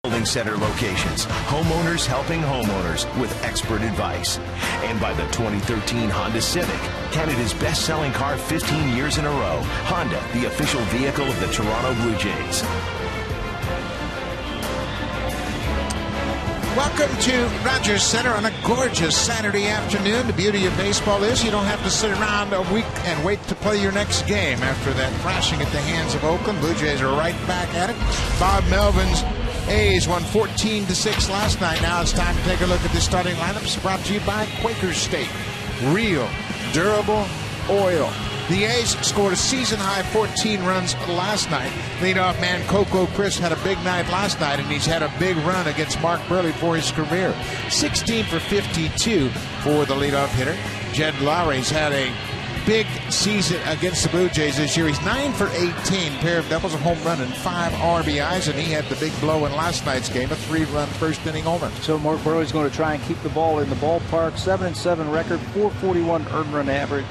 building center locations. Homeowners helping homeowners with expert advice. And by the 2013 Honda Civic, Canada's best-selling car 15 years in a row. Honda, the official vehicle of the Toronto Blue Jays. Welcome to Rogers Center on a gorgeous Saturday afternoon. The beauty of baseball is you don't have to sit around a week and wait to play your next game. After that thrashing at the hands of Oakland, Blue Jays are right back at it. Bob Melvin's A's won 14-6 last night. Now it's time to take a look at the starting lineups, brought to you by Quaker State. Real, durable oil. The A's scored a season-high 14 runs last night. Leadoff man Coco Crisp had a big night last night, and he's had a big run against Mark Buehrle for his career. 16 for 52 for the leadoff hitter. Jed Lowry's had a big season against the Blue Jays this year. He's 9 for 18, pair of doubles, a home run, and 5 RBIs, and he had the big blow in last night's game, a 3-run first-inning homer. So Mark Buehrle's going to try and keep the ball in the ballpark. 7-7 record, 441 earned run average.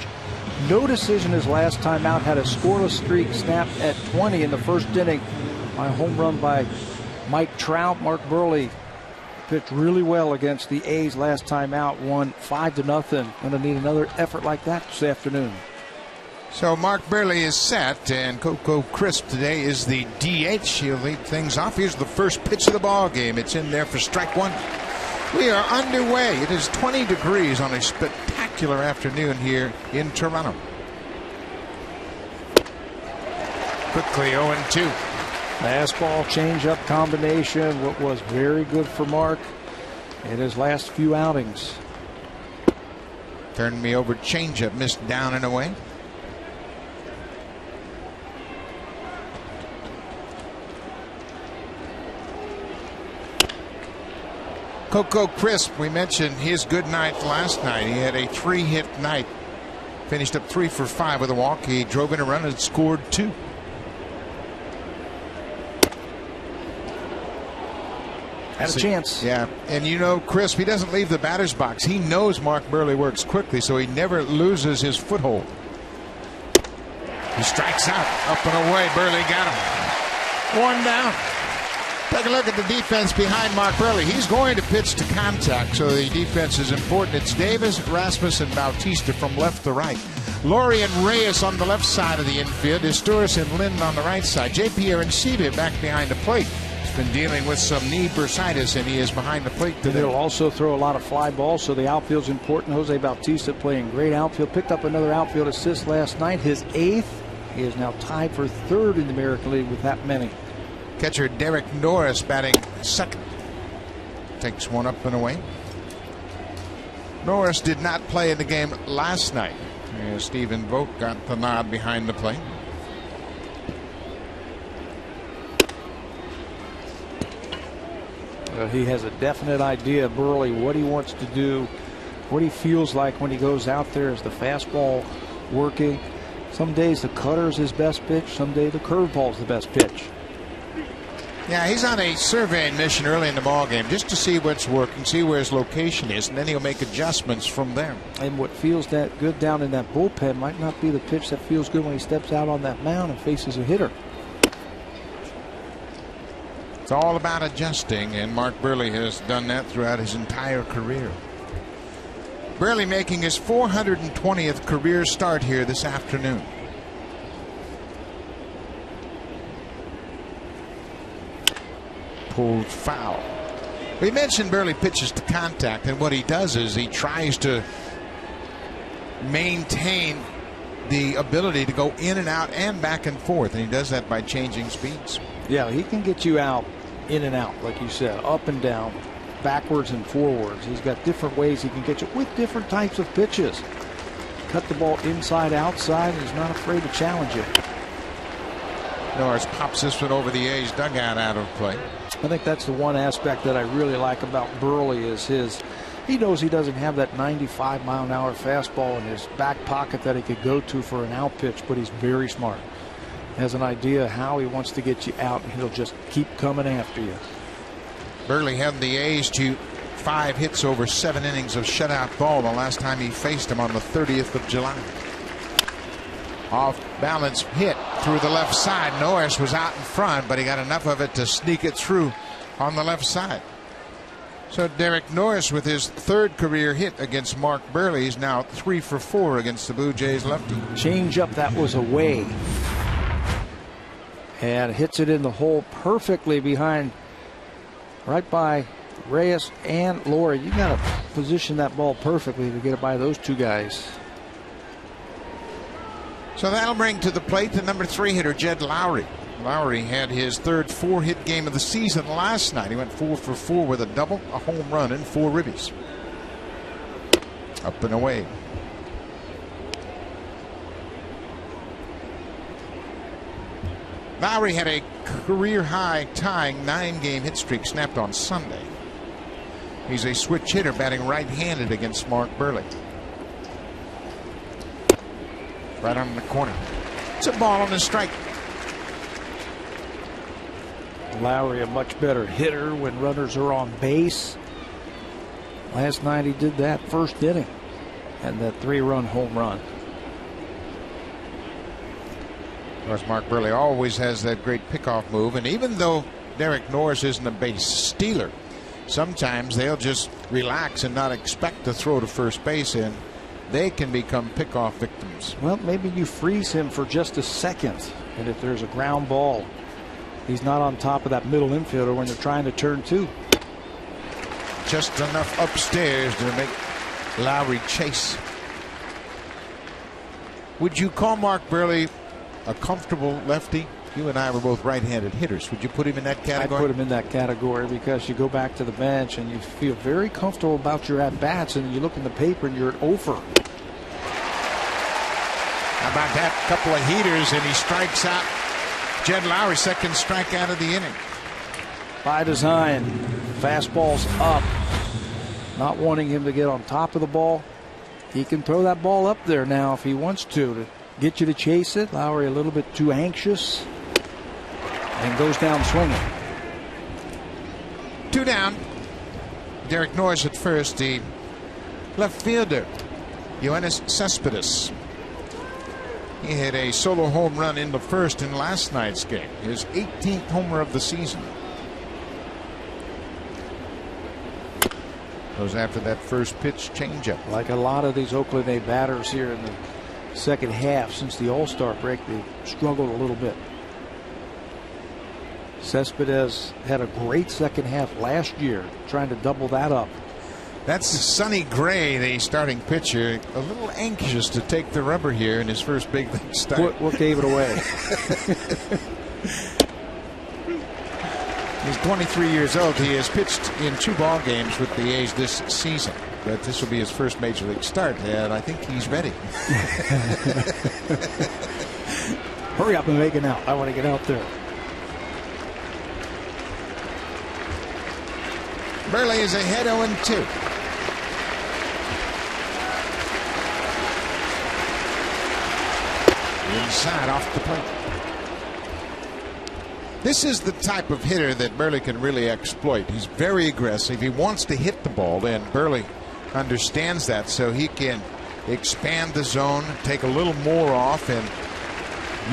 No decision his last time out. Had a scoreless streak snapped at 20 in the first inning by a home run by Mike Trout. Mark Buehrle pitched really well against the A's last time out. Won 5-0. Going to need another effort like that this afternoon. So Mark Buehrle is set, and Coco Crisp today is the DH. He'll lead things off. Here's the first pitch of the ball game. It's in there for strike one. We are underway. It is 20 degrees on a spectacular afternoon here in Toronto. Quickly 0-2. Fastball changeup combination, what was very good for Mark in his last few outings. Turned me over changeup, missed down and away. Coco Crisp, we mentioned his good night last night. He had a 3-hit night. Finished up 3 for 5 with a walk. He drove in a run and scored 2. Had a chance. Yeah, and you know, Crisp, he doesn't leave the batter's box. He knows Mark Buehrle works quickly, so he never loses his foothold. He strikes out, up and away. Buehrle got him. 1 down. Take a look at the defense behind Mark Buehrle. He's going to pitch to contact, so the defense is important. It's Davis, Rasmus, and Bautista from left to right. Laurie and Reyes on the left side of the infield. Isturis and Lind on the right side. J.P. Arancibia back behind the plate. He's been dealing with some knee bursitis, and he is behind the plate today. They'll also throw a lot of fly balls, so the outfield's important. Jose Bautista playing great outfield. Picked up another outfield assist last night, his 8th. He is now tied for 3rd in the American League with that many. Catcher Derek Norris batting second. Takes one up and away. Norris did not play in the game last night. Stephen Vogt got the nod behind the plate. He has a definite idea, Buehrle, what he wants to do, what he feels like when he goes out there. Is the fastball working? Some days the cutter is his best pitch. Some days the curveball is the best pitch. Yeah, he's on a surveying mission early in the ball game just to see what's working, see where his location is, and then he'll make adjustments from there. And what feels that good down in that bullpen might not be the pitch that feels good when he steps out on that mound and faces a hitter. It's all about adjusting, and Mark Buehrle has done that throughout his entire career. Buehrle making his 420th career start here this afternoon. Pulled foul. We mentioned Buehrle pitches to contact, and what he does is he tries to maintain the ability to go in and out and back and forth, and he does that by changing speeds. Yeah, he can get you out, in and out, like you said, up and down, backwards and forwards. He's got different ways he can get you with different types of pitches. Cut the ball inside, outside, and he's not afraid to challenge it. Norris pops this one over the A's dugout out of play. I think that's the one aspect that I really like about Buehrle is he knows he doesn't have that 95-mile-an-hour fastball in his back pocket that he could go to for an out pitch, but he's very smart. Has an idea how he wants to get you out, and he'll just keep coming after you. Buehrle held the A's to 5 hits over 7 innings of shutout ball the last time he faced him on the 30th of July. Off balance hit through the left side. Norris was out in front, but he got enough of it to sneak it through on the left side. So Derek Norris with his third career hit against Mark Burley is now 3 for 4 against the Blue Jays lefty. Change up, that was away. And hits it in the hole perfectly behind, right by Reyes and Laurie. You got to position that ball perfectly to get it by those two guys. So that'll bring to the plate the number 3 hitter, Jed Lowry. Lowry had his third 4-hit game of the season last night. He went 4 for 4 with a double, a home run, and 4 ribbies. Up and away. Lowry had a career-high tying 9-game hit streak snapped on Sunday. He's a switch hitter batting right-handed against Mark Burley. Right on the corner. It's a ball and a strike. Lowry, a much better hitter when runners are on base. Last night he did that first inning and that 3-run home run. Of course, Mark Burley always has that great pickoff move, and even though Derek Norris isn't a base stealer, sometimes they'll just relax and not expect to throw to first base, and they can become pickoff victims. Well, maybe you freeze him for just a second, and if there's a ground ball, he's not on top of that middle infielder when they're trying to turn 2. Just enough upstairs to make Lowry chase. Would you call Mark Burley a comfortable lefty? You and I were both right-handed hitters. Would you put him in that category? I put him in that category because you go back to the bench and you feel very comfortable about your at-bats, and you look in the paper and you're an over. How about that? Couple of heaters and he strikes out Jed Lowry, second strikeout of the inning. By design, fastball's up. Not wanting him to get on top of the ball. He can throw that ball up there now if he wants to get you to chase it. Lowry a little bit too anxious and goes down swinging. 2 down. Derek Norris at first. The left fielder, Yoenis Cespedes. He hit a solo home run in the first in last night's game. His 18th homer of the season. Goes after that first pitch changeup. Like a lot of these Oakland A batters here in the second half since the All-Star break, they struggled a little bit. Cespedes had a great second half last year, trying to double that up. That's Sonny Gray, the starting pitcher, a little anxious to take the rubber here in his first big league start. What gave it away? He's 23 years old. He has pitched in 2 ball games with the A's this season, but this will be his first major league start, and I think he's ready. Hurry up and make it out. I want to get out there. Burley is ahead 0-2. Inside off the plate. This is the type of hitter that Burley can really exploit. He's very aggressive. He wants to hit the ball, and Burley understands that, so he can expand the zone, take a little more off, and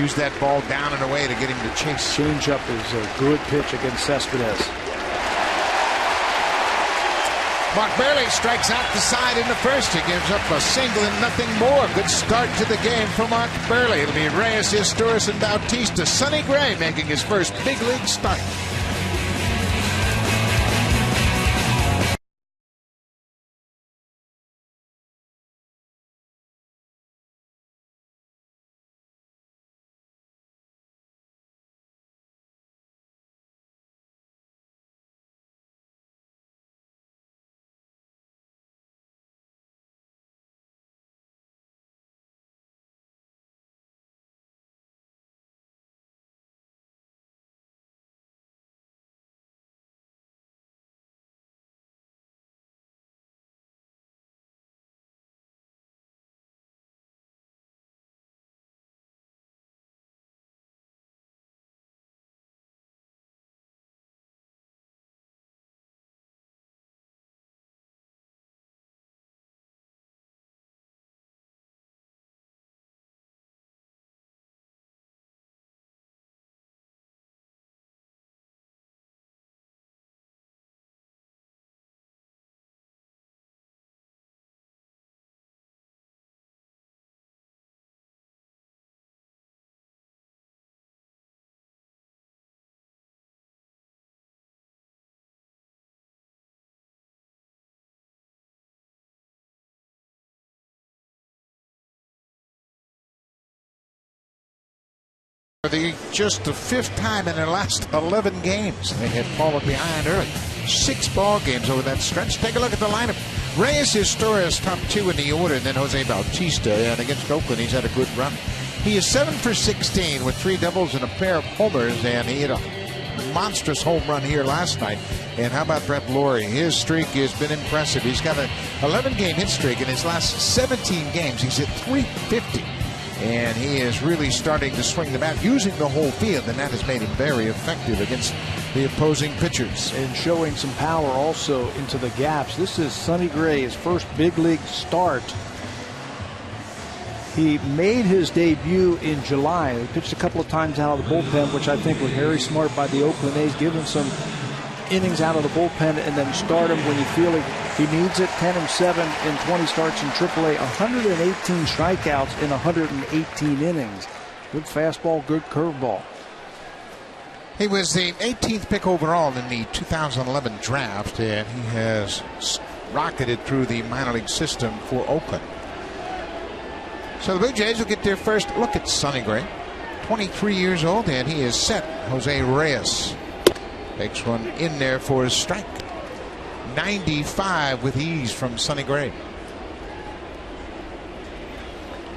use that ball down and away to get him to chase. Changeup is a good pitch against Cespedes. Mark Burley strikes out the side in the first. He gives up a single and nothing more. Good start to the game for Mark Burley. It'll be Reyes, Historis, and Bautista. Sonny Gray making his first big league start. Just the 5th time in their last 11 games. They had fallen behind early. 6 ball games over that stretch. Take a look at the lineup. Reyes Torres top 2 in the order, and then Jose Bautista. And against Oakland, he's had a good run. He is 7 for 16 with 3 doubles and a pair of homers, and he hit a monstrous home run here last night. And how about Brett Lawrie? His streak has been impressive. He's got an 11-game hit streak. In his last 17 games, he's hit .350. And he is really starting to swing the bat using the whole field, and that has made him very effective against the opposing pitchers. And showing some power also into the gaps. This is Sonny Gray, his first big league start. He made his debut in July. He pitched a couple of times out of the bullpen, which I think was very smart by the Oakland A's. Give him some innings out of the bullpen and then start him when you feel he needs it. 10-7 in 20 starts in AAA. 118 strikeouts in 118 innings. Good fastball, good curveball. He was the 18th pick overall in the 2011 draft, and he has rocketed through the minor league system for Oakland. So the Blue Jays will get their first look at Sonny Gray. 23 years old, and he is set. Jose Reyes takes one in there for a strike. 95 with ease from Sonny Gray.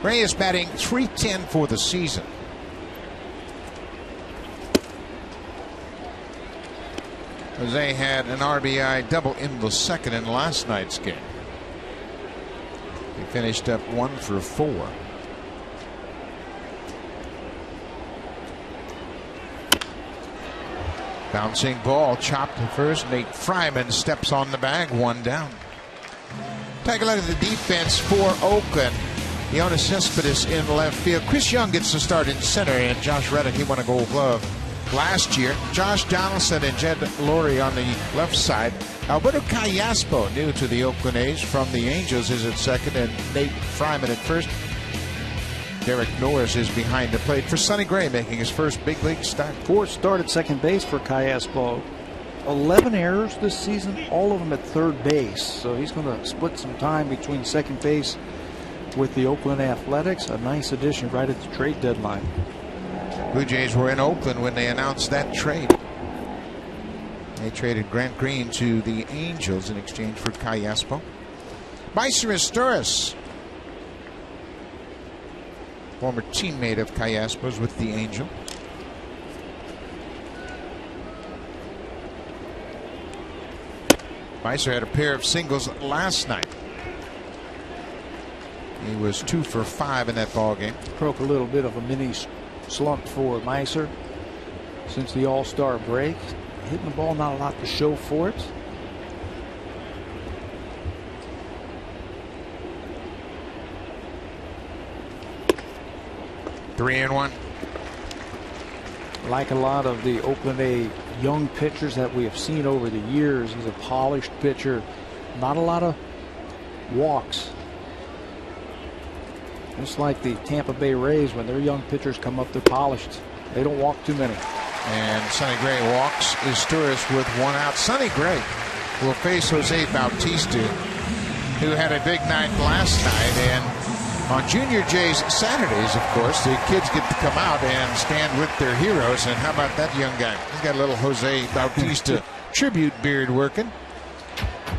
Reyes batting .310 for the season. Jose had an RBI double in the second in last night's game. He finished up 1 for 4. Bouncing ball chopped to first. Nate Fryman steps on the bag, 1 down. Take a look at the defense for Oakland. Jonas Cespedes in left field. Chris Young gets the start in center, and Josh Reddick, he won a Gold Glove last year. Josh Donaldson and Jed Lurie on the left side. Alberto Callaspo, new to the Oakland A's from the Angels, is at second, and Nate Fryman at first. Derek Norris is behind the plate for Sonny Gray, making his first big league start. 4th start at second base for Callaspo. 11 errors this season, all of them at third base. So he's going to split some time between second base with the Oakland Athletics. A nice addition right at the trade deadline. Blue Jays were in Oakland when they announced that trade. They traded Grant Green to the Angels in exchange for Callaspo. Meiser Torres, former teammate of Callaspo's with the Angel. Meiser had a pair of singles last night. He was 2 for 5 in that ball game. Broke a little bit of a mini slump for Meiser since the All-Star break. Hitting the ball, not a lot to show for it. Three and one. Like a lot of the Oakland A young pitchers that we have seen over the years, he's a polished pitcher. Not a lot of walks. Just like the Tampa Bay Rays, when their young pitchers come up, they're polished. They don't walk too many. And Sonny Gray walks Torres with 1 out. Sonny Gray will face Jose Bautista, who had a big night last night. And on Junior Jay's Saturdays, of course, the kids get to come out and stand with their heroes. And how about that young guy? He's got a little Jose Bautista tribute beard working.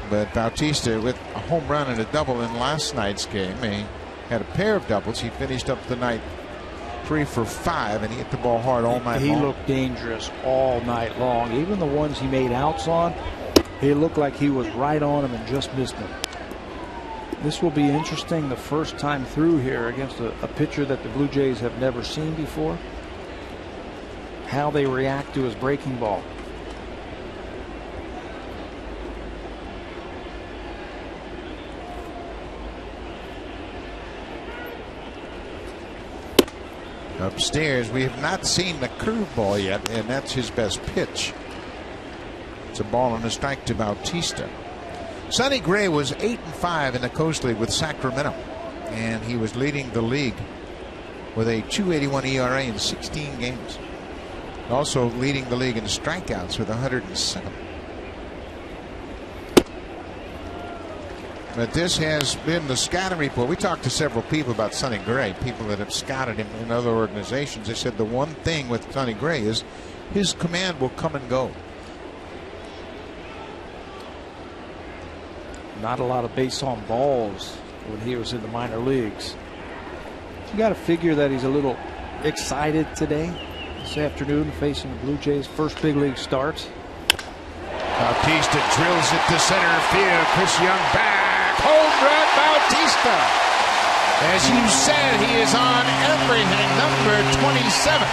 But Bautista with a home run and a double in last night's game. He had a pair of doubles. He finished up the night 3 for 5, and he hit the ball hard all night long. He looked dangerous all night long. Even the ones he made outs on, he looked like he was right on him and just missed him. This will be interesting the first time through here against a pitcher that the Blue Jays have never seen before. How they react to his breaking ball. Upstairs, we have not seen the curveball yet, and that's his best pitch. It's a ball and a strike to Bautista. Sonny Gray was 8-5 in the Coast League with Sacramento, and he was leading the league with a 2.81 ERA in 16 games. Also leading the league in strikeouts with 107. But this has been the scouting report. We talked to several people about Sonny Gray, people that have scouted him in other organizations. They said the one thing with Sonny Gray is his command will come and go. Not a lot of base on balls when he was in the minor leagues. You got to figure that he's a little excited today, this afternoon, facing the Blue Jays' first big league start. Bautista drills it to center field. Chris Young back. Home run, Bautista. As you said, he is on everything. Number 27.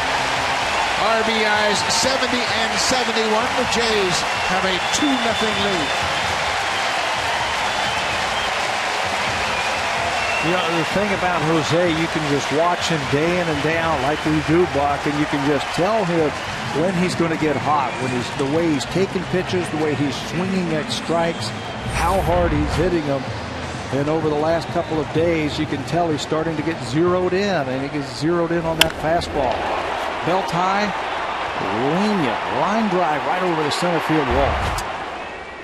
RBIs 70 and 71. The Jays have a 2-0 lead. You know, the thing about Jose, you can just watch him day in and day out like we do, Buck, and you can just tell him when he's going to get hot, when he's the way he's taking pitches, the way he's swinging at strikes, how hard he's hitting them. And over the last couple of days, you can tell he's starting to get zeroed in, and he gets zeroed in on that fastball. Belt high, lenient, line drive right over the center field wall.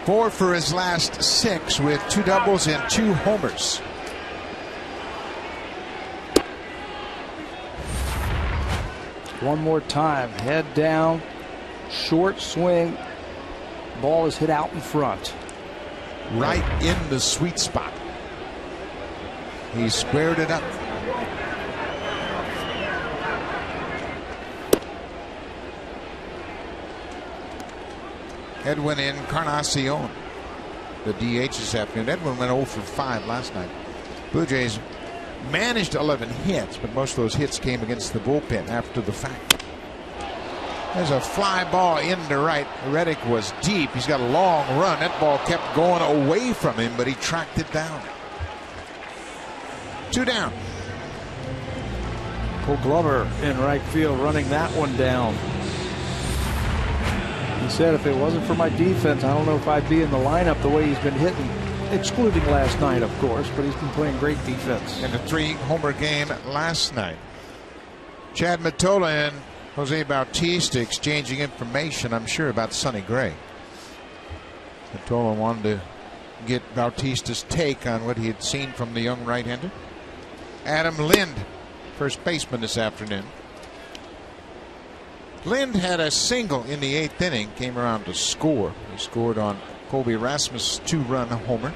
4 for his last 6 with 2 doubles and 2 homers. One more time, head down, short swing, ball is hit out in front. Right in the sweet spot. He squared it up. Edwin Encarnacion, the DH this afternoon. Edwin went 0 for 5 last night. Blue Jays managed 11 hits, but most of those hits came against the bullpen after the fact. There's a fly ball into right. Reddick was deep. He's got a long run. That ball kept going away from him, but he tracked it down. 2 down. Cole Glover in right field running that one down. He said, if it wasn't for my defense, I don't know if I'd be in the lineup the way he's been hitting. Excluding last night, of course, but he's been playing great defense. In the 3-homer game last night. Chad Mottola and Jose Bautista exchanging information, I'm sure, about Sonny Gray. Mottola wanted to get Bautista's take on what he had seen from the young right-hander. Adam Lind, first baseman this afternoon. Lind had a single in the 8th inning, came around to score. He scored on Colby Rasmus' 2-run homer.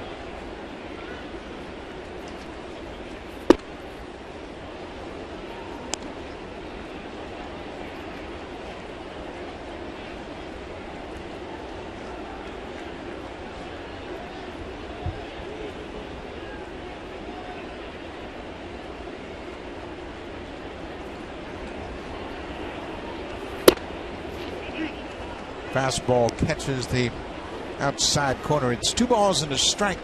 Fastball catches the outside corner. It's 2 balls and a strike.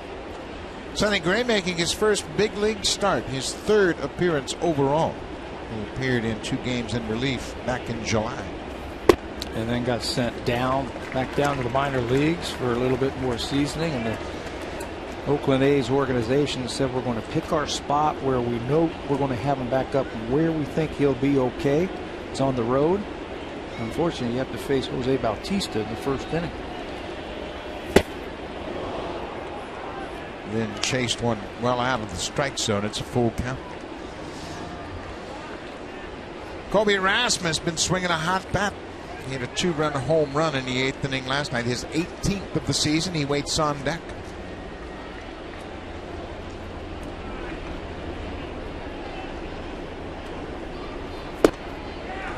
Sonny Gray making his first big league start, his 3rd appearance overall. He appeared in 2 games in relief back in July. And then got sent back down to the minor leagues for a little bit more seasoning. And the Oakland A's organization said, we're going to pick our spot where we know we're going to have him back up where we think he'll be okay. It's on the road. Unfortunately, you have to face Jose Bautista in the 1st inning. Then chased one well out of the strike zone. It's a full count. Colby Rasmus been swinging a hot bat. He had a 2-run home run in the 8th inning last night. His 18th of the season. He waits on deck.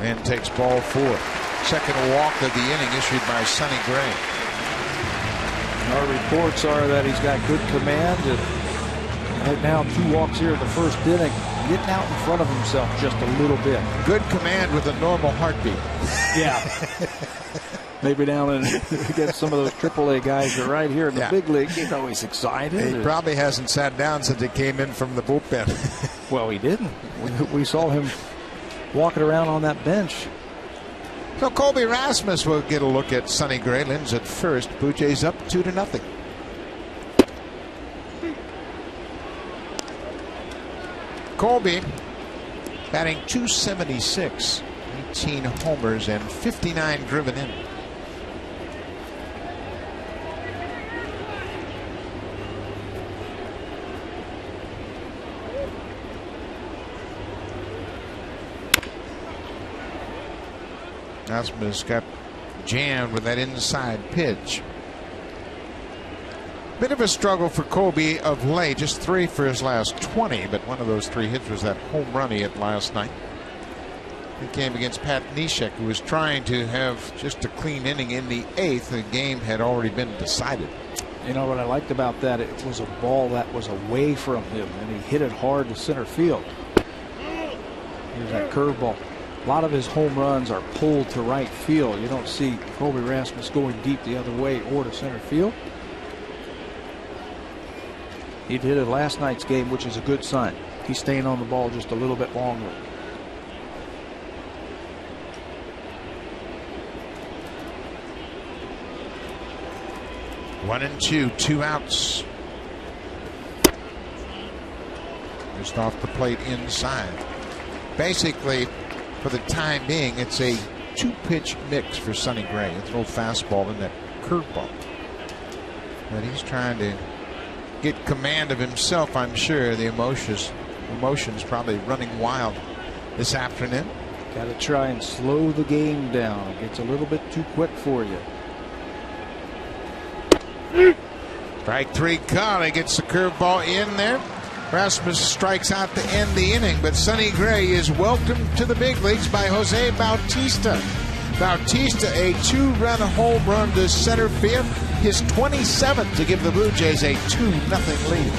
And takes ball 4. Second walk of the inning issued by Sonny Gray. Our reports are that he's got good command. And right now, 2 walks here in the 1st inning. Getting out in front of himself just a little bit. Good command with a normal heartbeat. Yeah. Maybe down against some of those AAA guys that are right here in the big league. He's always excited. He probably hasn't sat down since he came in from the bullpen. Well, he didn't. We saw him walking around on that bench. So Colby Rasmus will get a look at Sonny Gray. Lind's at first. Blue Jays up 2-0. Colby batting .276, 18 homers and 59 driven in. Rasmus got jammed with that inside pitch. Bit of a struggle for Colby of late. Just 3 for his last 20, but one of those 3 hits was that home run he hit last night. He came against Pat Neshek, who was trying to have just a clean inning in the 8th. The game had already been decided. You know what I liked about that? It was a ball that was away from him, and he hit it hard to center field. Here's that curveball. A lot of his home runs are pulled to right field. You don't see Colby Rasmus going deep the other way or to center field. He did it last night's game, which is a good sign. He's staying on the ball just a little bit longer. One and two, 2 outs. Just off the plate inside. Basically, for the time being, it's a 2-pitch mix for Sonny Gray. A little fastball and that curveball. But he's trying to get command of himself, I'm sure. The emotions probably running wild this afternoon. Got to try and slow the game down. It gets a little bit too quick for you. Strike 3 call. He gets the curveball in there. Rasmus strikes out to end the inning, but Sonny Gray is welcomed to the big leagues by Jose Bautista. Bautista, a 2-run home run to center field, his 27th to give the Blue Jays a 2-0 lead.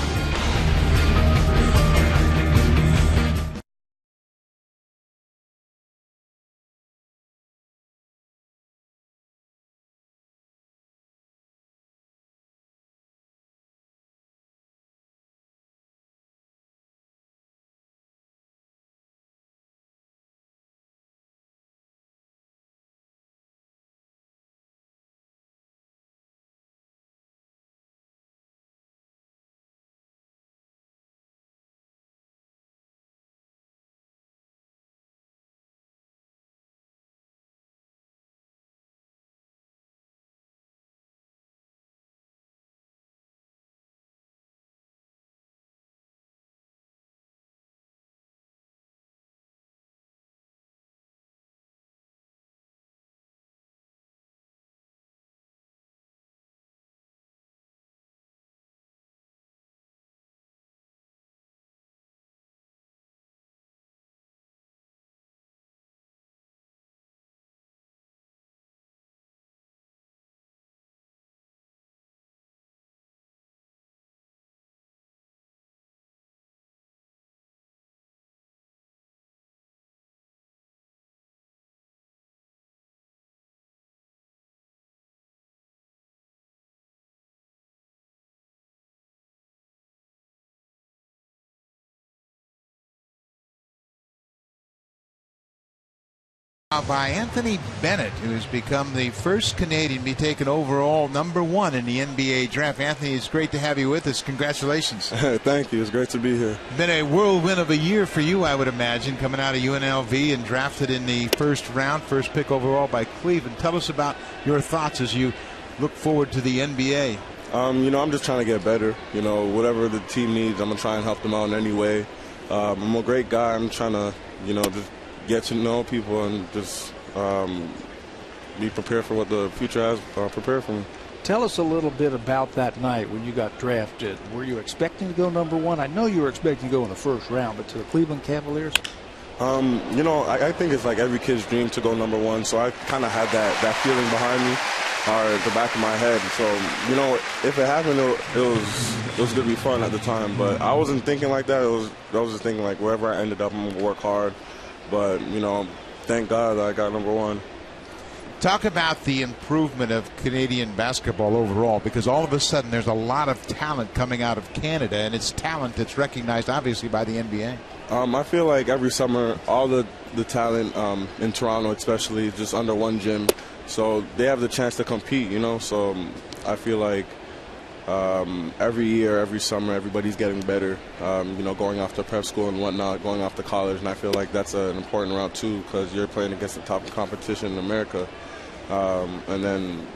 By Anthony Bennett, who has become the first Canadian to be taken overall #1 in the NBA draft. Anthony, it's great to have you with us. Congratulations. Thank you. It's great to be here. Been a whirlwind of a year for you, I would imagine, coming out of UNLV and drafted in the first round, first pick overall by Cleveland. Tell us about your thoughts as you look forward to the NBA. I'm just trying to get better. Whatever the team needs, I'm going to try and help them out in any way. I'm a great guy. I'm trying to, just get to know people and just be prepared for what the future has prepared for me. Tell us a little bit about that night when you got drafted. Were you expecting to go #1? I know you were expecting to go in the first round, but to the Cleveland Cavaliers? I think it's like every kid's dream to go #1, so I kind of had that feeling behind me, or at the back of my head. So, if it happened, it was going to be fun at the time, but I wasn't thinking like that. I was just thinking like wherever I ended up, I'm going to work hard. But, thank God that I got #1. Talk about the improvement of Canadian basketball overall, because all of a sudden there's a lot of talent coming out of Canada, and it's talent that's recognized obviously by the NBA. I feel like every summer all the talent in Toronto especially is just under one gym, so they have the chance to compete, so I feel like every year, every summer, everybody's getting better, going off to prep school and whatnot, going off to college, and I feel like that's an important route too, because you're playing against the top competition in America, and then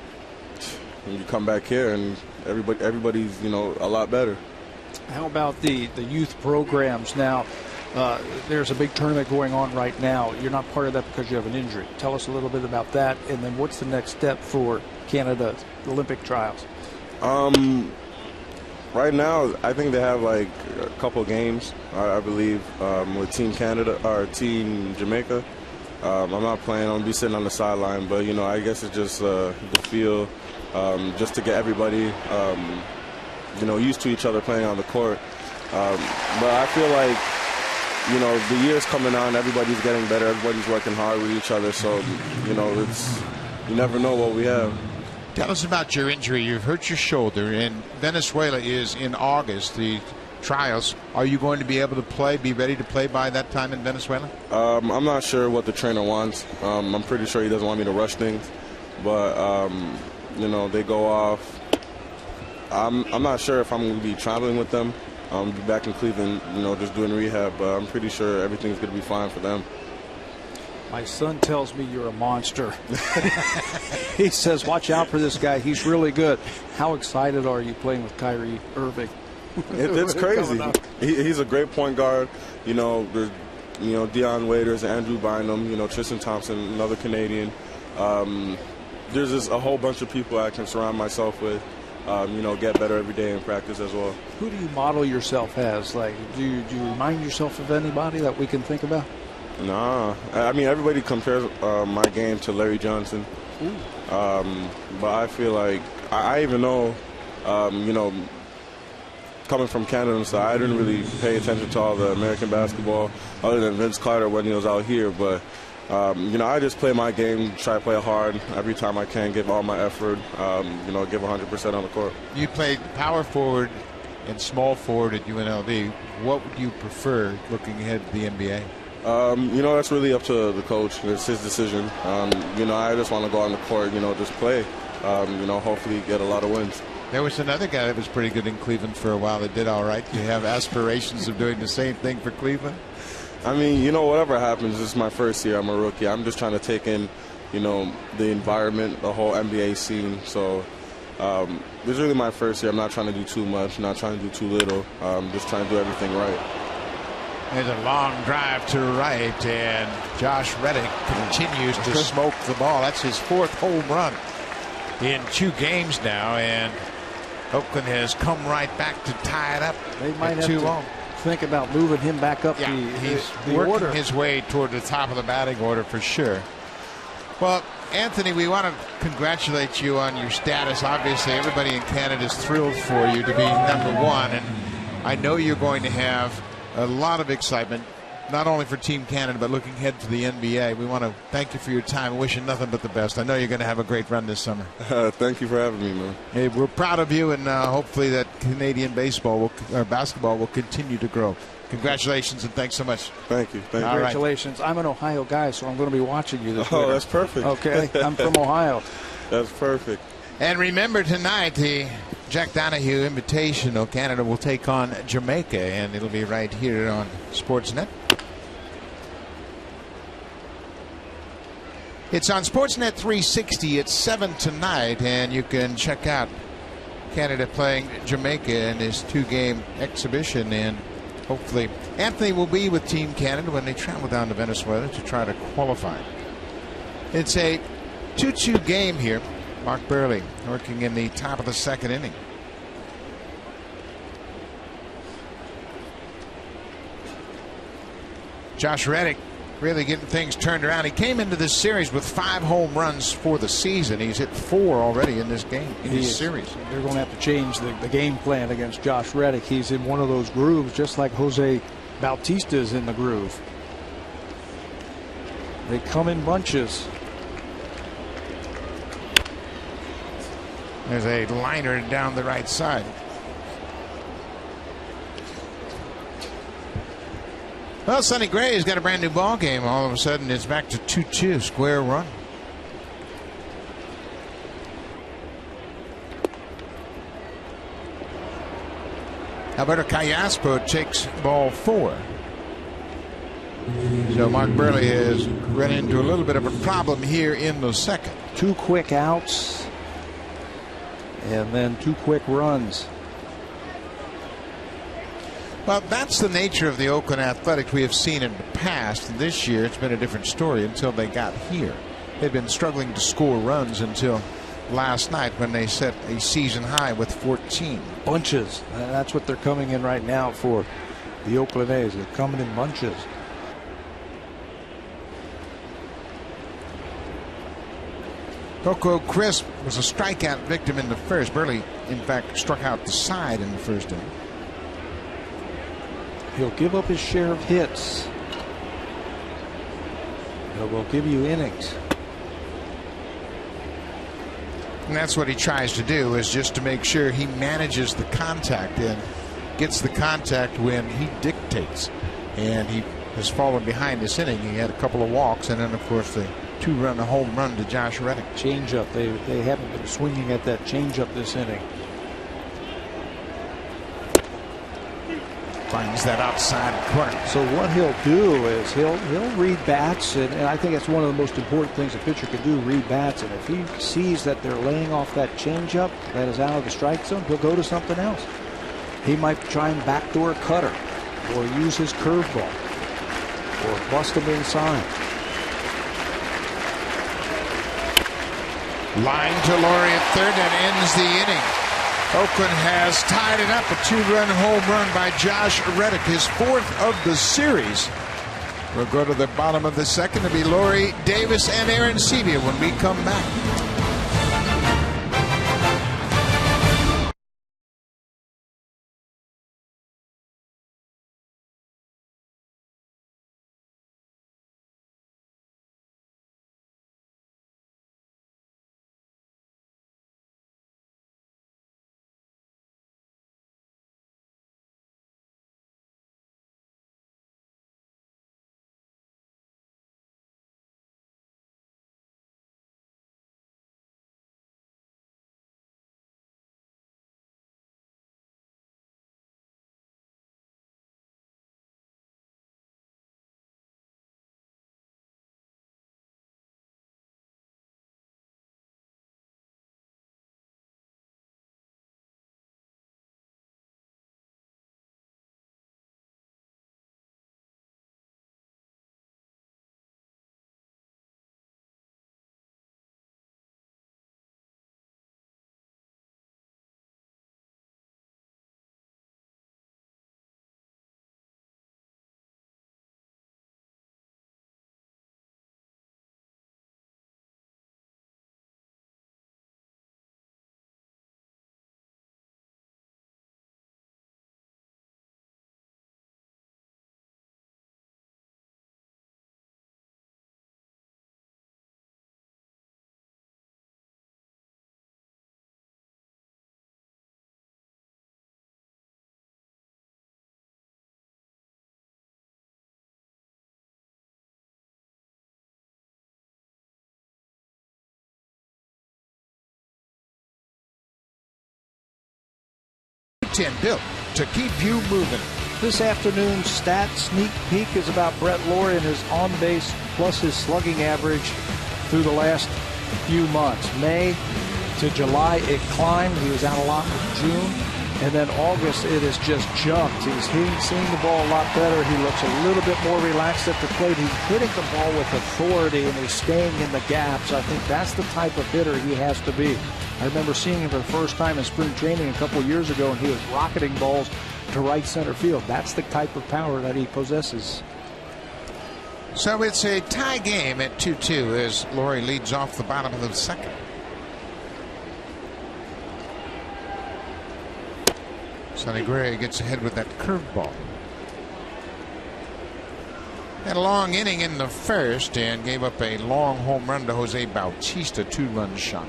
you come back here and everybody's a lot better. How about the youth programs now? there's a big tournament going on right now. You're not part of that because you have an injury. Tell us a little bit about that, and then what's the next step for Canada's Olympic trials? Right now, I think they have like a couple games, I believe, with Team Canada or Team Jamaica. I'm not playing. I'm gonna be sitting on the sideline, but I guess it's just the feel, just to get everybody, used to each other playing on the court. But I feel like, the year's coming on. Everybody's getting better. Everybody's working hard with each other. So, you never know what we have. Tell us about your injury. You've hurt your shoulder, and Venezuela is in August, the trials. Are you going to be able to be ready to play by that time in Venezuela? I'm not sure what the trainer wants. I'm pretty sure he doesn't want me to rush things. But, they go off. I'm not sure if I'm going to be traveling with them. I'll be back in Cleveland, just doing rehab. But I'm pretty sure everything's going to be fine for them. My son tells me you're a monster. He says, watch out for this guy. He's really good. How excited are you playing with Kyrie Irving? It's crazy. He's a great point guard. There's, Deion Waiters, Andrew Bynum, Tristan Thompson, another Canadian. There's just a whole bunch of people I can surround myself with, get better every day in practice as well. Who do you model yourself as? Like, do you remind yourself of anybody that we can think about? Nah, I mean, everybody compares my game to Larry Johnson. But I feel like I even know, coming from Canada, so I didn't really pay attention to all the American basketball other than Vince Carter when he was out here. But, I just play my game, try to play hard every time I can, give all my effort, give 100% on the court. You played power forward and small forward at UNLV. What would you prefer looking ahead to the NBA? That's really up to the coach. It's his decision. I just want to go on the court, just play, hopefully get a lot of wins. There was another guy that was pretty good in Cleveland for a while that did all right. Do you have aspirations of doing the same thing for Cleveland? I mean, whatever happens, this is my first year. I'm a rookie. I'm just trying to take in, the environment, the whole NBA scene. So this is really my first year. I'm not trying to do too much, not trying to do too little. Just trying to do everything right. There's a long drive to right, and Josh Reddick continues to smoke the ball. That's his 4th home run in 2 games now, and Oakland has come right back to tie it up. They might have to think about moving him back up he's the working order. his way toward the top of the batting order for sure. Well, Anthony, we want to congratulate you on your status. Obviously, everybody in Canada is thrilled for you to be #1, and I know you're going to have a lot of excitement, not only for Team Canada, but looking ahead to the NBA. We want to thank you for your time and wish you nothing but the best. I know you're going to have a great run this summer. Thank you for having me, man. Hey, we're proud of you, and hopefully that Canadian basketball will continue to grow. Congratulations, and thanks so much. Thank you. Congratulations. Right. I'm an Ohio guy, so I'm going to be watching you this winter. That's perfect. Okay, I'm from Ohio. That's perfect. And remember, tonight, the Jack Donahue Invitational, Canada will take on Jamaica, and it'll be right here on Sportsnet. It's on Sportsnet 360 at 7 tonight, and you can check out Canada playing Jamaica in this 2-game exhibition, and hopefully Anthony will be with Team Canada when they travel down to Venezuela to try to qualify. It's a 2-2 game here. Mark Burley working in the top of the 2nd inning. Josh Reddick really getting things turned around. He came into this series with 5 home runs for the season. He's hit 4 already in this game, in this series. They're going to have to change the game plan against Josh Reddick. He's in one of those grooves, just like Jose Bautista's in the groove. They come in bunches. There's a liner down the right side. Well, Sonny Gray has got a brand new ball game. All of a sudden, it's back to 2-2, square run. Alberto Callaspo takes ball 4. So Mark Burley has run into a little bit of a problem here in the 2nd. 2 quick outs. And then 2 quick runs. Well, that's the nature of the Oakland Athletics we have seen in the past. This year, it's been a different story until they got here. They've been struggling to score runs until last night when they set a season high with 14. Bunches. That's what they're coming in right now for the Oakland A's. They're coming in bunches. Coco Crisp was a strikeout victim in the first. Burley, in fact, struck out the side in the first inning. He'll give up his share of hits. He will give you innings. And that's what he tries to do, is just to make sure he manages the contact and gets the contact when he dictates. And he has fallen behind this inning. He had a couple of walks, and then, of course, the two-run home run to Josh Reddick. Changeup. They haven't been swinging at that changeup this inning. Finds that outside corner. So what he'll do is he'll read bats, and I think that's one of the most important things a pitcher can do, read bats. And if he sees that they're laying off that changeup that is out of the strike zone, he'll go to something else. He might try and backdoor a cutter, or use his curveball, or bust him inside. Line to Laurie at third, and ends the inning. Oakland has tied it up. A two-run home run by Josh Reddick, his fourth of the series. We'll go to the bottom of the second to be Laurie Davis and Aaron Sevilla when we come back. Built to keep you moving. This afternoon's stat sneak peek is about Brett Laurie and his on-base plus his slugging average through the last few months. May to July, it climbed. He was out a lot in June. And then August, it has just jumped. He's seeing the ball a lot better. He looks a little bit more relaxed at the plate. He's hitting the ball with authority, and he's staying in the gaps. I think that's the type of hitter he has to be. I remember seeing him for the first time in spring training a couple years ago, and he was rocketing balls to right center field. That's the type of power that he possesses. So it's a tie game at 2-2 as Laurie leads off the bottom of the second. Sonny Gray gets ahead with that curveball. Had a long inning in the first and gave up a long home run to Jose Bautista, two-run shot.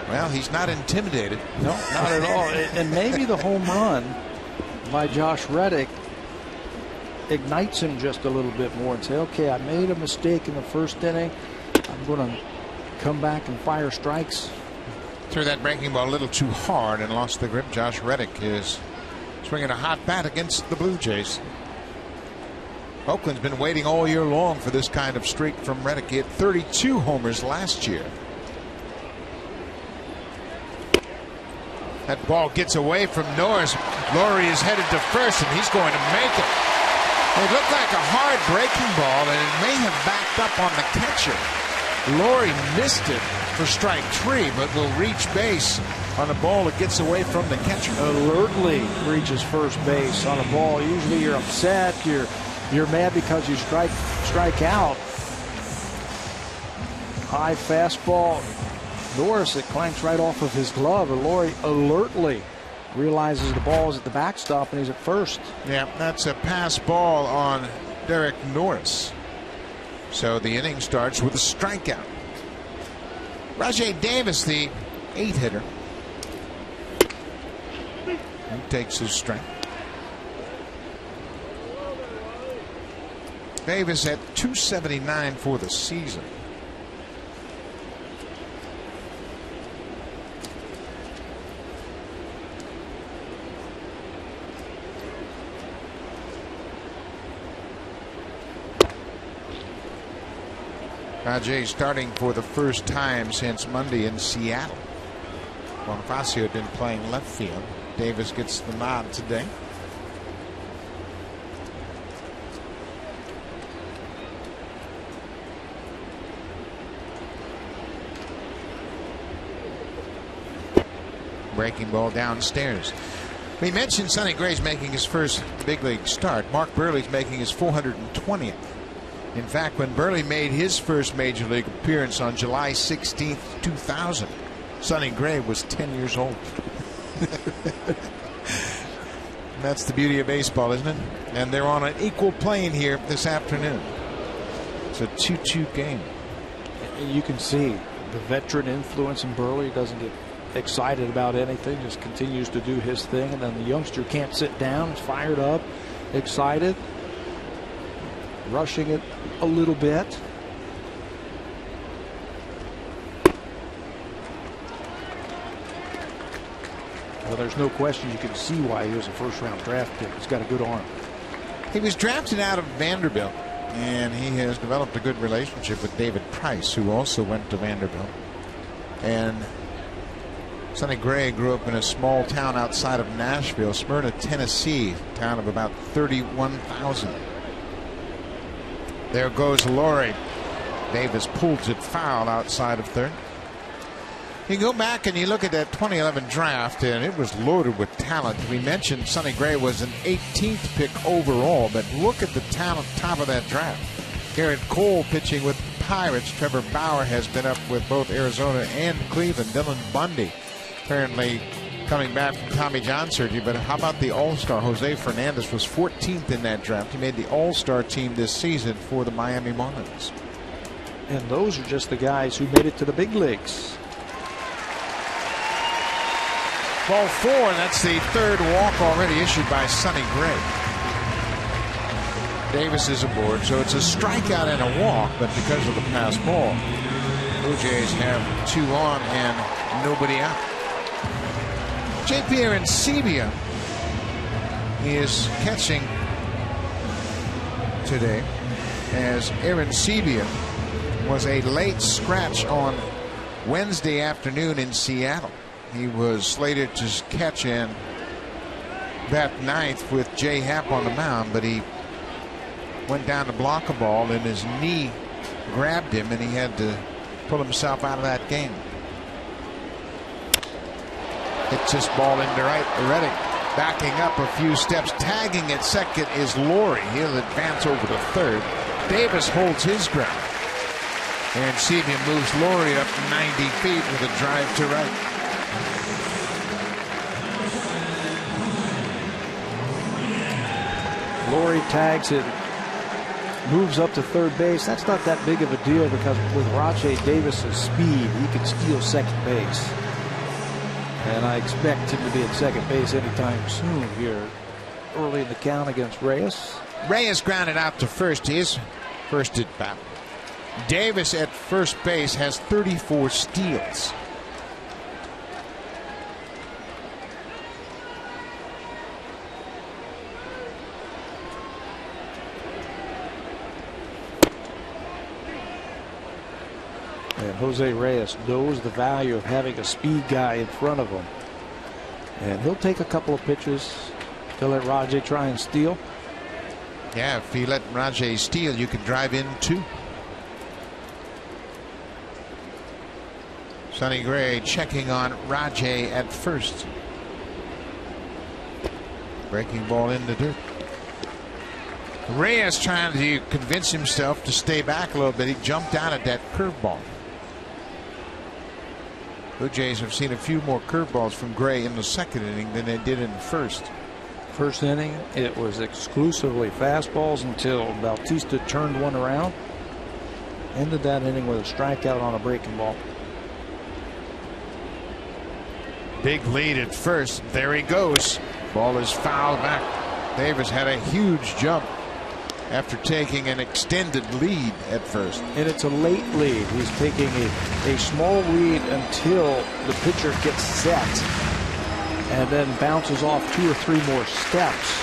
Well, he's not intimidated. No, not at all. And maybe the home run by Josh Reddick ignites him just a little bit more and say, okay, I made a mistake in the first inning. I'm going to come back and fire strikes. Threw that breaking ball a little too hard and lost the grip. Josh Reddick is swinging a hot bat against the Blue Jays. Oakland's been waiting all year long for this kind of streak from Reddick. He had 32 homers last year. That ball gets away from Norris. Laurie is headed to first, and he's going to make it. It looked like a hard breaking ball, and it may have backed up on the catcher. Laurie missed it for strike 3, but will reach base on a ball that gets away from the catcher. Alertly reaches first base on a ball. Usually you're upset, you're mad because you strike out. High fastball. Norris, it clanks right off of his glove, and Laurie alertly realizes the ball is at the backstop and he's at first. Yeah, that's a pass ball on Derek Norris. So the inning starts with a strikeout. Rajai Davis, the 8-hitter, he takes his strike. Davis at .279 for the season. Rajai starting for the first time since Monday in Seattle. Bonifacio had been playing left field. Davis gets the nod today. Breaking ball downstairs. We mentioned Sonny Gray's making his first big league start. Mark Burley's making his 420th. In fact, when Burley made his first major league appearance on July 16th, 2000, Sonny Gray was 10 years old. That's the beauty of baseball, isn't it? And they're on an equal plane here this afternoon. It's a 2-2 game. You can see the veteran influence in Burley. Doesn't get excited about anything, just continues to do his thing, and then the youngster can't sit down, is fired up, excited, rushing it a little bit. Well, there's no question, you can see why he was a first-round draft pick. He's got a good arm. He was drafted out of Vanderbilt, and he has developed a good relationship with David Price, who also went to Vanderbilt. And Sonny Gray grew up in a small town outside of Nashville, Smyrna, Tennessee, a town of about 31,000. There goes Laurie. Davis pulls it foul outside of third. You go back and you look at that 2011 draft, and it was loaded with talent. We mentioned Sonny Gray was an 18th pick overall, but look at the talent top of that draft. Garrett Cole pitching with the Pirates. Trevor Bauer has been up with both Arizona and Cleveland. Dylan Bundy apparently coming back from Tommy John surgery. But how about the All-Star? Jose Fernandez was 14th in that draft. He made the All-Star team this season for the Miami Marlins. And those are just the guys who made it to the big leagues. Ball 4, and that's the third walk already issued by Sonny Gray. Davis is aboard, so it's a strikeout and a walk, but because of the pass ball, Blue Jays have 2 on and nobody out. J.P. Arancibia is catching today, as Arancibia was a late scratch on Wednesday afternoon in Seattle. He was slated to catch in that 9th with Jay Happ on the mound, but he went down to block a ball and his knee grabbed him and he had to pull himself out of that game. Hits this ball into right. Reddick backing up a few steps, tagging at second is Laurie. He'll advance over to third. Davis holds his ground. And Arancibia moves Laurie up 90 feet with a drive to right. Laurie tags it, moves up to third base. That's not that big of a deal because with Rajai Davis's speed, he can steal second base. And I expect him to be at second base anytime soon here early in the count against Reyes. Reyes grounded out to first. He is first at bat. Davis at first base has 34 steals. And Jose Reyes knows the value of having a speed guy in front of him. And he'll take a couple of pitches to let Rajay try and steal. Yeah, if you let Rajay steal, you could drive in too. Sonny Gray checking on Rajay at first. Breaking ball in the dirt. Reyes trying to convince himself to stay back a little bit. He jumped out at that curveball. Blue Jays have seen a few more curveballs from Gray in the second inning than they did in the first. First inning, it was exclusively fastballs until Bautista turned one around. Ended that inning with a strikeout on a breaking ball. Big lead at first. There he goes. Ball is fouled back. Davis had a huge jump after taking an extended lead at first. And it's a late lead. He's taking a small lead until the pitcher gets set and then bounces off 2 or 3 more steps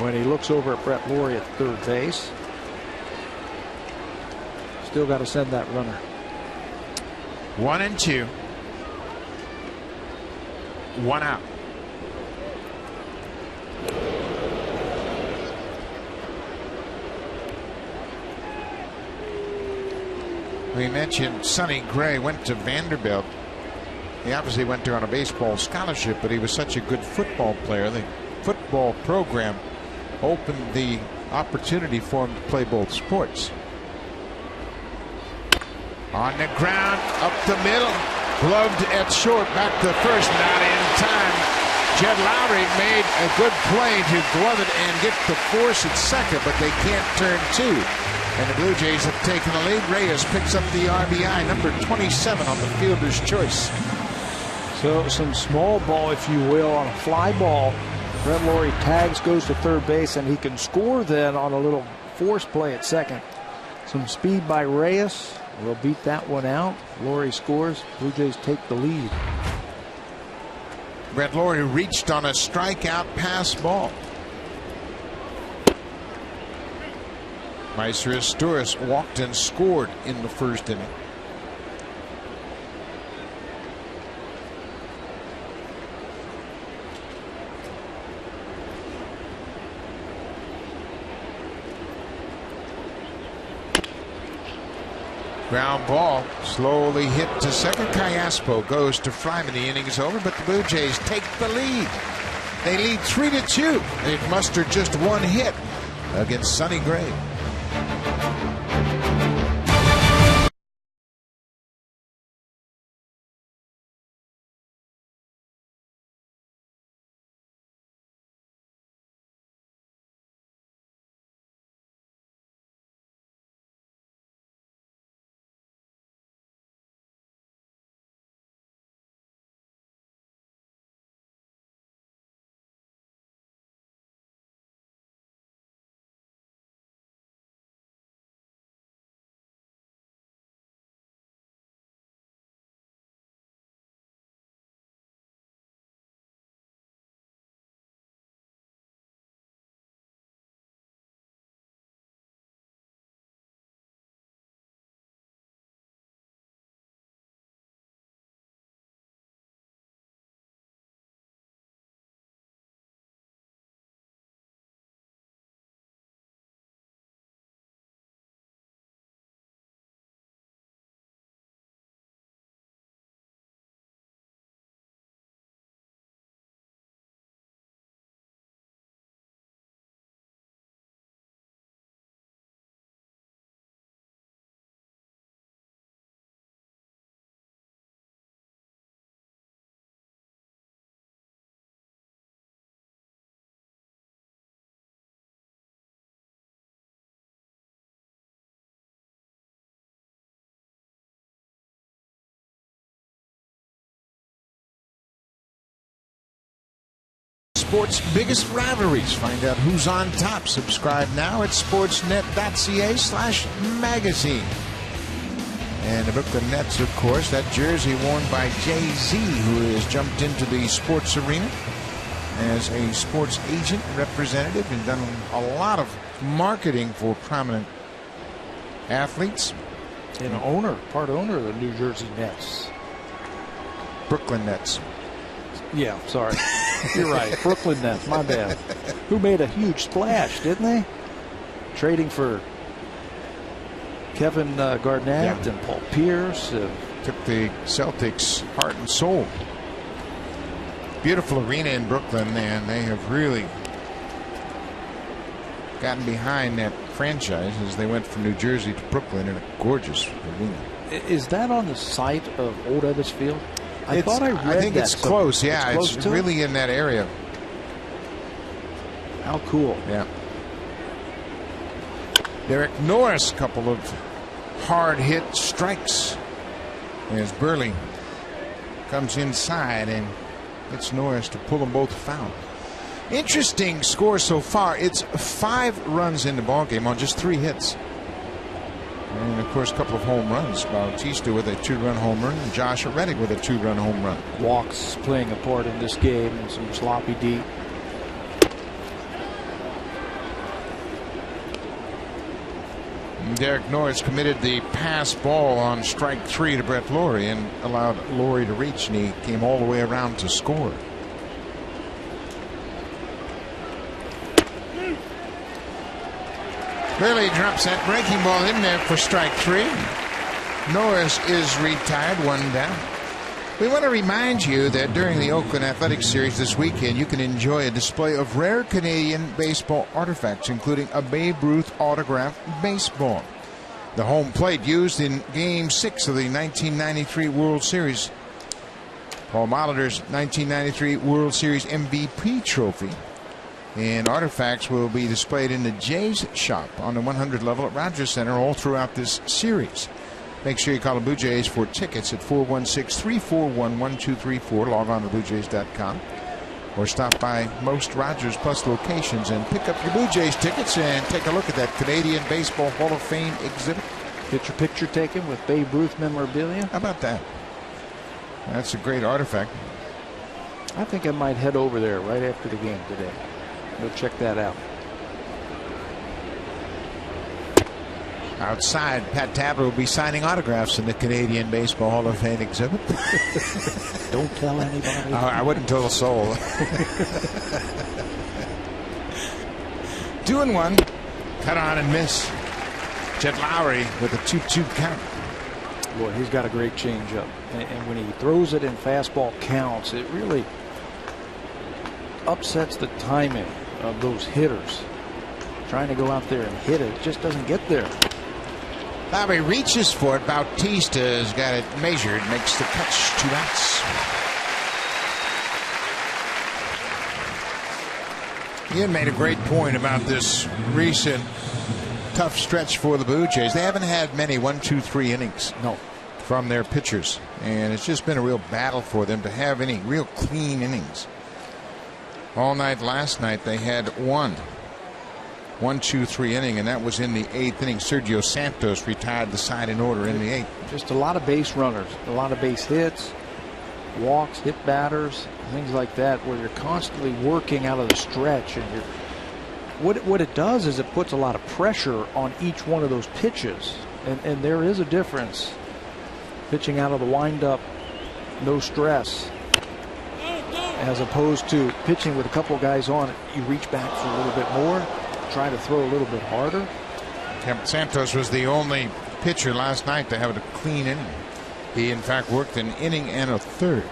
when he looks over at Brett Lawrie at third base. Still got to send that runner. 1-2. 1 out. We mentioned Sonny Gray went to Vanderbilt. He obviously went there on a baseball scholarship, but he was such a good football player. The football program opened the opportunity for him to play both sports. On the ground, up the middle, gloved at short, back to first, not in time. Jed Lowry made a good play to glove it and get the force at second, but they can't turn 2. And the Blue Jays have taken the lead. Reyes picks up the RBI, number 27 on the fielder's choice. So some small ball, if you will, on a fly ball. Brett Lawrie tags, goes to third base, and he can score then on a little force play at second. Some speed by Reyes will beat that one out. Lawrie scores. Blue Jays take the lead. Brett Lawrie reached on a strikeout pass ball. Meister Asturias walked and scored in the first inning. Ground ball slowly hit to second. Callaspo goes to Fryman. The inning is over, but the Blue Jays take the lead. They lead 3-2. They've mustered just 1 hit against Sonny Gray. Sports' biggest rivalries. Find out who's on top. Subscribe now at sportsnet.ca/magazine. And the Brooklyn Nets, of course, that jersey worn by Jay-Z, who has jumped into the sports arena as a sports agent representative and done a lot of marketing for prominent athletes. And part owner of the New Jersey Nets. Brooklyn Nets. Yeah, sorry. You're right. Brooklyn Nets, my bad. Who made a huge splash, didn't they? Trading for Kevin Garnett and Paul Pierce. Took the Celtics' heart and soul. Beautiful arena in Brooklyn, and they have really gotten behind that franchise as they went from New Jersey to Brooklyn in a gorgeous arena. Is that on the site of Old Ebbets Field? I thought I read that. I think it's close. Yeah, it's really in that area. How cool. Yeah. Derek Norris, a couple of hard hit strikes as Burley comes inside and gets Norris to pull them both foul. Interesting score so far. It's 5 runs in the ballgame on just 3 hits. And of course, a couple of home runs. Bautista with a 2-run home run, and Josh Reddick with a 2-run home run. Walks playing a part in this game, and some sloppy D. Derek Norris committed the pass ball on strike 3 to Brett Lawrie and allowed Lawrie to reach, and he came all the way around to score. Burley drops that breaking ball in there for strike 3. Norris is retired, 1 down. We want to remind you that during the Oakland Athletics Series this weekend, you can enjoy a display of rare Canadian baseball artifacts, including a Babe Ruth autographed baseball. The home plate used in Game 6 of the 1993 World Series. Paul Molitor's 1993 World Series MVP trophy. And artifacts will be displayed in the Jays shop on the 100 level at Rogers Center all throughout this series. Make sure you call the Blue Jays for tickets at 416-341-1234. Log on to BlueJays.com or stop by most Rogers Plus locations and pick up your Blue Jays tickets and take a look at that Canadian Baseball Hall of Fame exhibit. Get your picture taken with Babe Ruth memorabilia. How about that? That's a great artifact. I think I might head over there right after the game today. Go check that out. Outside, Pat Tabler will be signing autographs in the Canadian Baseball Hall of Fame exhibit. Don't tell anybody. I wouldn't tell a soul. 2-1. Cut on and miss. Chet Lowry with a 2-2 count. Boy, he's got a great changeup. And when he throws it in fastball counts, it really upsets the timing of those hitters. Trying to go out there and hit it just doesn't get there. Lowry reaches for it. Bautista has got it measured. Makes the catch. 2 outs. Ian made a great point about this recent tough stretch for the Blue Jays. They haven't had many 1-2-3 innings. No. From their pitchers. And it's just been a real battle for them to have any real clean innings. All night last night they had 1-2-3 inning, and that was in the 8th inning. Sergio Santos retired the side in order in the 8th. Just a lot of base runners, a lot of base hits, walks, hit batters, things like that, where you're constantly working out of the stretch. And what it does is it puts a lot of pressure on each one of those pitches, and there is a difference. Pitching out of the windup, no stress, as opposed to pitching with a couple of guys on it. You reach back for a little bit more, try to throw a little bit harder. Santos was the only pitcher last night to have a clean inning. He in fact worked an inning and a third.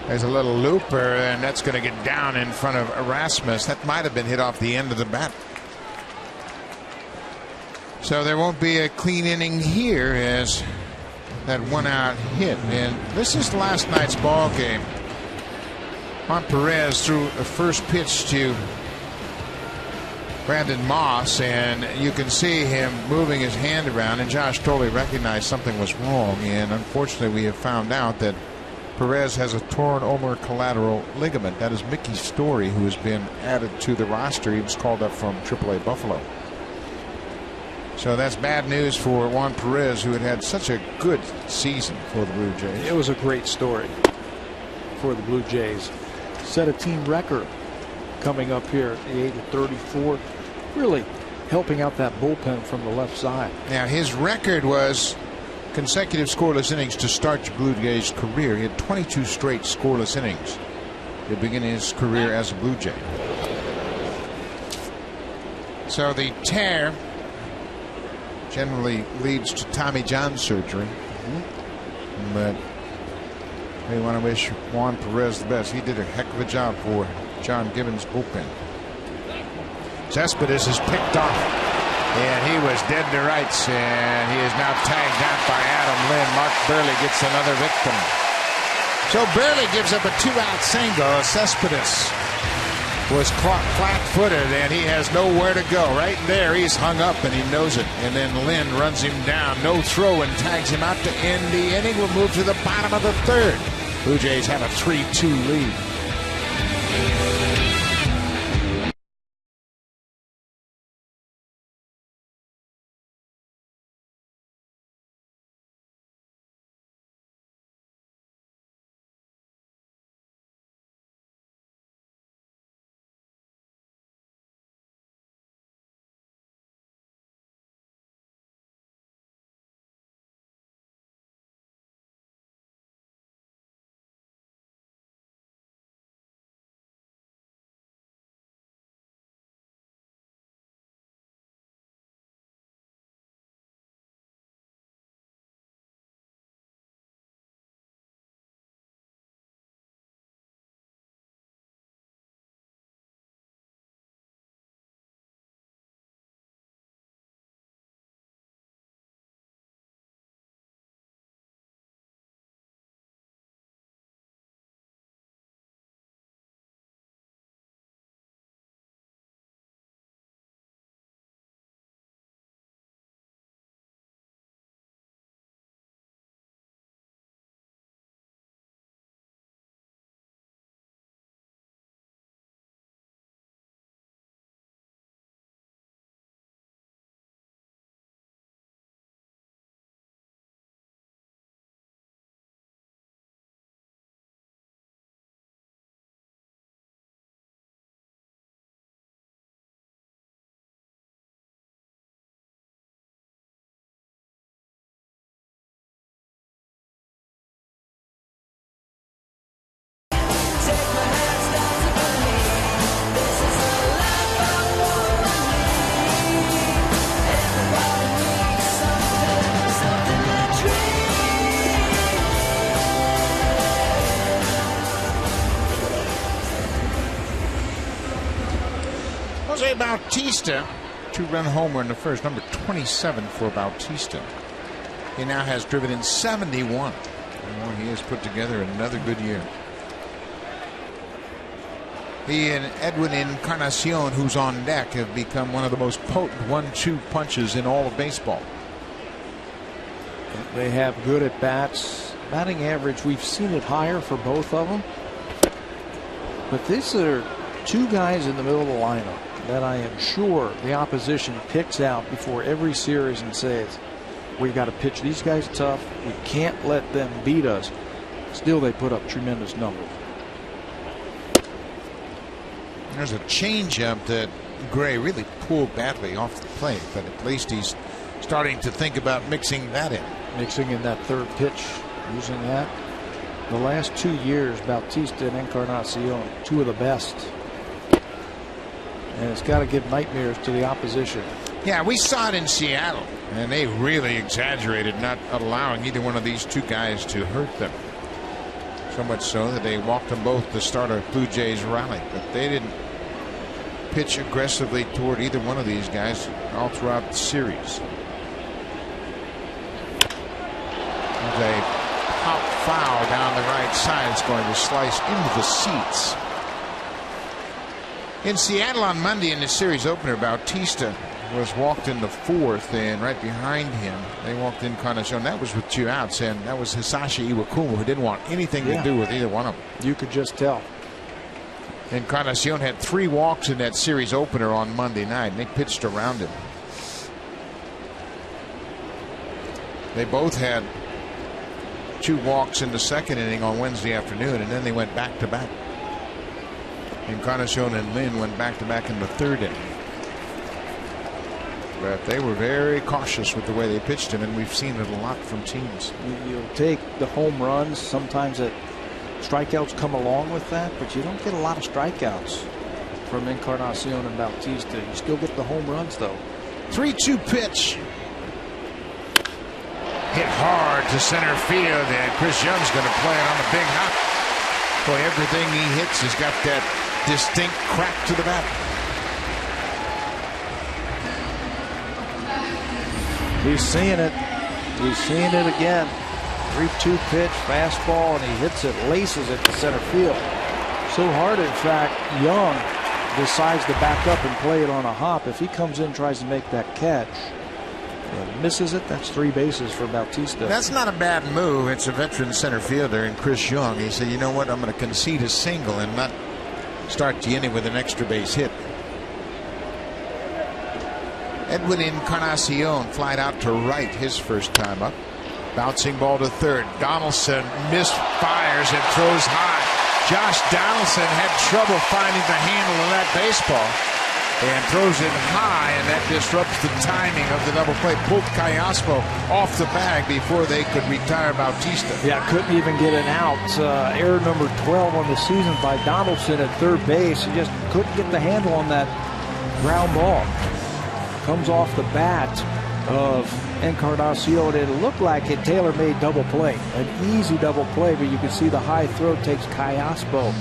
There's a little looper, and that's going to get down in front of Erasmus. That might have been hit off the end of the bat. So there won't be a clean inning here as that 1-out hit. And this is last night's ball game. Juan Perez threw a first pitch to Brandon Moss, and you can see him moving his hand around, and Josh totally recognized something was wrong. And unfortunately, we have found out that Perez has a torn ulnar collateral ligament. That is Mickey Story, who has been added to the roster. He was called up from AAA Buffalo. So that's bad news for Juan Perez, who had such a good season for the Blue Jays. It was a great story for the Blue Jays. Set a team record coming up here at the age of 34. really helping out that bullpen from the left side. Now, his record was consecutive scoreless innings to start the Blue Jays' career. He had 22 straight scoreless innings to begin his career as a Blue Jay. So the tear generally leads to Tommy John surgery. But we want to wish Juan Perez the best. He did a heck of a job for John Gibbons' bullpen. Cespedes is picked off, and he was dead to rights, and he is now tagged out by Adam Lynn. Mark Burley gets another victim. So Burley gives up a 2-out single. Cespedes was caught flat-footed, and he has nowhere to go. Right there, he's hung up, and he knows it. And then Lynn runs him down. No throw and tags him out to end the inning. We'll move to the bottom of the third. Blue Jays have a 3-2 lead. Jose Bautista, 2-run homer in the first, number 27 for Bautista. He now has driven in 71. And he has put together another good year. He and Edwin Encarnacion, who's on deck, have become one of the most potent 1-2 punches in all of baseball. They have good at bats. Batting average, we've seen it higher for both of them. But these are two guys in the middle of the lineup that I am sure the opposition picks out before every series and says, we've got to pitch these guys tough. We can't let them beat us. Still, they put up tremendous numbers. There's a changeup that Gray really pulled badly off the plate, but at least he's starting to think about mixing that in. Mixing in that third pitch, using that. The last 2 years, Bautista and Encarnacion, two of the best. And it's got to give nightmares to the opposition. Yeah, we saw it in Seattle, and they really exaggerated not allowing either one of these two guys to hurt them. So much so that they walked them both to start a Blue Jays rally, but they didn't pitch aggressively toward either one of these guys all throughout the series. There's a pop foul down the right side. It's going to slice into the seats. In Seattle on Monday in the series opener, Bautista was walked in the fourth, and right behind him they walked in Encarnacion. That was with 2 outs, and that was Hisashi Iwakuma, who didn't want anything to do with either one of them. You could just tell. Encarnacion had 3 walks in that series opener on Monday night, and they pitched around him. They both had 2 walks in the second inning on Wednesday afternoon, and then they went back to back. Encarnacion and Lynn went back to back in the third inning. but they were very cautious with the way they pitched him, and we've seen it a lot from teams. You'll take the home runs. Sometimes strikeouts come along with that, but you don't get a lot of strikeouts from Encarnacion and Bautista. You still get the home runs, though. 3-2 pitch. Hit hard to center field, and Chris Young's going to play it on the big hop. Boy, everything he hits has got that distinct crack to the bat. He's seeing it. He's seeing it again. 3-2 pitch, fastball, and he hits it, laces it to center field. So hard, in fact, Young decides to back up and play it on a hop. If he comes in and tries to make that catch and misses it, that's 3 bases for Bautista. That's not a bad move. It's a veteran center fielder in Chris Young. He said, you know what, I'm going to concede a single and not start the inning with an extra base hit. Edwin Encarnacion flied out to right his first time up. Bouncing ball to third. Donaldson misfires and throws high. Josh Donaldson had trouble finding the handle of that baseball and throws it high, and that disrupts the timing of the double play. Pulled Callaspo off the bag before they could retire Bautista. Yeah, couldn't even get an out. Error number 12 on the season by Donaldson at third base. He just couldn't get the handle on that ground ball. Comes off the bat of Encarnacion. It looked like a tailor-made double play, an easy double play, but you can see the high throw takes Callaspo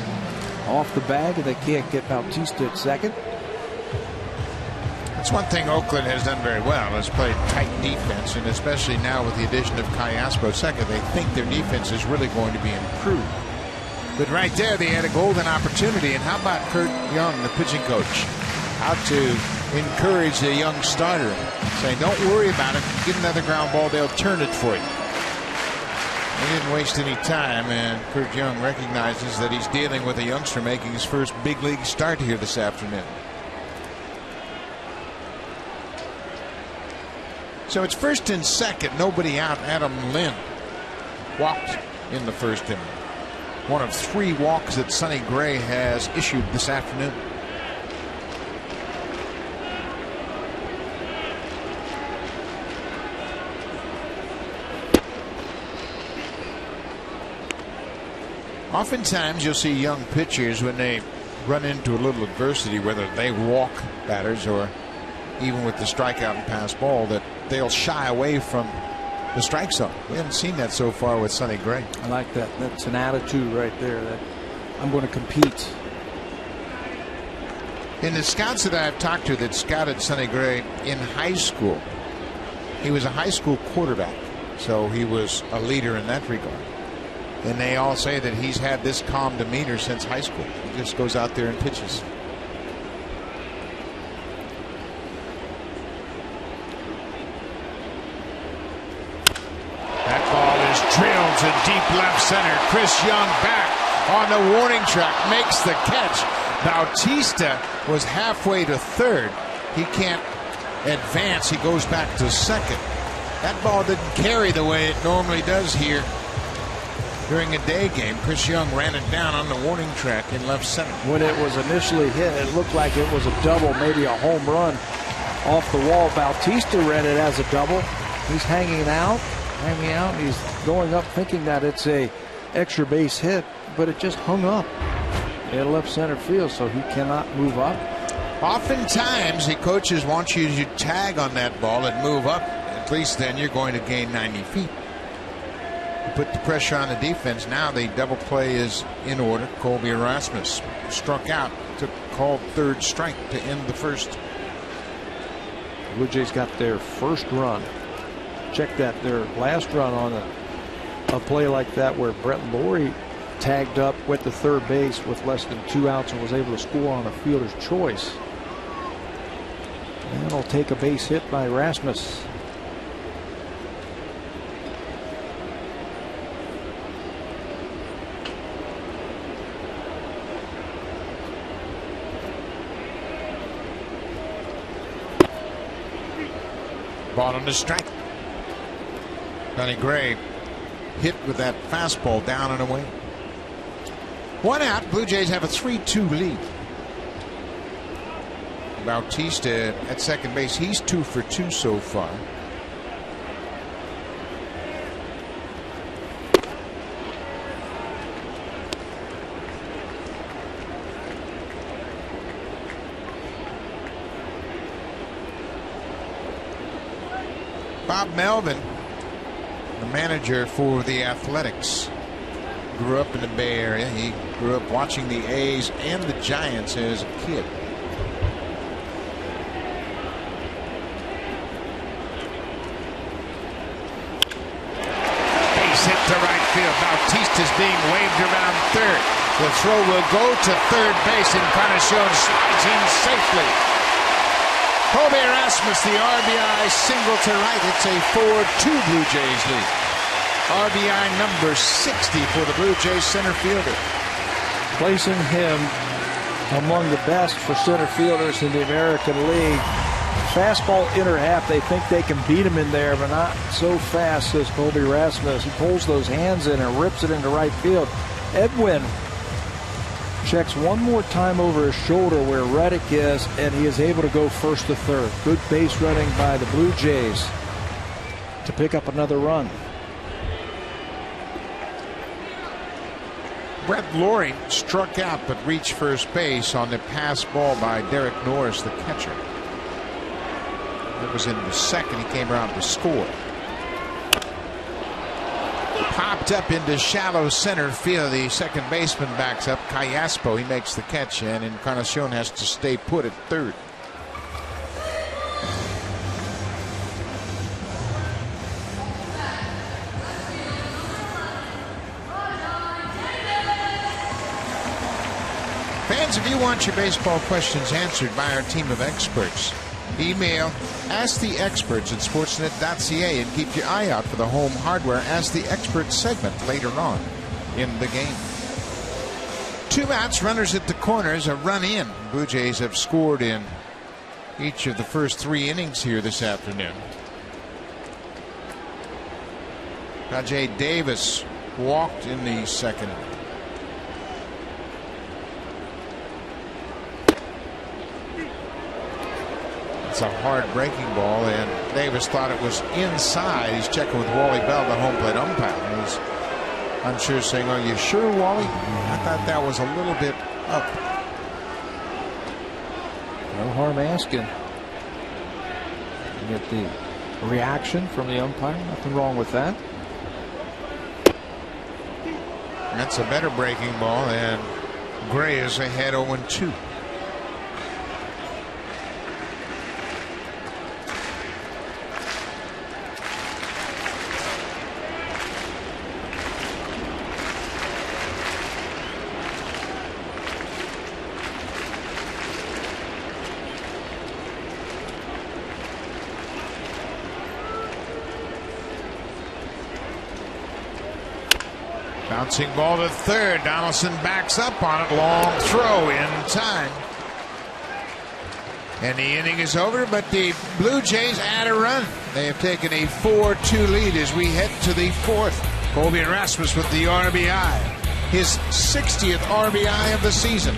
off the bag, and they can't get Bautista at second. That's one thing Oakland has done very well, is played tight defense, and especially now with the addition of Callaspo second, they think their defense is really going to be improved. But right there, they had a golden opportunity. And how about Curt Young, the pitching coach, out to encourage the young starter, saying, don't worry about it, get another ground ball, they'll turn it for you. He didn't waste any time, and Curt Young recognizes that he's dealing with a youngster making his first big league start here this afternoon. So it's first and second, nobody out. Adam Lynn walked in the first inning. One of 3 walks that Sonny Gray has issued this afternoon. Oftentimes you'll see young pitchers, when they run into a little adversity, whether they walk batters or even with the strikeout and pass ball, that they'll shy away from the strike zone. We haven't seen that so far with Sonny Gray. I like that. That's an attitude right there, that I'm going to compete. In the scouts that I've talked to that scouted Sonny Gray in high school, he was a high school quarterback, so he was a leader in that regard. And they all say that he's had this calm demeanor since high school. He just goes out there and pitches. That ball is drilled to deep left center. Chris Young back on the warning track, makes the catch. Bautista was halfway to third. He can't advance. He goes back to second. That ball didn't carry the way it normally does here during a day game. Chris Young ran it down on the warning track in left center. When it was initially hit, it looked like it was a double, maybe a home run off the wall. Bautista read it as a double. He's hanging out, and he's going up thinking that it's a extra base hit, but it just hung up in left center field, so he cannot move up. Oftentimes the coaches want you to tag on that ball and move up. At least then you're going to gain 90 feet. Put the pressure on the defense. Now the double play is in order. Colby Erasmus struck out, took called third strike to end the first. Blue Jays got their first run. Check that, their last run on a play like that where Brett Lawrie tagged up, went to third base with less than 2 outs and was able to score on a fielder's choice. And it'll take a base hit by Erasmus. Ball on the strike. Sonny Gray hit with that fastball down and away. 1 out. Blue Jays have a 3-2 lead. Bautista at second base. He's 2 for 2 so far. Bob Melvin, the manager for the Athletics, grew up in the Bay Area. He grew up watching the A's and the Giants as a kid. Base hit to right field. Bautista's being waved around third. The throw will go to third base, and Encarnacion slides in safely. Kobe Erasmus, the RBI single to right. It's a 4-2 Blue Jays lead. RBI number 60 for the Blue Jays center fielder. Placing him among the best for center fielders in the American League. Fastball inner half, they think they can beat him in there, but not so fast as Kobe Erasmus. He pulls those hands in and rips it into right field. Edwin checks one more time over his shoulder where Reddick is, and he is able to go first to third. Good base running by the Blue Jays to pick up another run. Brett Lorry struck out but reached first base on the pass ball by Derek Norris, the catcher. It was in the second. He came around to score. Popped up into shallow center field. The second baseman backs up. Callaspo, he makes the catch, and Encarnacion has to stay put at third. Fans, if you want your baseball questions answered by our team of experts, email asktheexperts@sportsnet.ca and keep your eye out for the home hardware Ask the Experts segment later on in the game. 2 outs, runners at the corners, a run in. Blue Jays have scored in each of the first 3 innings here this afternoon. Rajay Davis walked in the second. It's a hard breaking ball, and Davis thought it was inside. He's checking with Wally Bell, the home plate umpire. He's unsure, saying, "Are you sure, Wally? I thought that was a little bit up." No harm asking. You get the reaction from the umpire. Nothing wrong with that. That's a better breaking ball, and Gray is ahead 0-2. Bouncing ball to third. Donaldson backs up on it. Long throw in time. And the inning is over, but the Blue Jays add a run. They have taken a 4-2 lead as we head to the 4th. Kobe Erasmus with the RBI. His 60th RBI of the season.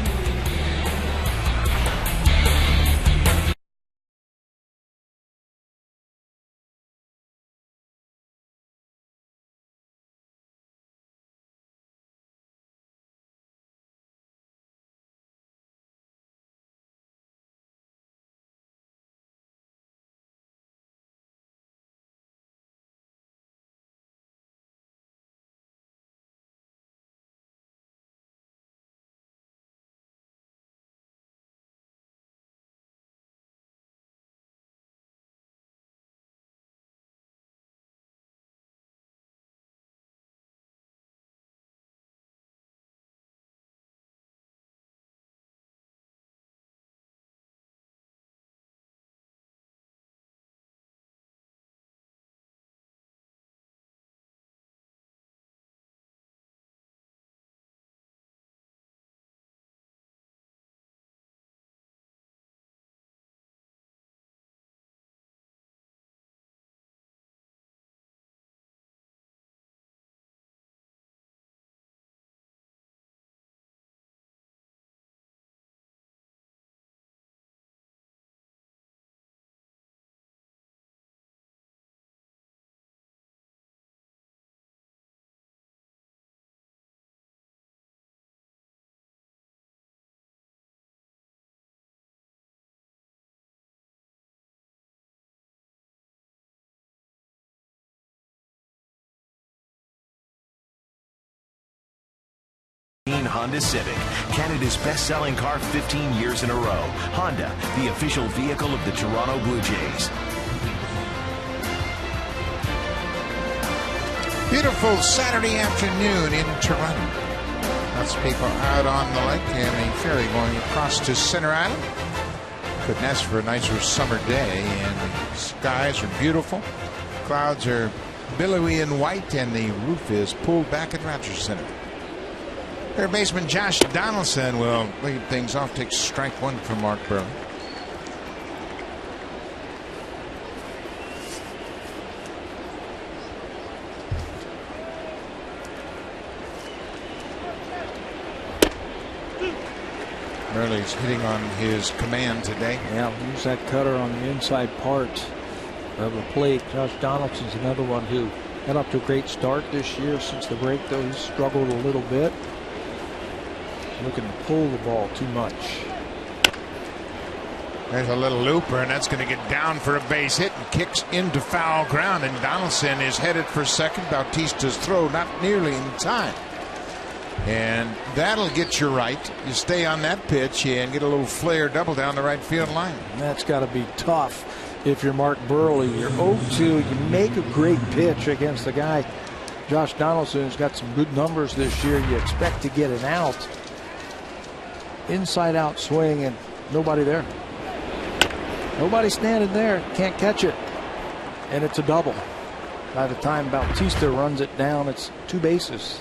Honda Civic, Canada's best-selling car 15 years in a row. Honda, the official vehicle of the Toronto Blue Jays. Beautiful Saturday afternoon in Toronto. Lots of people out on the lake and a ferry going across to Center Island. Couldn't ask for a nicer summer day, and the skies are beautiful. Clouds are billowy and white, and the roof is pulled back at Rogers Center. Third baseman Josh Donaldson will lead things off. Takes strike one from Mark Burley. Burley's hitting on his command today. Yeah, use that cutter on the inside part of the plate. Josh Donaldson's another one who got up to a great start this year. Since the break, though, he's struggled a little bit. Looking to pull the ball too much. There's a little looper, and that's going to get down for a base hit and kicks into foul ground. And Donaldson is headed for second. Bautista's throw not nearly in time. And that'll get you right. You stay on that pitch and get a little flare double down the right field line. And that's got to be tough if you're Mark Burley. You're 0-2. You make a great pitch against the guy. Josh Donaldson has got some good numbers this year. You expect to get an out. Inside out swing and nobody there. Nobody standing there. Can't catch it. And it's a double. By the time Bautista runs it down, it's two bases.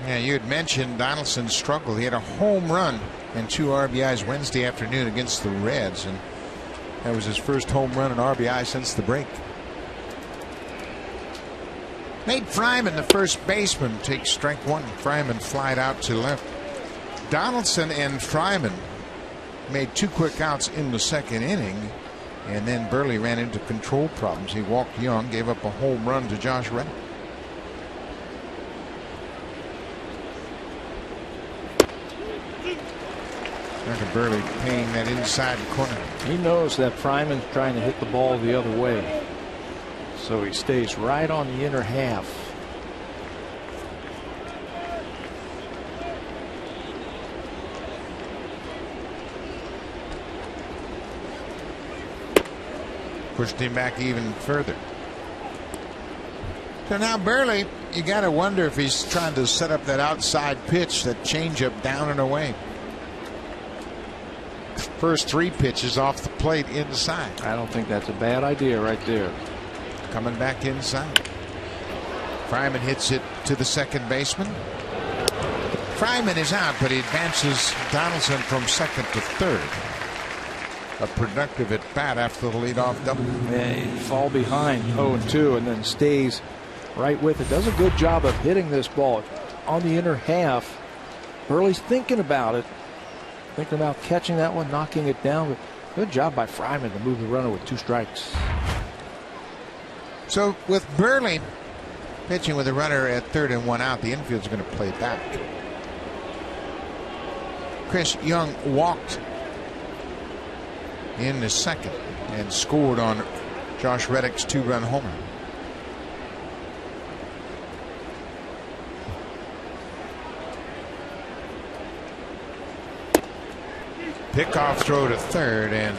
Yeah, you had mentioned Donaldson's struggle. He had a home run and 2 RBIs Wednesday afternoon against the Reds, and that was his first home run and RBI since the break. Nate Fryman, the first baseman, takes strike one. Fryman flied out to left. Donaldson and Fryman made 2 quick outs in the second inning, and then Burley ran into control problems. He walked Young, gave up a home run to Josh Reddick. Burley paying that inside corner. He knows that Fryman's trying to hit the ball the other way, so he stays right on the inner half. Pushed him back even further. So now Burley, you got to wonder if he's trying to set up that outside pitch, that changeup down and away. First 3 pitches off the plate inside. I don't think that's a bad idea right there. Coming back inside. Fryman hits it to the second baseman. Fryman is out, but he advances Donaldson from second to third. A productive at bat after the leadoff double. Yeah, he fall behind 0-2 and then stays right with it. Does a good job of hitting this ball on the inner half. Burley's thinking about it. Thinking about catching that one, knocking it down. But good job by Fryman to move the runner with 2 strikes. So with Burley pitching with a runner at third and 1 out, the infield's going to play back. Chris Young walked in the second and scored on Josh Reddick's 2-run homer. Pickoff throw to third, and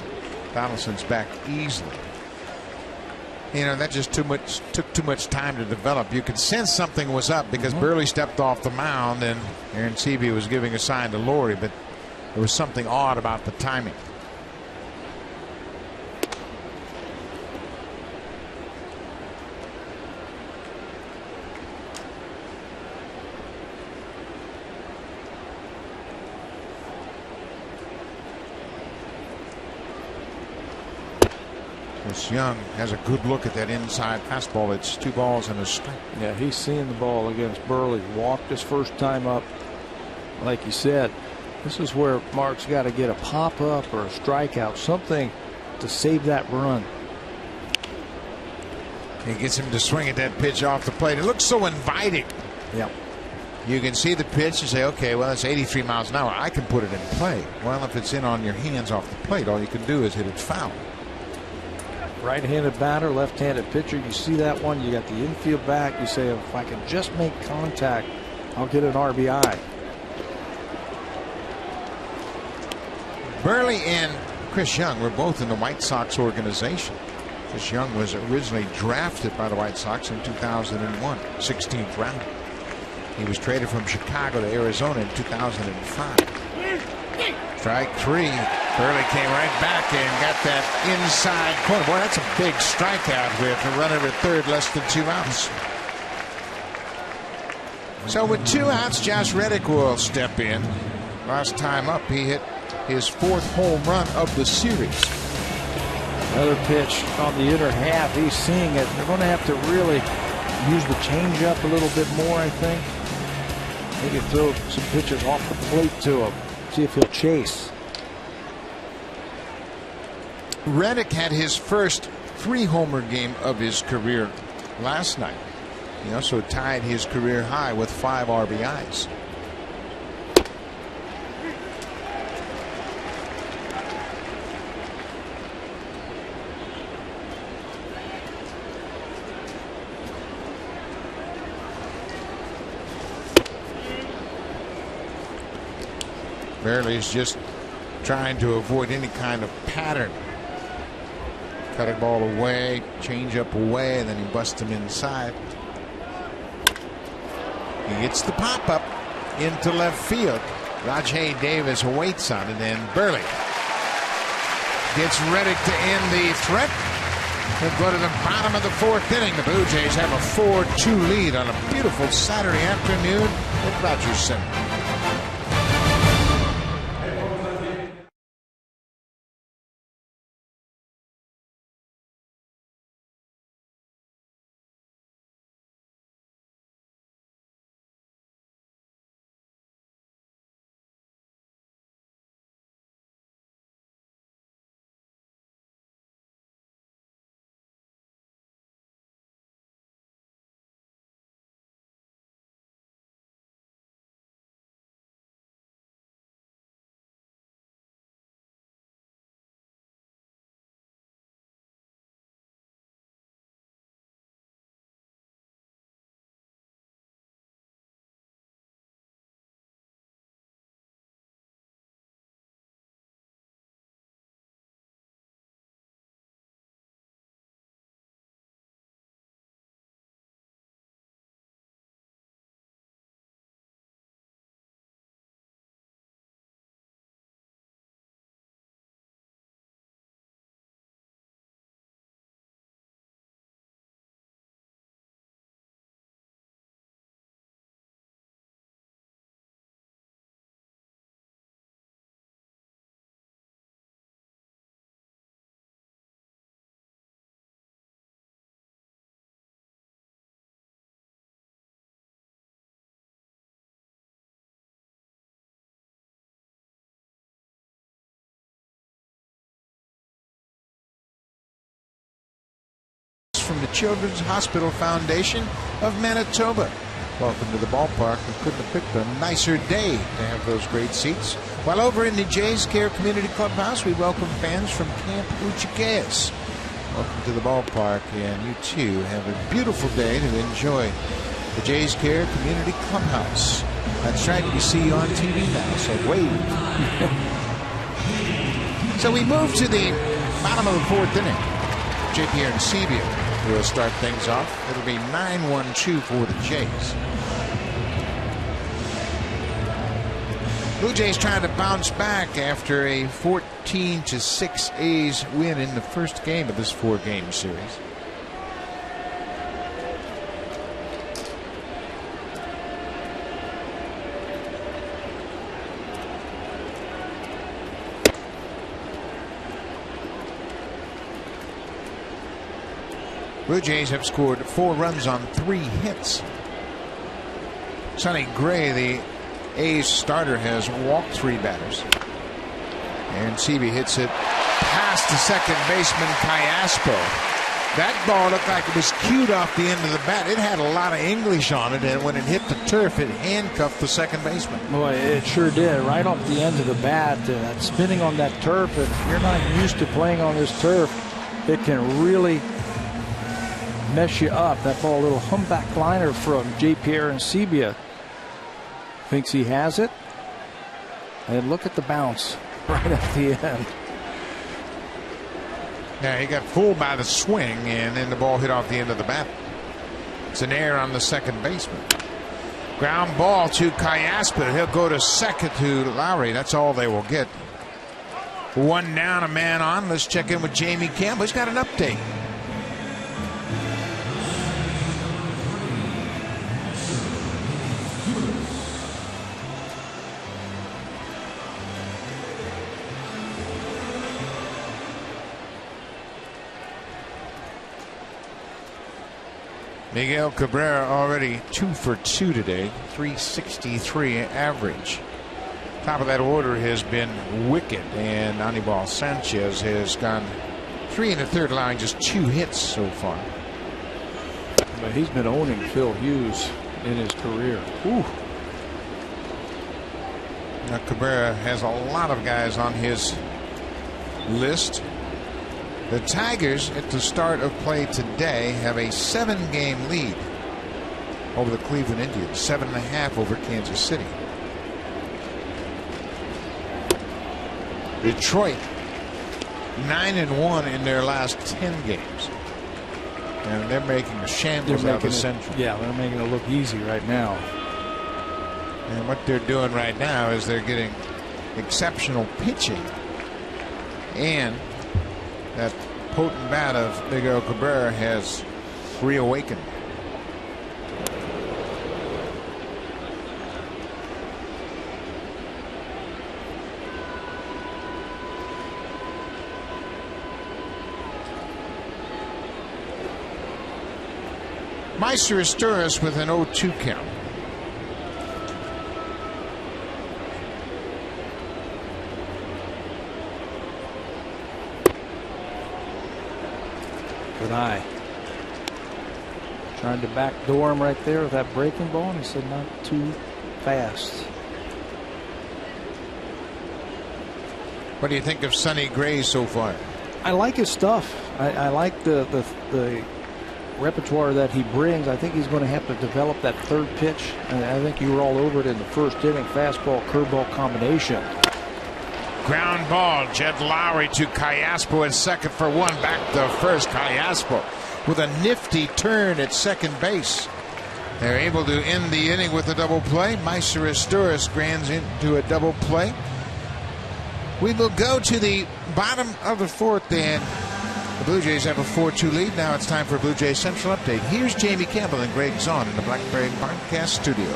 Donaldson's back easily. You know, that just took too much time to develop. You could sense something was up because Burley stepped off the mound and Aaron Seavey was giving a sign to Laurie, but there was something odd about the timing. Young has a good look at that inside fastball. It's 2 balls and a strike. Yeah, he's seeing the ball against Burley. Walked his first time up. Like you said, this is where Mark's got to get a pop up or a strikeout, something to save that run. He gets him to swing at that pitch off the plate. It looks so inviting. Yep. You can see the pitch and say, okay, well, it's 83 miles an hour. I can put it in play. Well, if it's in on your hands off the plate, all you can do is hit it foul. Right-handed batter, left-handed pitcher. You see that one, you got the infield back. You say, if I can just make contact, I'll get an RBI. Burley and Chris Young were both in the White Sox organization. Chris Young was originally drafted by the White Sox in 2001, 16th round. He was traded from Chicago to Arizona in 2005. Strike three. Burley came right back and got that inside corner. Boy, that's a big strikeout with a runner at third, less than 2 outs. So with 2 outs, Josh Reddick will step in. Last time up, he hit his 4th home run of the series. Another pitch on the inner half. He's seeing it. They're going to have to really use the changeup a little bit more, I think. Maybe throw some pitches off the plate to him. See if he'll chase. Reddick had his first 3-homer game of his career last night. He also tied his career high with 5 RBIs. Burley's just trying to avoid any kind of pattern. Cut a ball away, change up away, and then he busts him inside. He gets the pop up into left field. Rajay Davis waits on it, and Burley gets Reddick to end the threat. We'll go to the bottom of the 4th inning. The Blue Jays have a 4-2 lead on a beautiful Saturday afternoon at Rogers Center. From the Children's Hospital Foundation of Manitoba. Welcome to the ballpark. We couldn't have picked a nicer day to have those great seats. While over in the Jays Care Community Clubhouse, we welcome fans from Camp Uchikeas. Welcome to the ballpark, and you too have a beautiful day to enjoy the Jays Care Community Clubhouse. That's right, we see you on TV now, so wave. So we move to the bottom of the 4th inning. JP and Sebia will start things off. It'll be 9-1-2 for the Jays. Blue Jays trying to bounce back after a 14-6 A's win in the first game of this 4-game series. Blue Jays have scored 4 runs on 3 hits. Sonny Gray, the A's starter, has walked 3 batters. And Sebia hits it past the second baseman Cayaspo. That ball looked like it was cued off the end of the bat. It had a lot of English on it, and when it hit the turf, it handcuffed the second baseman. Boy, it sure did. Right off the end of the bat, spinning on that turf. And if you're not used to playing on this turf, it can really mess you up. That ball, a little humpback liner from J.Pierre and Sebia. Thinks he has it. And look at the bounce. right at the end. Yeah, he got fooled by the swing, and then the ball hit off the end of the bat. It's an error on the second baseman. Ground ball to Kayaspa. He'll go to second to Lowry. That's all they will get. One down, a man on. Let's check in with Jamie Campbell. He's got an update. Miguel Cabrera already 2 for 2 today, 363 average. Top of that order has been Wickett, and Anibal Sanchez has gone 3 1/3, allowing just 2 hits so far. But he's been owning Phil Hughes in his career. Ooh. Now Cabrera has a lot of guys on his list. The Tigers at the start of play today have a 7-game lead over the Cleveland Indians, 7.5 over Kansas City. Detroit 9-1 in their last 10 games, and they're making a shambles out of the Central. Yeah, they're making it look easy right now. And what they're doing right now is they're getting exceptional pitching, and that potent bat of Miguel Cabrera has reawakened. Meister Asturis with an 0-2 count. Good eye. Trying to backdoor him right there with that breaking ball, and he said not too fast. What do you think of Sonny Gray so far? I like his stuff. I like the repertoire that he brings. I think he's going to have to develop that third pitch, and I think you were all over it in the first inning. Fastball curveball combination. Ground ball. Jed Lowry to Kayaspo at second for 1. Back to first. Kayaspo with a nifty turn at second base. They're able to end the inning with a double play. Meister Asturis grinds into a double play. We will go to the bottom of the 4th, and the Blue Jays have a 4-2 lead. Now it's time for a Blue Jays Central update. Here's Jamie Campbell and Greg Zahn in the Blackberry Podcast studio.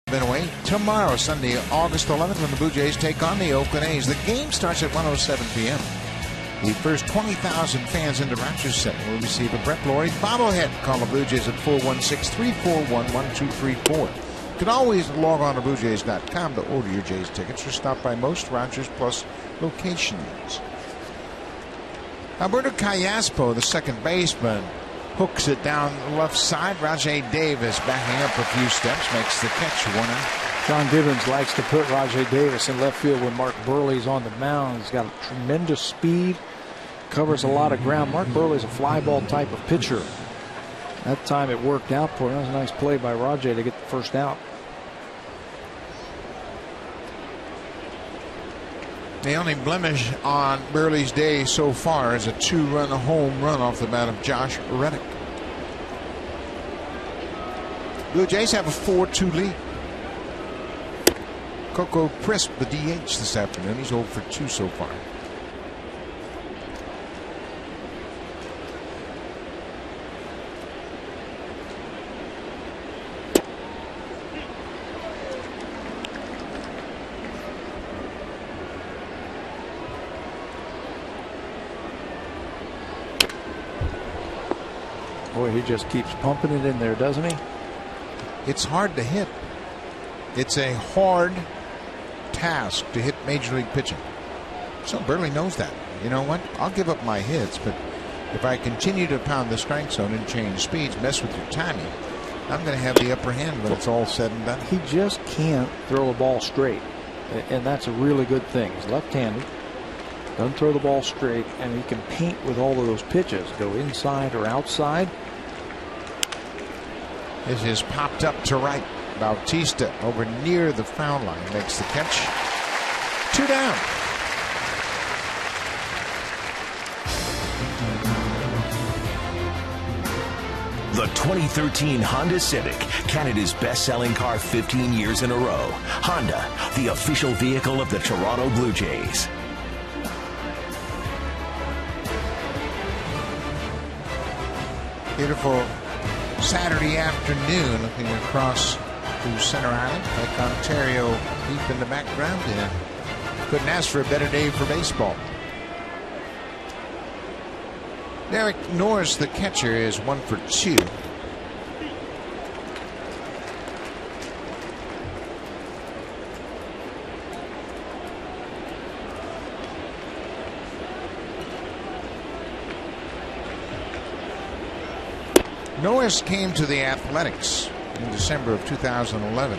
Been away tomorrow, Sunday, August 11th, when the Blue Jays take on the Oakland A's. The game starts at 1:07 p.m. The first 20,000 fans into Rogers Center will receive a Brett Laurie bobblehead. Call the Blue Jays at 416-341-1234. You can always log on to BlueJays.com to order your Jays tickets or stop by most Rogers Plus locations. Alberto Kayaspo, the second baseman, hooks it down the left side. Rajay Davis backing up a few steps, makes the catch. 1 out. John Gibbons likes to put Rajay Davis in left field when Mark Burley's on the mound. He's got a tremendous speed, covers a lot of ground. Mark Burley's a fly ball type of pitcher. That time it worked out for him. That was a nice play by Rajay to get the first out. The only blemish on Burley's day so far is a 2-run home run off the bat of Josh Reddick. Blue Jays have a 4-2 lead. Coco Crisp, the DH this afternoon. He's 0 for 2 so far. Boy, he just keeps pumping it in there, doesn't he? It's hard to hit. It's a hard task to hit major league pitching. So Burley knows that. You know what? I'll give up my hits, but if I continue to pound the strike zone and change speeds, mess with your timing, I'm going to have the upper hand when it's all said and done. He just can't throw a ball straight, and that's a really good thing. He's left-handed, doesn't throw the ball straight, and he can paint with all of those pitches, go inside or outside. This is popped up to right. Bautista over near the foul line makes the catch. 2 down. The 2013 Honda Civic, Canada's best-selling car 15 years in a row. Honda, the official vehicle of the Toronto Blue Jays. Beautiful Saturday afternoon, looking across to Center Island, Lake Ontario deep in the background, and couldn't ask for a better day for baseball. Derek Norris, the catcher, is 1 for 2. Norris came to the Athletics in December of 2011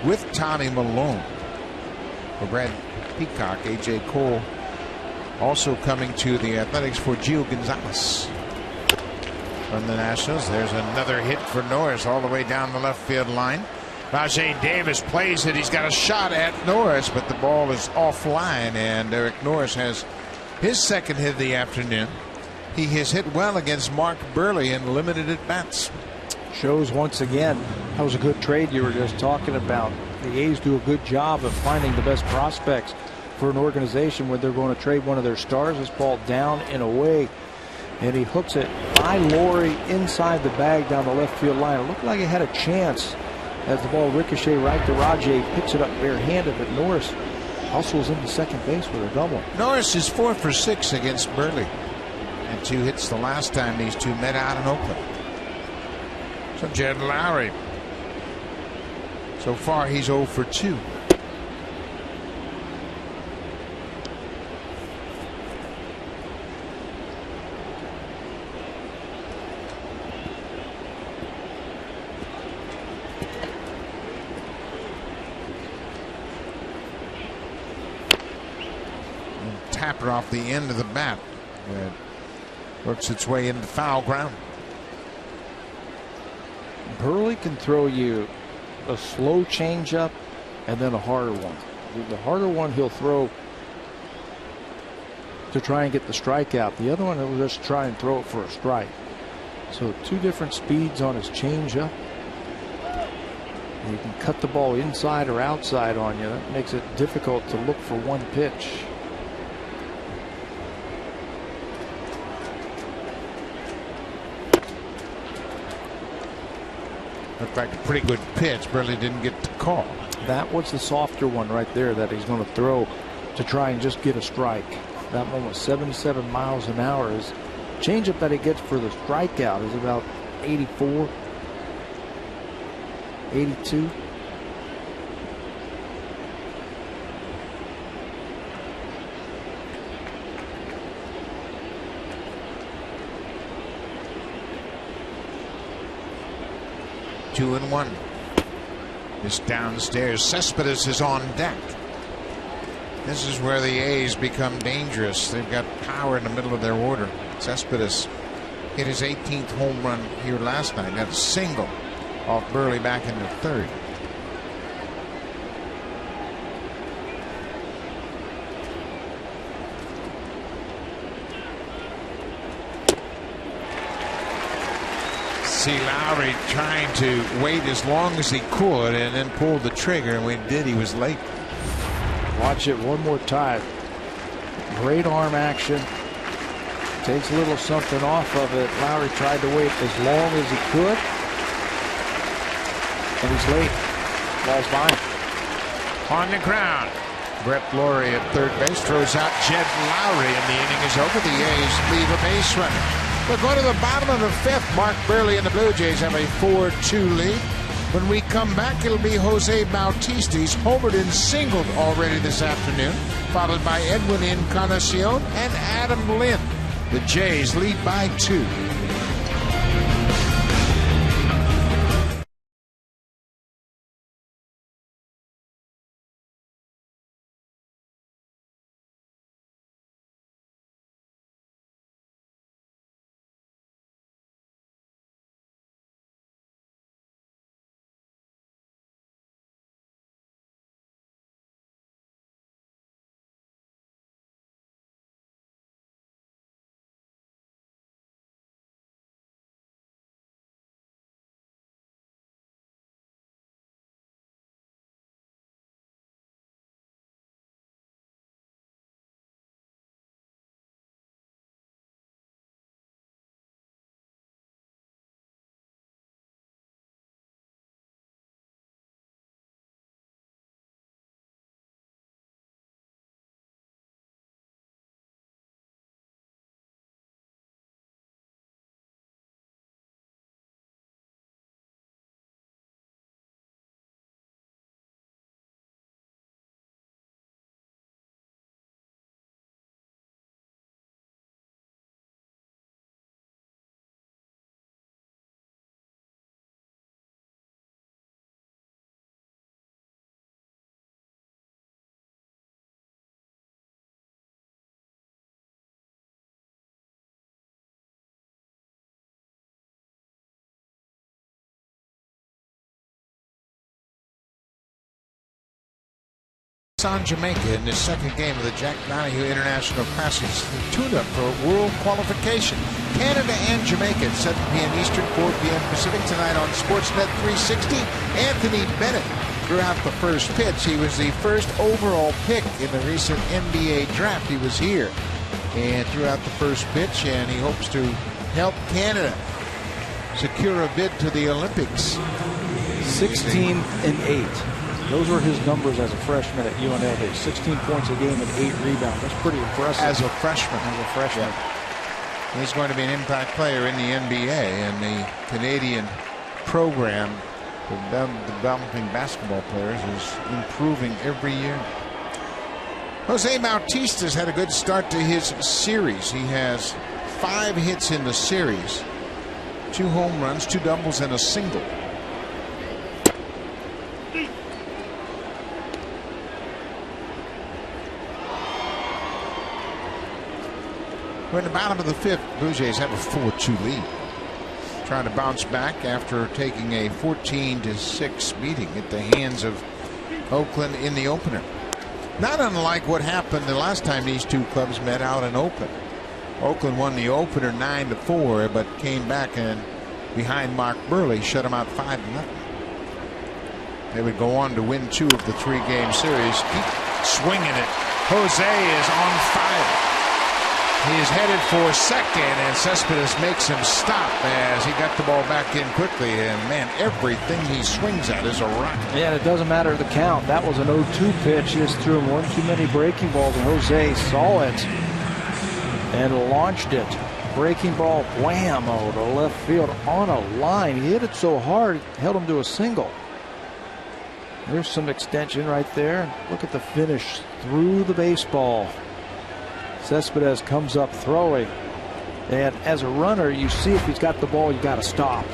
with Tommy Malone. For Brad Peacock, A.J. Cole also coming to the Athletics for Gio Gonzalez. From the Nationals, there's another hit for Norris all the way down the left field line. Rajay Davis plays it. He's got a shot at Norris, but the ball is offline, and Derek Norris has his second hit of the afternoon. He has hit well against Mark Burley in limited at-bats. Shows once again that was a good trade you were just talking about. The A's do a good job of finding the best prospects for an organization when they're going to trade one of their stars. This ball down and away, and he hooks it by Laurie inside the bag down the left field line. It looked like he had a chance as the ball ricocheted right to Rajay, picks it up barehanded, but Norris hustles into second base with a double. Norris is 4 for 6 against Burley, and 2 hits the last time these two met out in Oakland. So Jed Lowry, so far he's 0 for 2. And tapped it off the end of the bat. It works its way into foul ground. Burley can throw you a slow changeup and then a harder one. The harder one he'll throw to try and get the strikeout. The other one he'll just try and throw it for a strike. So 2 different speeds on his changeup. You can cut the ball inside or outside on you. That makes it difficult to look for one pitch. Looked like a pretty good pitch. Burley didn't get the call. That was the softer one right there that he's going to throw to try and just get a strike. That one was 77 miles an hour. His changeup that he gets for the strikeout is about 84, 82. 2-1. This downstairs. Cespedes is on deck. This is where the A's become dangerous. They've got power in the middle of their order. Cespedes hit his 18th home run here last night. That's a single off Burley back in the third. See Lowry trying to wait as long as he could and then pull the trigger, and when he did, he was late. Watch it one more time. Great arm action. Takes a little something off of it. Lowry tried to wait as long as he could, and he's late. Ball's by him. On the ground, Brett Laurie at third base throws out Jed Lowry, and the inning is over. The A's leave a base runner. We're going to the bottom of the fifth. Mark Burley and the Blue Jays have a 4-2 lead. When we come back, it'll be Jose Bautista. He's homered and singled already this afternoon, followed by Edwin Encarnacion and Adam Lind. The Jays lead by 2. On Jamaica in the second game of the Jack Donahue International Classic. The tune-up for World Qualification. Canada and Jamaica at 7 p.m. Eastern, 4 p.m. Pacific tonight on Sportsnet 360. Anthony Bennett threw out the first pitch. He was the first overall pick in the recent NBA draft. He was here and threw out the first pitch, and he hopes to help Canada secure a bid to the Olympics. 16-8. Those were his numbers as a freshman at UNLV. 16 points a game and 8 rebounds. That's pretty impressive. As a freshman. Yeah. He's going to be an impact player in the NBA, and the Canadian program for developing basketball players is improving every year. Jose Bautista's had a good start to his series. He has 5 hits in the series, 2 home runs, 2 doubles, and a single. We're in the bottom of the fifth. Blue Jays have a 4-2 lead. Trying to bounce back after taking a 14-6 beating at the hands of Oakland in the opener. Not unlike what happened the last time these two clubs met out in Oakland. Oakland won the opener 9-4, but came back and behind Mark Burley shut them out 5-0. They would go on to win 2 of the 3-game series. Keep swinging it. Jose is on fire. He is headed for second, and Cespedes makes him stop as he got the ball back in quickly. And man, everything he swings at is a rocket. Yeah, it doesn't matter the count. That was an 0-2 pitch. He just threw him one too many breaking balls, and Jose saw it and launched it. Breaking ball, whammo to left field on a line. He hit it so hard, it held him to a single. There's some extension right there. Look at the finish through the baseball. Cespedes comes up throwing, and as a runner, you see if he's got the ball, you got to stop.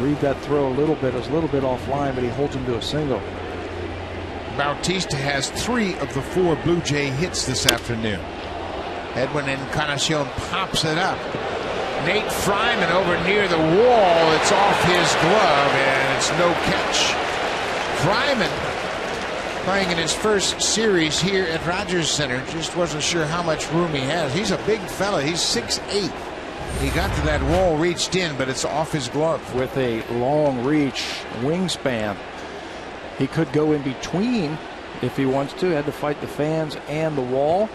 Read that throw a little bit. It was a little bit offline, but he holds him to a single. Bautista has 3 of the 4 Blue Jay hits this afternoon. Edwin Encarnacion pops it up. Nate Fryman over near the wall. It's off his glove, and it's no catch. Fryman, playing in his first series here at Rogers Center, just wasn't sure how much room he has. He's a big fella. He's 6'8". He got to that wall, reached in, but it's off his glove. With a long reach wingspan, he could go in between if he wants to. Had to fight the fans and the wall.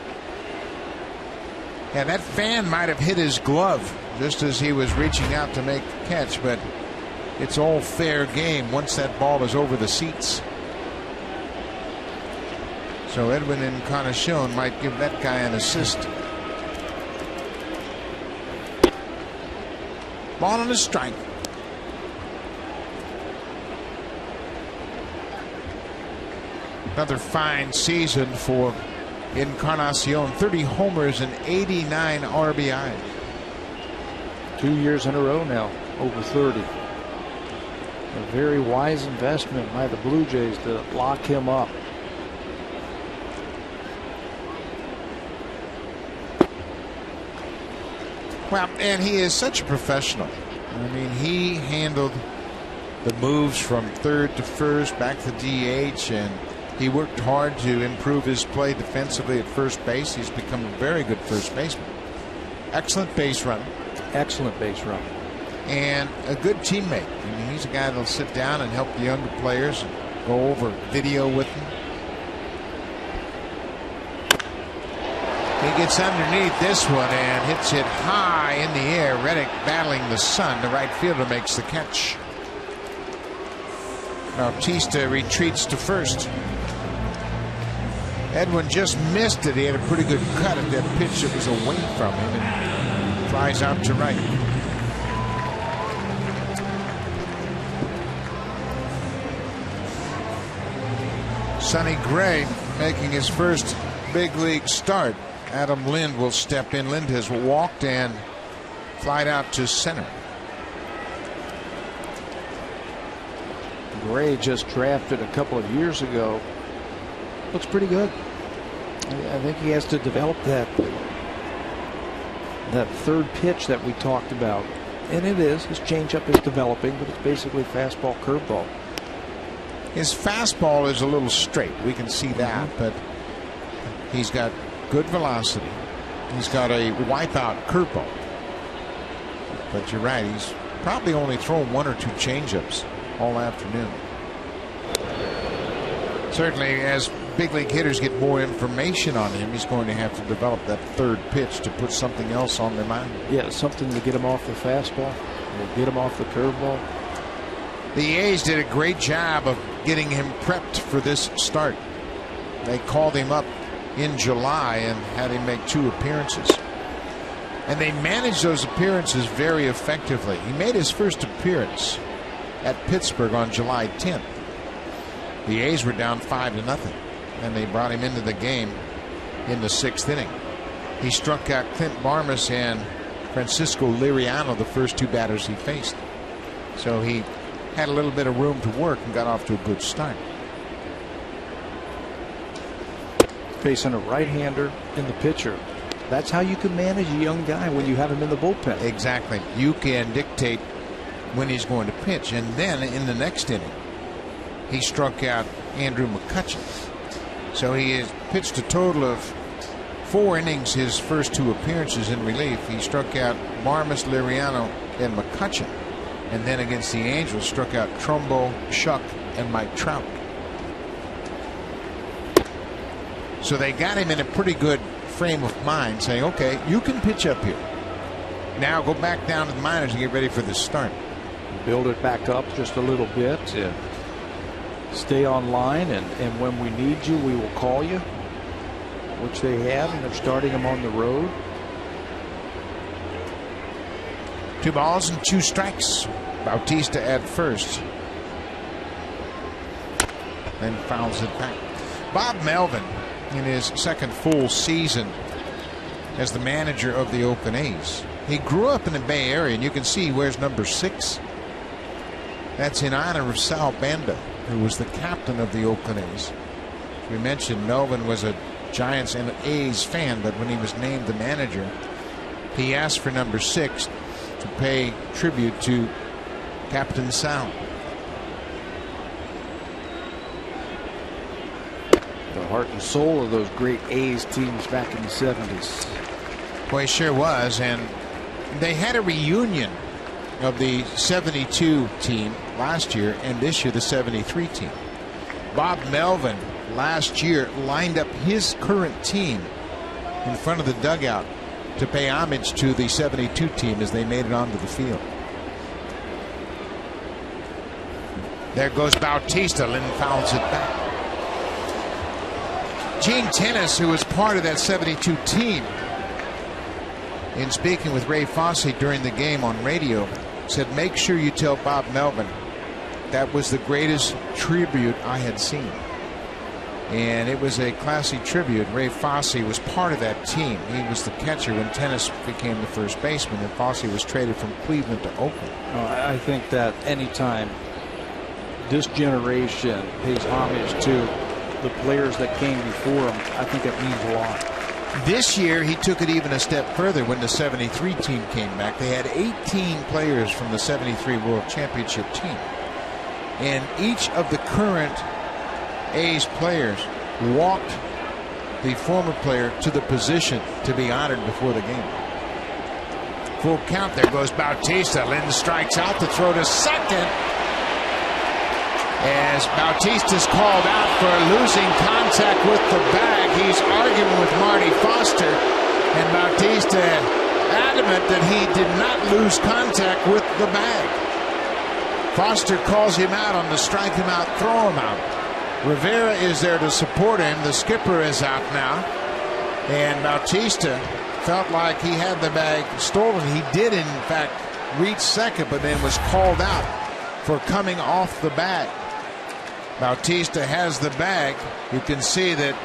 And that fan might have hit his glove just as he was reaching out to make the catch, but it's all fair game once that ball is over the seats. So Edwin Encarnacion might give that guy an assist. Ball on a strike. Another fine season for Encarnacion. 30 homers and 89 RBIs. 2 years in a row now, over 30. A very wise investment by the Blue Jays to lock him up. Well, and he is such a professional. I mean, he handled the moves from third to first, back to DH, and he worked hard to improve his play defensively at first base. He's become a very good first baseman. Excellent base runner. Excellent base runner. And a good teammate. I mean, he's a guy that'll sit down and help the younger players and go over video with them. He gets underneath this one and hits it high in the air. Reddick battling the sun. The right fielder makes the catch. Bautista retreats to first. Edwin just missed it. He had a pretty good cut at that pitch that was away from him and flies out to right. Sonny Gray making his first big league start. Adam Lind will step in. Lind has walked and flied out to center. Gray just drafted a couple of years ago. Looks pretty good. I think he has to develop that third pitch that we talked about. And it is. His changeup is developing, but it's basically fastball, curveball. His fastball is a little straight. We can see that, but he's got good velocity. He's got a wipeout curveball. But you're right, he's probably only thrown 1 or 2 changeups all afternoon. Certainly, as big league hitters get more information on him, he's going to have to develop that third pitch to put something else on their mind. Yeah, something to get him off the fastball, or get him off the curveball. The A's did a great job of getting him prepped for this start. They called him up in July and had him make 2 appearances. And they managed those appearances very effectively. He made his first appearance at Pittsburgh on July 10th. The A's were down 5-0, and they brought him into the game in the 6th inning. He struck out Clint Barmas and Francisco Liriano, the first 2 batters he faced. So he had a little bit of room to work and got off to a good start. Facing a right-hander in the pitcher. That's how you can manage a young guy when you have him in the bullpen. Exactly. You can dictate when he's going to pitch. And then in the next inning, he struck out Andrew McCutchen. So he has pitched a total of 4 innings his first 2 appearances in relief. He struck out Barmas, Liriano, and McCutchen. And then against the Angels, struck out Trumbo, Shuck, and Mike Trout. So they got him in a pretty good frame of mind, saying, okay, you can pitch up here. Now go back down to the minors and get ready for this start. Build it back up just a little bit. Stay online, and when we need you, we will call you, which they have, and they're starting him on the road. 2 balls and 2 strikes. Bautista at first. Then fouls it back. Bob Melvin, in his second full season as the manager of the Oakland A's. He grew up in the Bay Area, and you can see he wears number 6. That's in honor of Sal Bando, who was the captain of the Oakland A's. We mentioned Melvin was a Giants and A's fan, but when he was named the manager, he asked for number 6 to pay tribute to Captain Sal. The heart and soul of those great A's teams back in the 70s. Boy, he sure was. And they had a reunion of the 72 team last year and this year the 73 team. Bob Melvin last year lined up his current team in front of the dugout to pay homage to the 72 team as they made it onto the field. There goes Bautista. Lynn fouls it back. Gene Tennis, who was part of that 72 team, in speaking with Ray Fosse during the game on radio, said, make sure you tell Bob Melvin that was the greatest tribute I had seen. And it was a classy tribute. Ray Fosse was part of that team. He was the catcher when Tennis became the first baseman, and Fosse was traded from Cleveland to Oakland. I think that anytime this generation pays homage to the players that came before him, I think it means a lot. This year, he took it even a step further when the 73 team came back. They had 18 players from the 73 World Championship team. And each of the current A's players walked the former player to the position to be honored before the game. Full count. There goes Bautista. Lynn strikes out to throw to second, as Bautista's called out for losing contact with the bag. He's arguing with Marty Foster, and Bautista adamant that he did not lose contact with the bag. Foster calls him out on the strike him out, throw him out. Rivera is there to support him. The skipper is out now, and Bautista felt like he had the bag stolen. He did in fact reach second, but then was called out for coming off the bag. Bautista has the bag. You can see that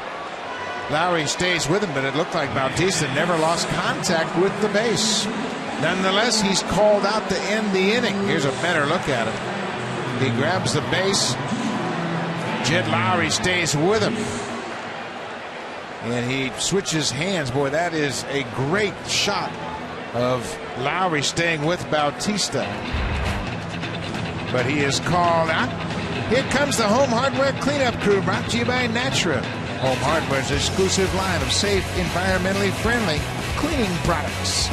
Lowry stays with him, but it looked like Bautista never lost contact with the base. Nonetheless, he's called out to end the inning. Here's a better look at him. He grabs the base. Jed Lowry stays with him, and he switches hands. Boy, that is a great shot of Lowry staying with Bautista. But he is called out. Here comes the Home Hardware Cleanup Crew, brought to you by Natura. Home Hardware's exclusive line of safe, environmentally friendly cleaning products.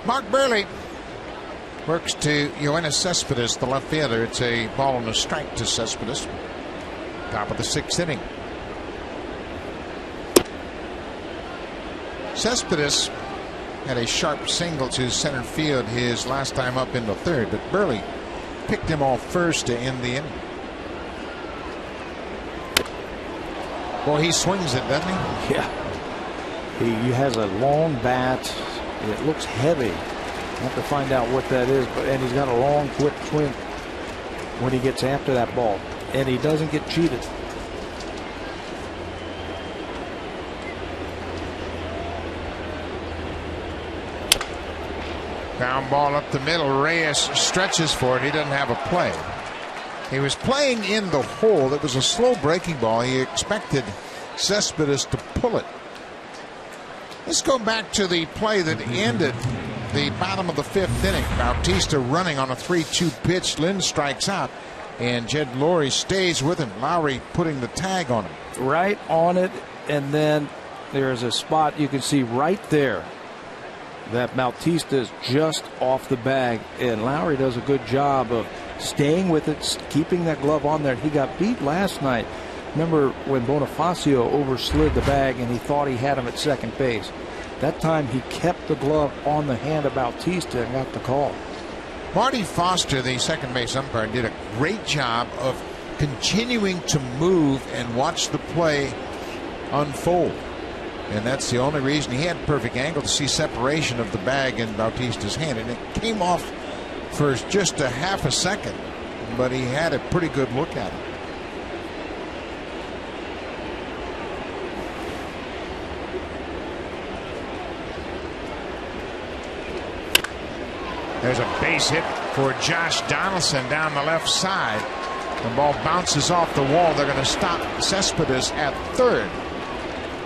Mark Burley works to Yoenis Cespedes, the left fielder. It's a ball and a strike to Cespedes. Top of the 6th inning. Cespedes had a sharp single to center field his last time up in the 3rd, but Burley picked him off first to end the inning. Boy, he swings it, doesn't he? Yeah. He has a long bat. It looks heavy. Have to find out what that is, and he's got a long, quick swing when he gets after that ball, and he doesn't get cheated. Ground ball up the middle. Reyes stretches for it. He doesn't have a play. He was playing in the hole. It was a slow breaking ball. He expected Cespedes to pull it. Let's go back to the play that ended the bottom of the 5th inning. Bautista running on a 3-2 pitch. Lynn strikes out, and Jed Lowry stays with him. Lowry putting the tag on him. Right on it, and then there's a spot you can see right there that Bautista is just off the bag, and Lowry does a good job of staying with it, keeping that glove on there. He got beat last night. Remember when Bonifacio overslid the bag and he thought he had him at second base? That time he kept the glove on the hand of Bautista and got the call. Marty Foster, the second base umpire, did a great job of continuing to move and watch the play unfold. And that's the only reason he had perfect angle to see separation of the bag in Bautista's hand. And it came off for just a half a second, but he had a pretty good look at it. There's a base hit for Josh Donaldson down the left side. The ball bounces off the wall. They're going to stop Cespedes at third.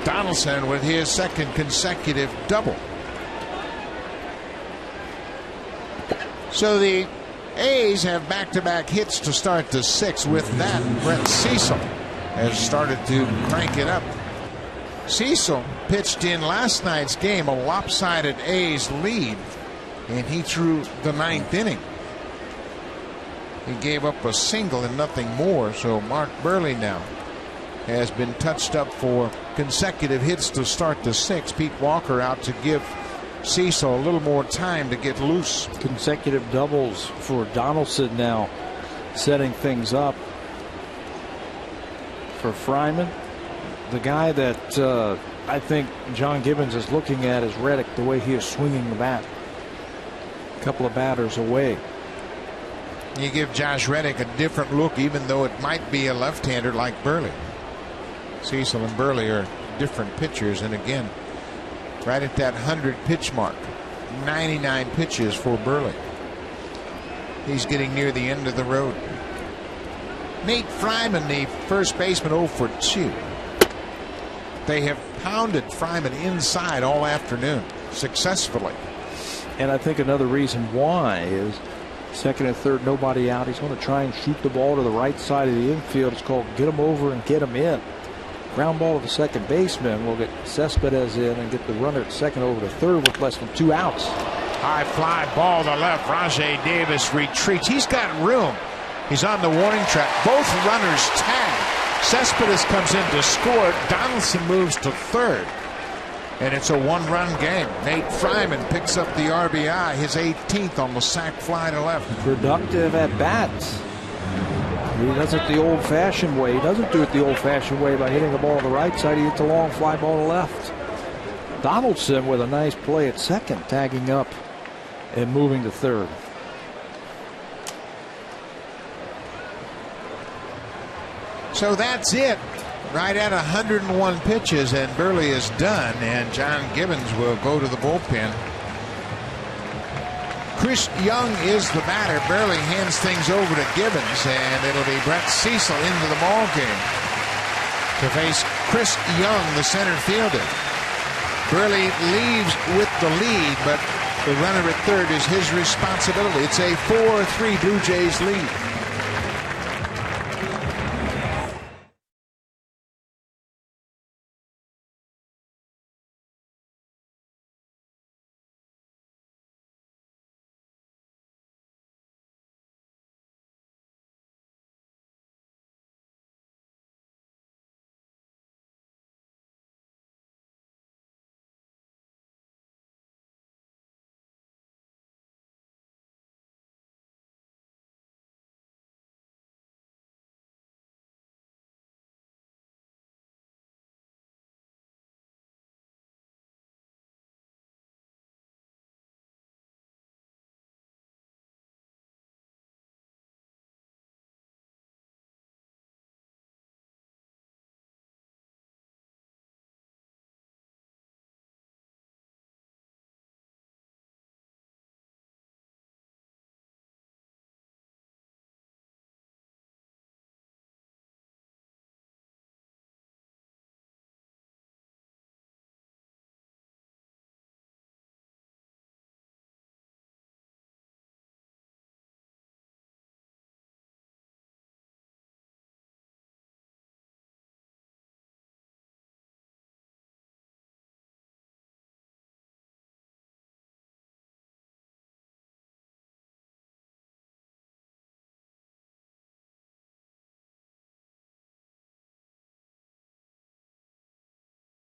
Donaldson with his second consecutive double. So the A's have back-to-back hits to start the 6th. With that, Brett Cecil has started to crank it up. Cecil pitched in last night's game, a lopsided A's lead, and he threw the 9th inning. He gave up a single and nothing more, so Mark Burley now has been touched up for consecutive hits to start the 6th. Pete Walker out to give Cecil a little more time to get loose. Consecutive doubles for Donaldson now, setting things up for Fryman. The guy that I think John Gibbons is looking at is Reddick, the way he is swinging the bat. A couple of batters away. You give Josh Reddick a different look, even though it might be a left-hander like Burley. Cecil and Burley are different pitchers, and again, right at that 100 pitch mark. 99 pitches for Burley. He's getting near the end of the road. Nate Fryman, the first baseman, 0 for 2. They have pounded Fryman inside all afternoon successfully. And I think another reason why is second and third, nobody out. He's going to try and shoot the ball to the right side of the infield. It's called get him over and get him in. Ground ball to the second baseman will get Cespedes in and get the runner at second over to third with less than 2 outs. High fly ball to left. Rajay Davis retreats. He's got room. He's on the warning track. Both runners tag. Cespedes comes in to score. Donaldson moves to third. And it's a 1-run game. Nate Fryman picks up the RBI, his 18th on the sac fly to left. Productive at bats. He does it the old-fashioned way. He doesn't do it the old-fashioned way by hitting the ball to the right side. He hits a long fly ball to left. Donaldson with a nice play at second, tagging up and moving to third. So that's it. Right at 101 pitches, and Burley is done, and John Gibbons will go to the bullpen. Chris Young is the batter. Burley hands things over to Gibbons, and it'll be Brett Cecil into the ball game to face Chris Young, the center fielder. Burley leaves with the lead, but the runner at third is his responsibility. It's a 4-3 Blue Jays lead.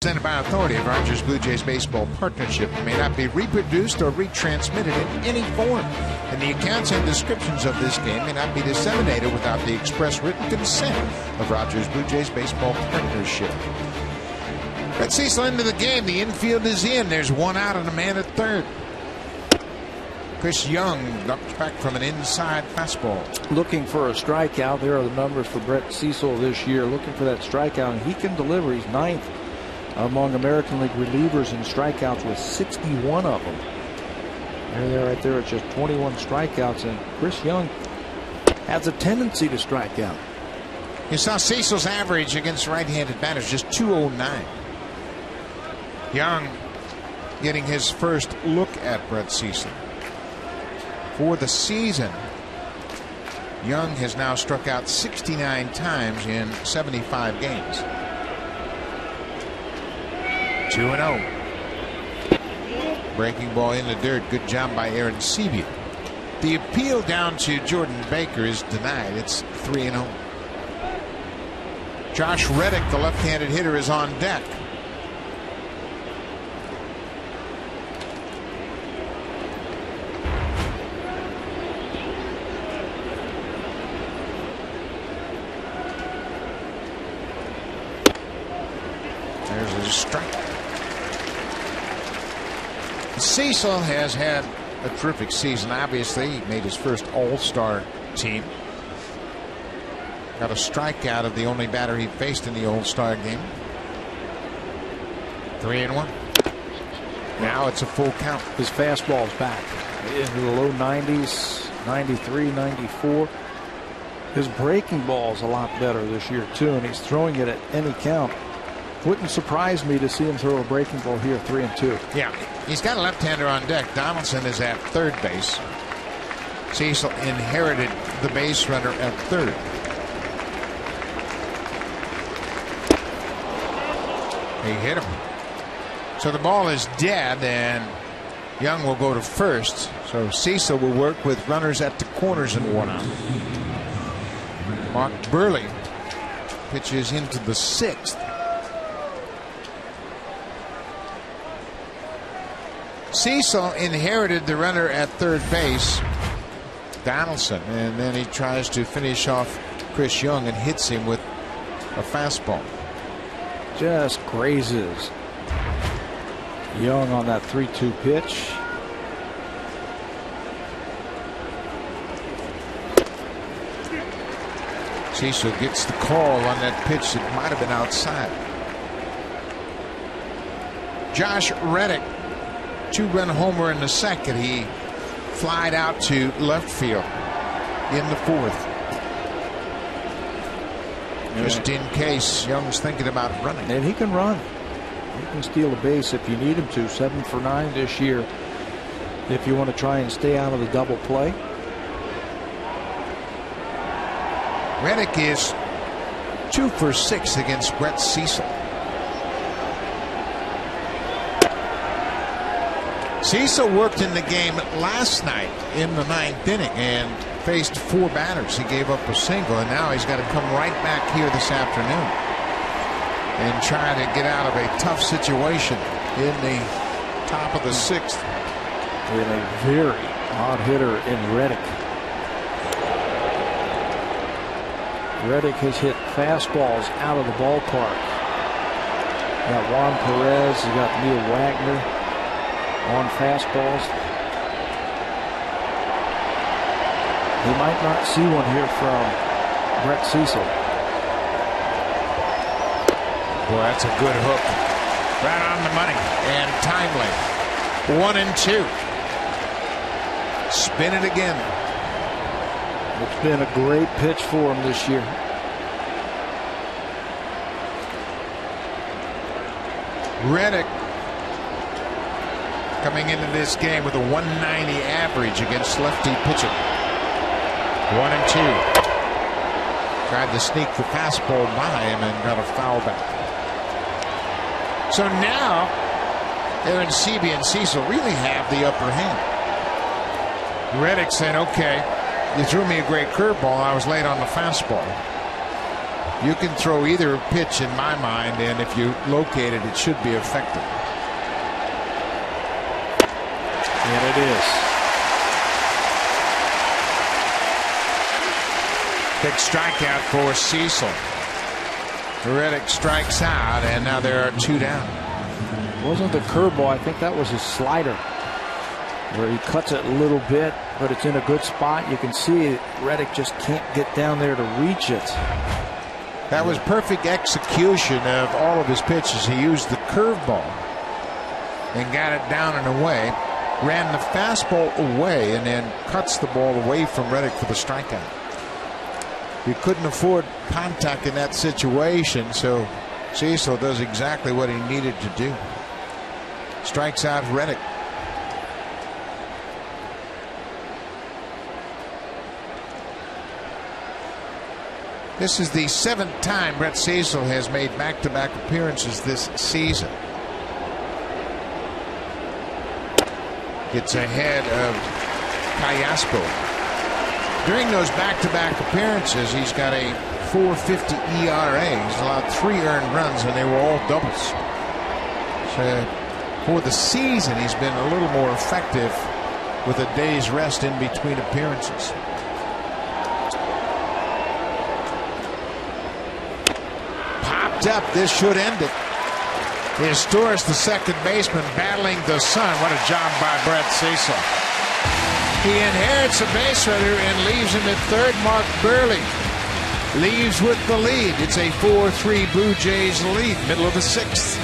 Presented by authority of Rogers Blue Jays Baseball Partnership, may not be reproduced or retransmitted in any form, and the accounts and descriptions of this game may not be disseminated without the express written consent of Rogers Blue Jays Baseball Partnership. Brett Cecil into the game. The infield is in. There's one out and a man at third. Chris Young ducks back from an inside fastball. Looking for a strikeout. There are the numbers for Brett Cecil this year. Looking for that strikeout, and he can deliver. He's ninth among American League relievers in strikeouts with 61 of them. There right there, it's just 21 strikeouts, and Chris Young has a tendency to strike out. You saw Cecil's average against right-handed batters, just 209. Young getting his first look at Brett Cecil. For the season, Young has now struck out 69 times in 75 games. 2-0. Breaking ball in the dirt. Good job by Aaron Sebia. The appeal down to Jordan Baker is denied. It's 3-0. Josh Reddick, the left-handed hitter, is on deck. There's a strike. Cecil has had a terrific season. Obviously, he made his first All-Star team. Got a strikeout of the only batter he faced in the All-Star game. 3-1. Now it's a full count. His fastball's back into the low 90s, 93, 94. His breaking ball's a lot better this year too, and he's throwing it at any count. Wouldn't surprise me to see him throw a breaking ball here, 3-2. Yeah, he's got a left-hander on deck. Donaldson is at third base. Cecil inherited the base runner at third. He hit him. So the ball is dead, and Young will go to first. So Cecil will work with runners at the corners and one out. Mark Burley pitches into the sixth. Cecil inherited the runner at third base, Donaldson, and then he tries to finish off Chris Young and hits him with a fastball. Just grazes Young on that 3-2 pitch. Cecil gets the call on that pitch that might have been outside. Josh Reddick, two-run homer in the second. He flied out to left field in the fourth. Just in case Young's thinking about running. And he can run. He can steal a base if you need him to. 7 for 9 this year if you want to try and stay out of the double play. Reddick is 2 for 6 against Brett Cecil. Cecil worked in the game last night in the ninth inning and faced 4 batters. He gave up a single, and now he's got to come right back here this afternoon and try to get out of a tough situation in the top of the sixth. With a very hard hitter in Reddick. Reddick has hit fastballs out of the ballpark. You got Juan Perez, you got Neil Wagner on fastballs. He might not see one here from Brett Cecil. Boy, that's a good hook. Right on the money and timely. 1-2. Spin it again. It's been a great pitch for him this year. Reddick coming into this game with a 190 average against lefty pitching. 1-2. Tried to sneak the fastball by him and got a foul back. So now Aaron Sebia and Cecil really have the upper hand. Reddick saying, okay, you threw me a great curveball. I was late on the fastball. You can throw either pitch in my mind, and if you locate it, it should be effective. And it is. Big strikeout for Cecil. Reddick strikes out, and now there are 2 down. It wasn't the curveball. I think that was his slider, where he cuts it a little bit, but it's in a good spot. You can see Reddick just can't get down there to reach it. That was perfect execution of all of his pitches. He used the curveball and got it down and away, ran the fastball away, and then cuts the ball away from Reddick for the strikeout. You couldn't afford contact in that situation, so Cecil does exactly what he needed to do. Strikes out Reddick. This is the 7th time Brett Cecil has made back-to-back appearances this season. Gets ahead of Callaspo. During those back-to-back appearances, he's got a 4.50 ERA. He's allowed 3 earned runs, and they were all doubles. So for the season, he's been a little more effective with a day's rest in between appearances. Up, this should end it. Is Torres, the second baseman, battling the sun. What a job by Brett Cecil. He inherits a base runner and leaves him at third. Mark Burley leaves with the lead. It's a 4-3 Blue Jays lead, middle of the 6th.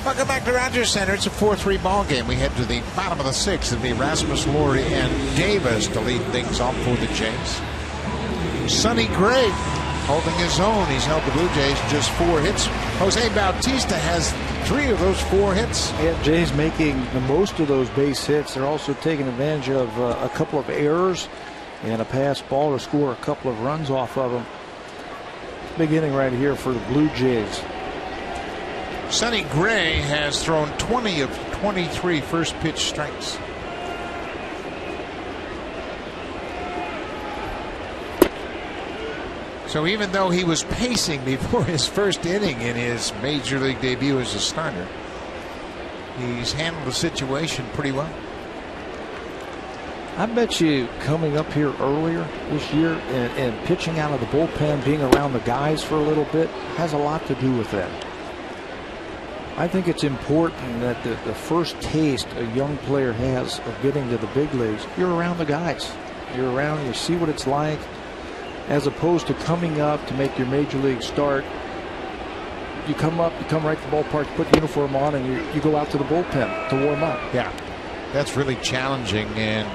Welcome back to Rogers Center. It's a 4-3 ball game. We head to the bottom of the 6th. It'll be Rasmus, Laurie, and Davis to lead things off for the Jays. Sonny Gray holding his own. He's held the Blue Jays just 4 hits. Jose Bautista has 3 of those 4 hits. Yeah, Jays making the most of those base hits. They're also taking advantage of a couple of errors and a pass ball to score a couple of runs off of them. Big inning right here for the Blue Jays. Sonny Gray has thrown 20 of 23 first pitch strikes. So even though he was pacing before his first inning in his major league debut as a starter, he's handled the situation pretty well. I bet you coming up here earlier this year and pitching out of the bullpen, being around the guys for a little bit, has a lot to do with that. I think it's important that the first taste a young player has of getting to the big leagues, you're around the guys. You're around, you see what it's like. as opposed to coming up to make your major league start. You come up, you come right to the ballpark, you put the uniform on, and you go out to the bullpen to warm up. Yeah, that's really challenging, and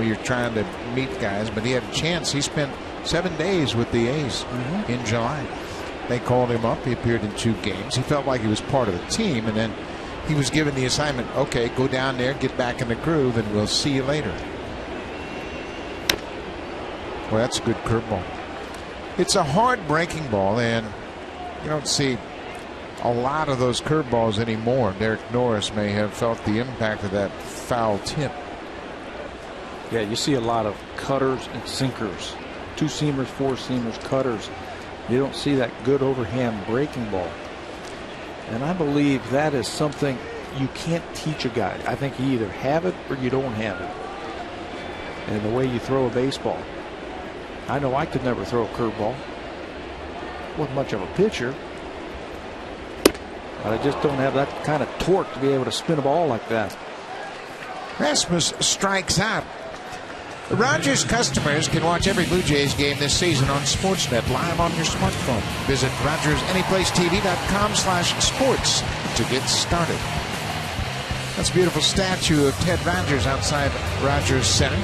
you're trying to meet guys, but he had a chance. He spent 7 days with the A's in July. They called him up. He appeared in 2 games. He felt like he was part of the team, and then he was given the assignment, okay, go down there, get back in the groove, and we'll see you later. Well, that's a good curveball. It's a hard breaking ball, and you don't see a lot of those curveballs anymore. Derek Norris may have felt the impact of that foul tip. Yeah, you see a lot of cutters and sinkers. 2-seamers, 4-seamers, cutters. You don't see that good overhand breaking ball. And I believe that is something you can't teach a guy. I think you either have it or you don't have it. And the way you throw a baseball. I know I could never throw a curveball. Wasn't much of a pitcher. But I just don't have that kind of torque to be able to spin a ball like that. Rasmus strikes out. Rogers customers can watch every Blue Jays game this season on Sportsnet live on your smartphone. Visit RogersAnyplaceTV.com/sports to get started. That's a beautiful statue of Ted Rogers outside Rogers Center.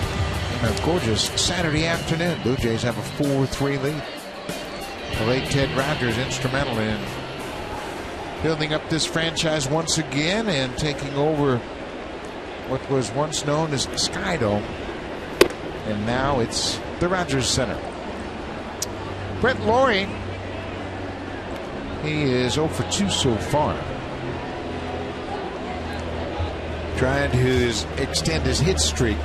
A gorgeous Saturday afternoon. Blue Jays have a 4-3 lead. The late Ted Rogers instrumental in building up this franchise once again and taking over what was once known as Sky Dome. And now it's the Rogers Center. Brett Lawrie, he is 0 for 2 so far. Trying to extend his hit streak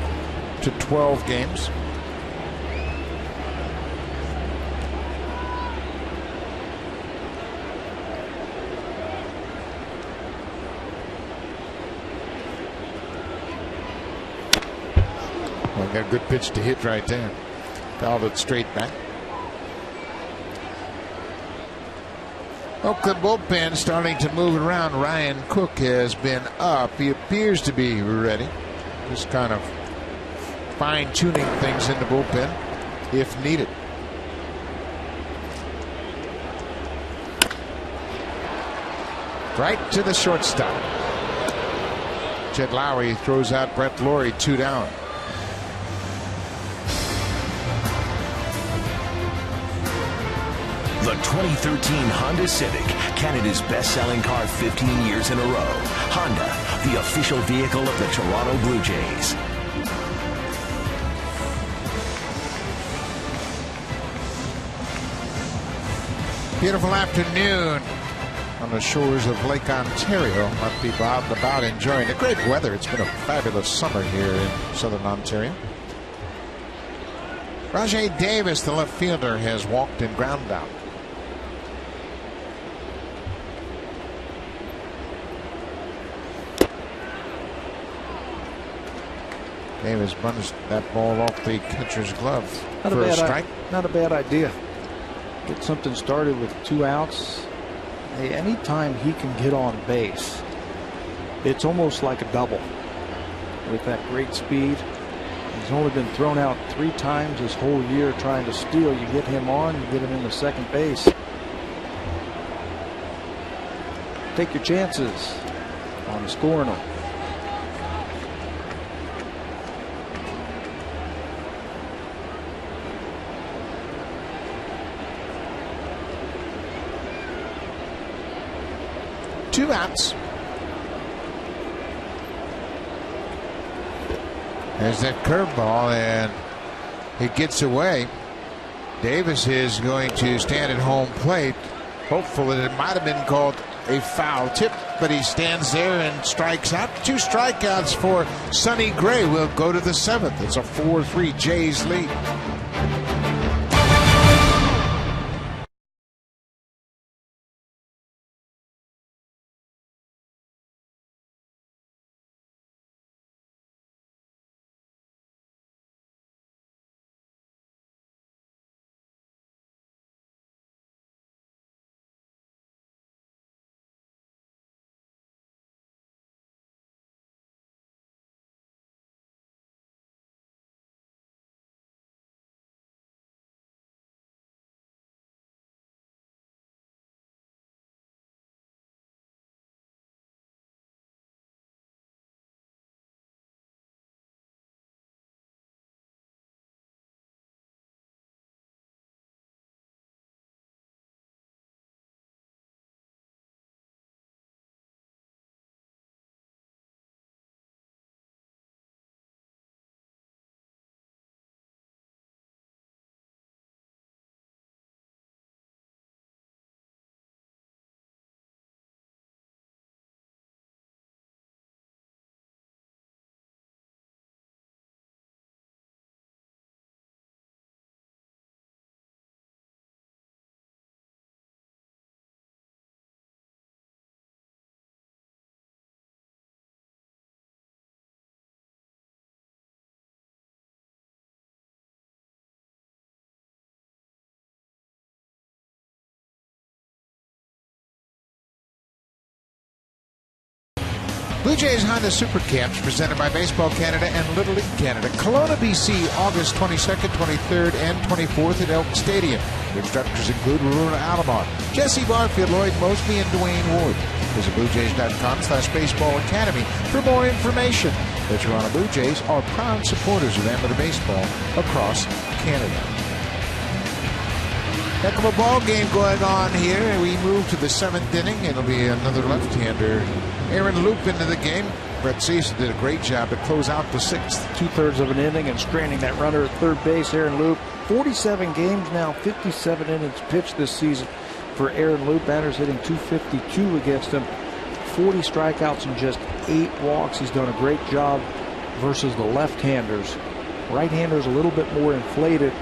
to 12 games. Well, got a good pitch to hit right there. Fouled it straight back. Oakland bullpen starting to move around. Ryan Cook has been up. He appears to be ready. Just kind of fine-tuning things in the bullpen if needed. Right to the shortstop. Jed Lowry throws out Brett Lawrie, 2 down. The 2013 Honda Civic, Canada's best-selling car 15 years in a row. Honda, the official vehicle of the Toronto Blue Jays. Beautiful afternoon on the shores of Lake Ontario. Might be about enjoying the great weather. It's been a fabulous summer here in southern Ontario. Rajai Davis, the left fielder, has walked and ground out. Davis buns that ball off the catcher's glove for a strike. Not a bad idea. Get something started with 2 outs. Hey, anytime he can get on base, it's almost like a double. With that great speed, he's only been thrown out 3 times this whole year trying to steal. You get him on, you get him into second base. Take your chances on scoring them. Two outs. There's that curveball, and it gets away. Davis is going to stand at home plate, hopeful that it might have been called a foul tip, but he stands there and strikes out. 2 strikeouts for Sonny Gray. Will go to the 7th. It's a 4-3 Jays lead. Blue Jays Honda Super Camps presented by Baseball Canada and Little League Canada. Kelowna, BC, August 22nd, 23rd, and 24th at Elk Stadium. The instructors include Runa Alomar, Jesse Barfield, Lloyd Mosby, and Dwayne Ward. Visit BlueJays.com/Baseball Academy for more information. The Toronto Blue Jays are proud supporters of amateur baseball across Canada. Heck of a ball game going on here. We move to the 7th inning. It'll be another left-hander, Aaron Loop, into the game. Brett Cecil did a great job to close out the 6th. 2/3 of an inning and straining that runner at third base. Aaron Loop, 47 games now, 57 innings pitched this season for Aaron Loop. Batters hitting .252 against him. 40 strikeouts and just 8 walks. He's done a great job versus the left-handers. Right-handers a little bit more inflated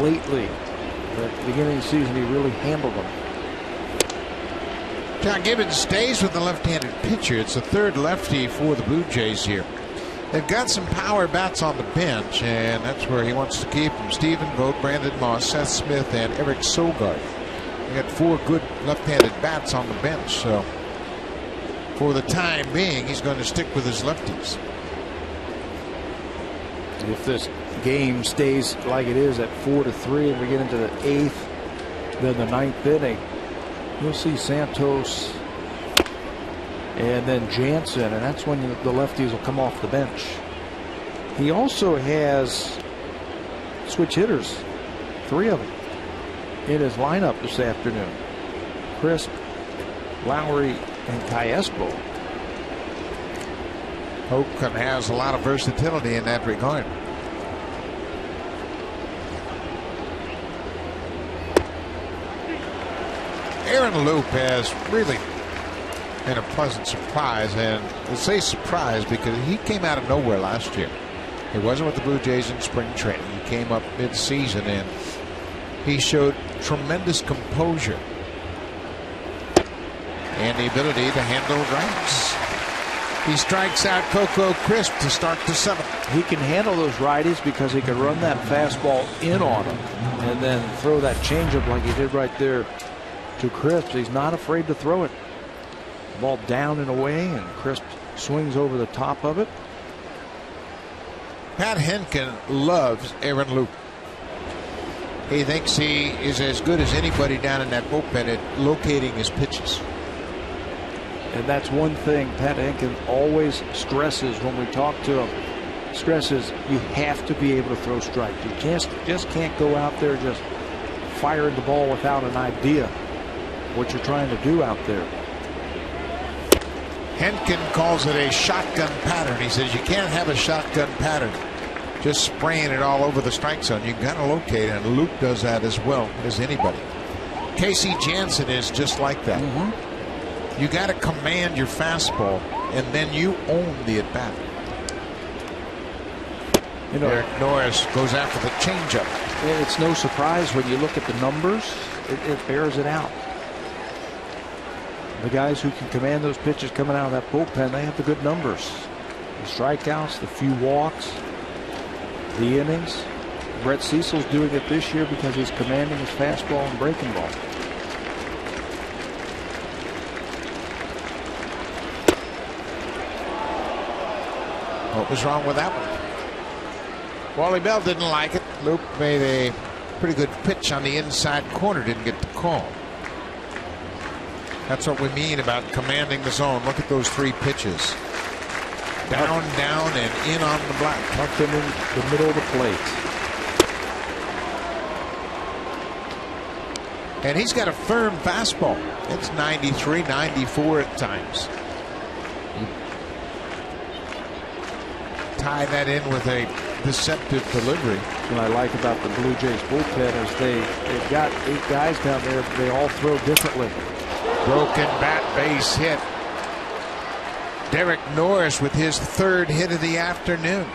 lately. At the beginning of the season, he really handled them. John Gibbons stays with the left-handed pitcher. It's the third lefty for the Blue Jays here. They've got some power bats on the bench, and that's where he wants to keep them. Stephen Vogt, Brandon Moss, Seth Smith, and Eric Sogard. They got 4 good left-handed bats on the bench, so for the time being, he's going to stick with his lefties. If this game stays like it is at 4-3 and we get into the 8th, then the 9th inning, you'll see Santos and then Jansen, and that's when the lefties will come off the bench. He also has switch hitters, 3 of them, in his lineup this afternoon. Crisp, Lowry, and Cayespo. Oakland has a lot of versatility in that regard. Aaron Loop has really been a pleasant surprise, and we'll say surprise because he came out of nowhere last year. He wasn't with the Blue Jays in spring training. He came up mid-season and he showed tremendous composure and the ability to handle rights. He strikes out Coco Crisp to start the 7th. He can handle those righties because he can run that fastball in on him and then throw that changeup like he did right there to Crisp. He's not afraid to throw it. Ball down and away, and Crisp swings over the top of it. Pat Henkin loves Aaron Loop. He thinks he is as good as anybody down in that bullpen at locating his pitches. And that's one thing Pat Henkin always stresses when we talk to him. Stresses you have to be able to throw strikes. You just can't go out there just firing the ball without an idea what you're trying to do out there. Henkin calls it a shotgun pattern. He says you can't have a shotgun pattern just spraying it all over the strike zone. You got to locate it, and Luke does that as well as anybody. Casey Jansen is just like that. You got to command your fastball, and then you own the at bat. You know, Eric Norris goes after the changeup. It's no surprise when you look at the numbers. It bears it out. The guys who can command those pitches coming out of that bullpen, they have the good numbers. The strikeouts, the few walks, the innings. Brett Cecil's doing it this year because he's commanding his fastball and breaking ball. What was wrong with that one? Wally Bell didn't like it. Luke made a pretty good pitch on the inside corner, didn't get the call. That's what we mean about commanding the zone. Look at those 3 pitches. Down, down, and in on the black. Tucked him in the middle of the plate. And he's got a firm fastball. It's 93, 94 at times. Tie that in with a deceptive delivery. What I like about the Blue Jays bullpen is they've got 8 guys down there. They all throw differently. Broken bat, base hit. Derek Norris with his 3rd hit of the afternoon.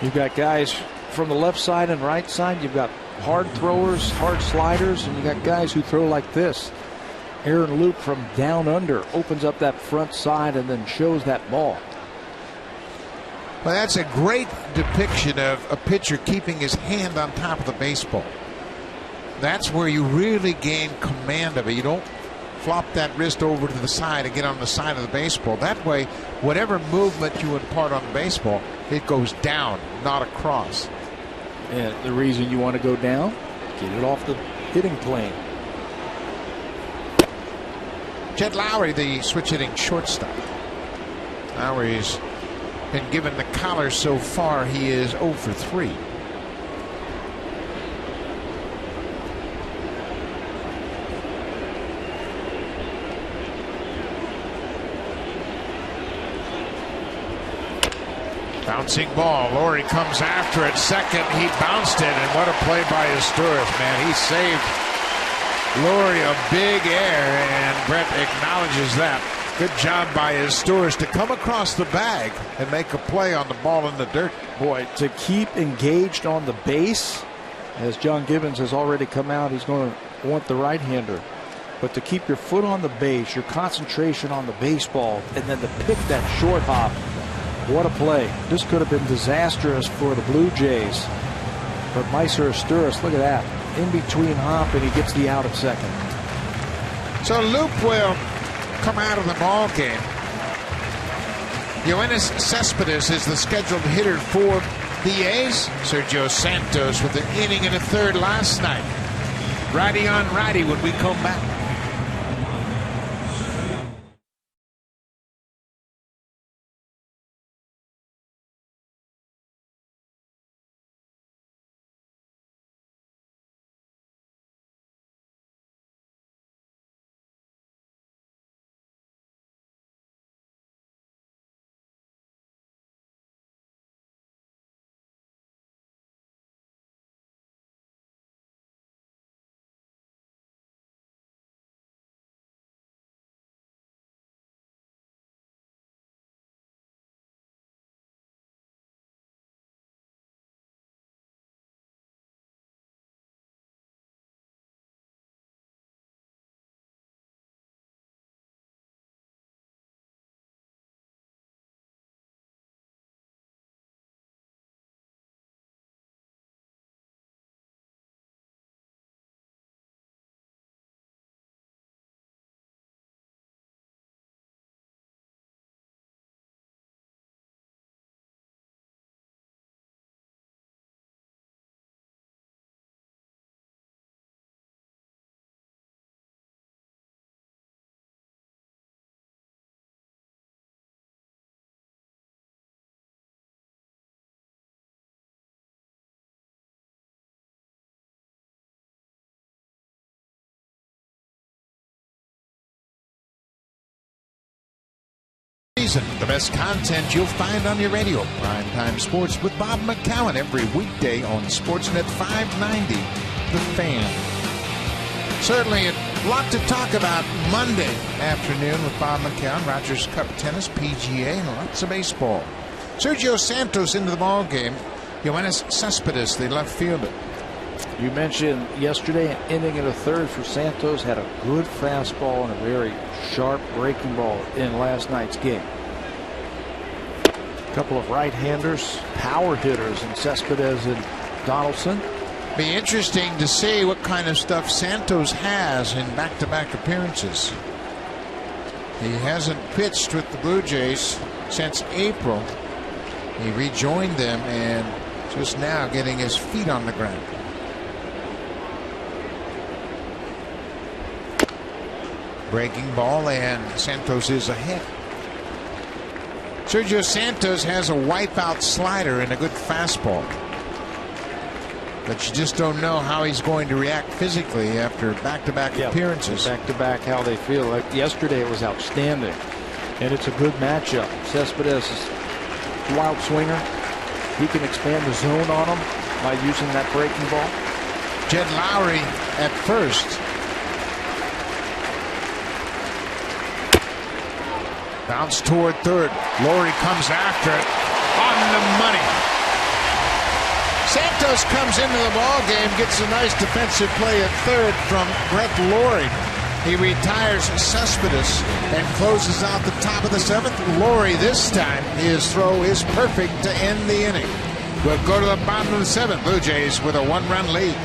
You've got guys from the left side and right side. You've got hard throwers, hard sliders, and you got guys who throw like this. Aaron Loop from down under opens up that front side and then shows that ball. Well, that's a great depiction of a pitcher keeping his hand on top of the baseball. That's where you really gain command of it. You don't flop that wrist over to the side and get on the side of the baseball. That way, whatever movement you impart on the baseball, it goes down, not across. And the reason you want to go down, get it off the hitting plane. Jed Lowry, the switch hitting shortstop. Lowry's been given the collar so far. He is 0 for 3. Bouncing ball. Lowry comes after it. Second, he bounced it, and what a play by Asturias, man. He saved Lowry a big air, and Brett acknowledges that. Good job by Asturias to come across the bag and make a play on the ball in the dirt. Boy, to keep engaged on the base, as John Gibbons has already come out, he's going to want the right-hander. But to keep your foot on the base, your concentration on the baseball, and then to pick that short hop, what a play. This could have been disastrous for the Blue Jays. But Meiser Asturias, look at that. In between hop, and he gets the out at second. So Loop will come out of the ball game. Yoenis Cespedes is the scheduled hitter for the A's. Sergio Santos with an inning and a third last night. Righty on righty when we come back. The best content you'll find on your radio. Primetime Sports with Bob McCowan every weekday on Sportsnet 590, The Fan. Certainly a lot to talk about Monday afternoon with Bob McCowan. Rogers Cup tennis, PGA, and lots of baseball. Sergio Santos into the ball game. Yoenis Cespedes, the left fielder. You mentioned yesterday an inning and a third for Santos. Had a good fastball and a very sharp breaking ball in last night's game. A couple of right-handers, power hitters in Cespedes and Donaldson. Be interesting to see what kind of stuff Santos has in back-to-back appearances. He hasn't pitched with the Blue Jays since April. He rejoined them and just now getting his feet on the ground. Breaking ball, and Santos is ahead. Sergio Santos has a wipeout slider and a good fastball. But you just don't know how he's going to react physically after back-to-back appearances. Back-to-back, how they feel. Like yesterday it was outstanding. And it's a good matchup. Cespedes is a wild swinger. He can expand the zone on him by using that breaking ball. Jed Lowry at first. Bounce toward third. Lowry comes after it. On the money. Santos comes into the ball game, gets a nice defensive play at third from Brett Lowry. He retires Cespedes and closes out the top of the seventh. Lowry this time, his throw is perfect to end the inning. We'll go to the bottom of the seventh. Blue Jays with a 1-run lead.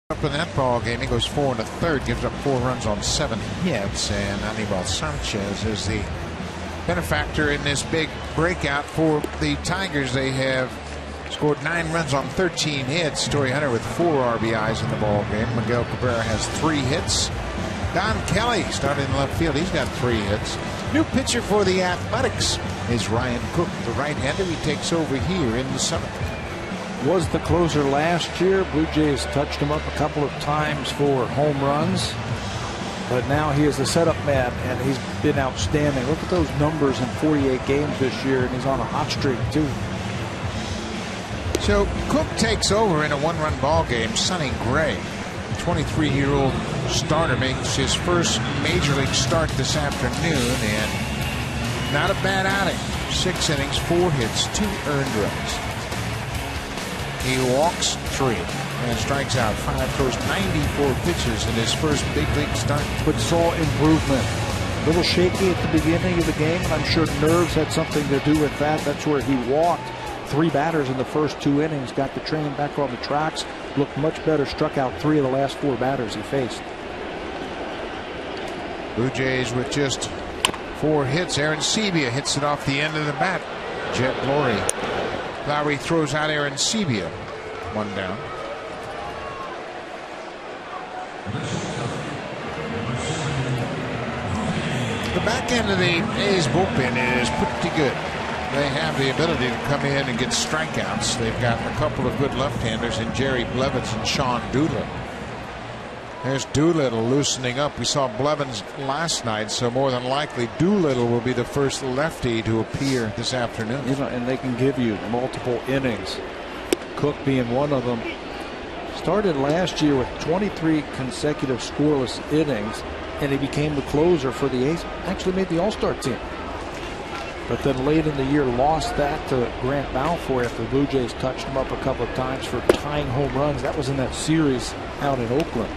Up in that ball game, he goes 4 1/3, gives up 4 runs on 7 hits, and Anibal Sanchez is the benefactor in this big breakout for the Tigers. They have scored 9 runs on 13 hits. Torrey Hunter with 4 RBIs in the ball game. Miguel Cabrera has 3 hits. Don Kelly starting in left field. He's got 3 hits. New pitcher for the Athletics is Ryan Cook, the right-hander. He takes over here in the 7th. Was the closer last year. Blue Jays touched him up a couple of times for home runs, but now he is the setup man, and he's been outstanding. Look at those numbers in 48 games this year, and he's on a hot streak too. So Cook takes over in a 1-run ball game. Sonny Gray, 23-year-old starter, makes his first major league start this afternoon, and not a bad outing. 6 innings, 4 hits, 2 earned runs. He walks 3 and strikes out 5, throws 94 pitches in his first big league start. But saw improvement. A little shaky at the beginning of the game, and I'm sure nerves had something to do with that. That's where he walked 3 batters in the first 2 innings, got the train back on the tracks, looked much better, struck out 3 of the last 4 batters he faced. Blue Jays with just 4 hits. Aaron Sebia hits it off the end of the bat. Jet Lowry throws out Aaron Sebia. 1 down. The back end of the A's bullpen is pretty good. They have the ability to come in and get strikeouts. They've got a couple of good left-handers in Jerry Blevins and Sean Doolittle. There's Doolittle loosening up. We saw Blevins last night, so more than likely Doolittle will be the first lefty to appear this afternoon. And they can give you multiple innings. Cook being one of them. Started last year with 23 consecutive scoreless innings, and he became the closer for the A's. Actually made the All-Star team. But then late in the year lost that to Grant Balfour after the Blue Jays touched him up a couple of times for tying home runs. That was in that series out in Oakland.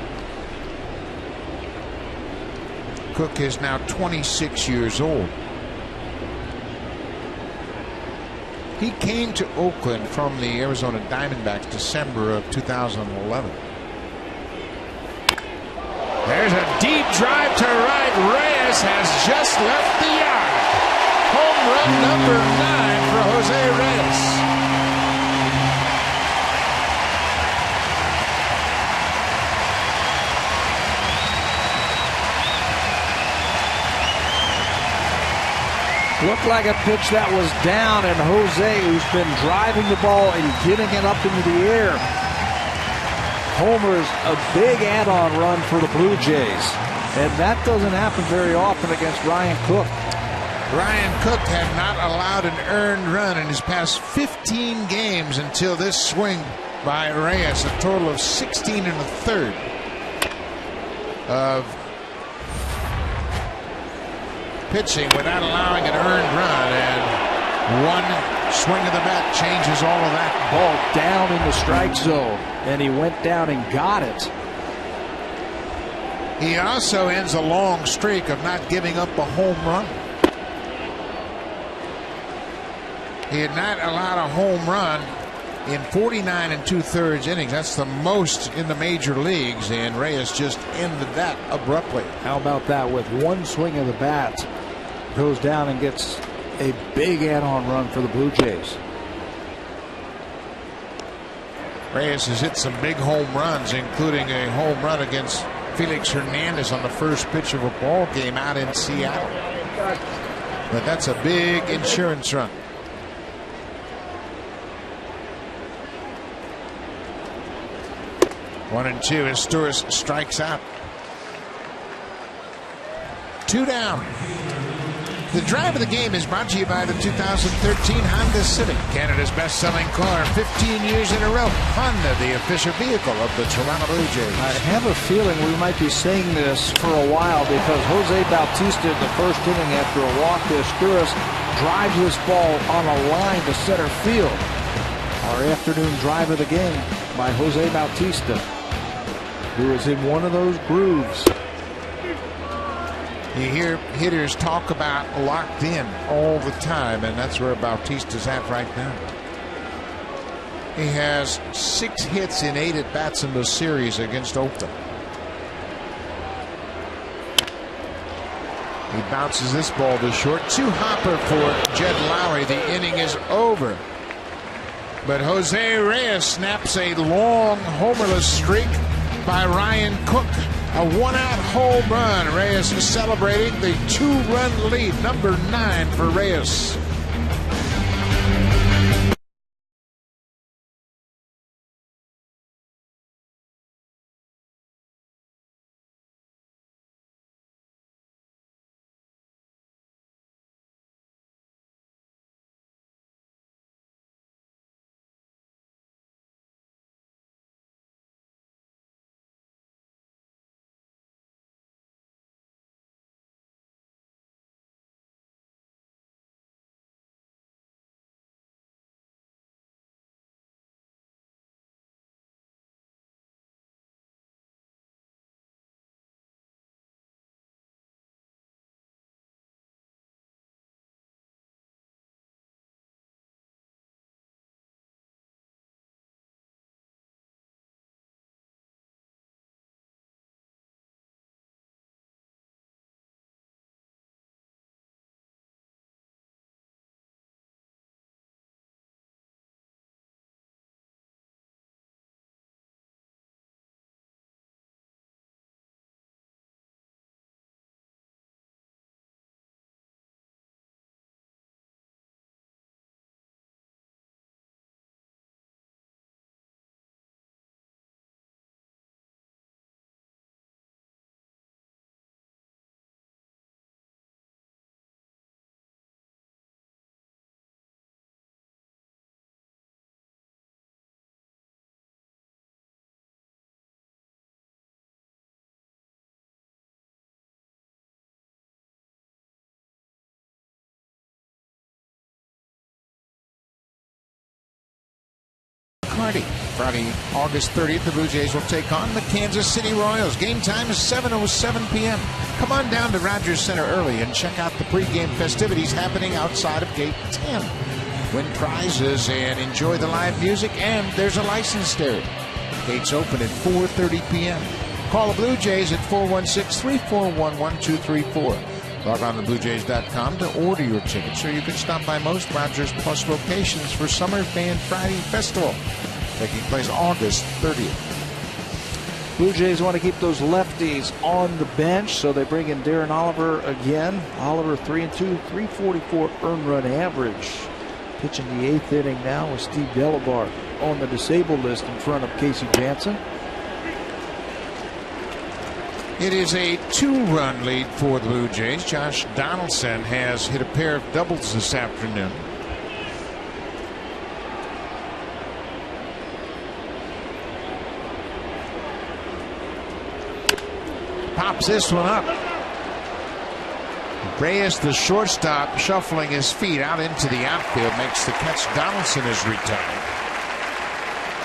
Cook is now 26 years old. He came to Oakland from the Arizona Diamondbacks December of 2011. There's a deep drive to right. Reyes has just left the yard. Home run number 9 for Jose Reyes. Looked like a pitch that was down, and Jose, who's been driving the ball and getting it up into the air, homers a big add-on run for the Blue Jays. And that doesn't happen very often against Ryan Cook. Ryan Cook had not allowed an earned run in his past 15 games until this swing by Reyes, a total of 16 1/3 of pitching without allowing an earned run, and one swing of the bat changes all of that. Ball down in the strike zone, and he went down and got it. He also ends a long streak of not giving up a home run. He had not allowed a home run in 49 2/3 innings. That's the most in the major leagues, and Reyes just ended that abruptly. How about that? With one swing of the bat, goes down and gets a big add-on run for the Blue Jays. Reyes has hit some big home runs, including a home run against Felix Hernandez on the first pitch of a ball game out in Seattle. But that's a big insurance run. One and two as Stewart strikes out. 2 down. The drive of the game is brought to you by the 2013 Honda Civic, Canada's best-selling car 15 years in a row. Honda, the official vehicle of the Toronto Blue Jays. I have a feeling we might be saying this for a while, because Jose Bautista in the first inning after a walk to Asturias drives this ball on a line to center field. Our afternoon drive of the game by Jose Bautista, who is in one of those grooves. You hear hitters talk about locked in all the time, and that's where Bautista's at right now. He has 6 hits in 8 at-bats in the series against Oakland. He bounces this ball to short. 2-hopper for Jed Lowry. The inning is over. But Jose Reyes snaps a long homerless streak by Ryan Cook. A 1-out home run. Reyes is celebrating the 2-run lead. Number 9 for Reyes. Friday, August 30th, the Blue Jays will take on the Kansas City Royals. Game time is 7:07 p.m. Come on down to Rogers Center early and check out the pregame festivities happening outside of Gate 10. Win prizes and enjoy the live music, and there's a license there. Gates open at 4:30 p.m. Call the Blue Jays at 416-341-1234. Log on to BlueJays.com to order your tickets, or you can stop by most Rogers Plus locations for Summer Fan Friday Festival, taking place August 30th. Blue Jays want to keep those lefties on the bench, so they bring in Darren Oliver again. Oliver 3-2, 344 earned run average. Pitching the 8th inning now with Steve Delabar on the disabled list in front of Casey Jansen. It is a 2-run lead for the Blue Jays. Josh Donaldson has hit a pair of doubles this afternoon. Pops this one up. Reyes, the shortstop, shuffling his feet out into the outfield, makes the catch. Donaldson is retired.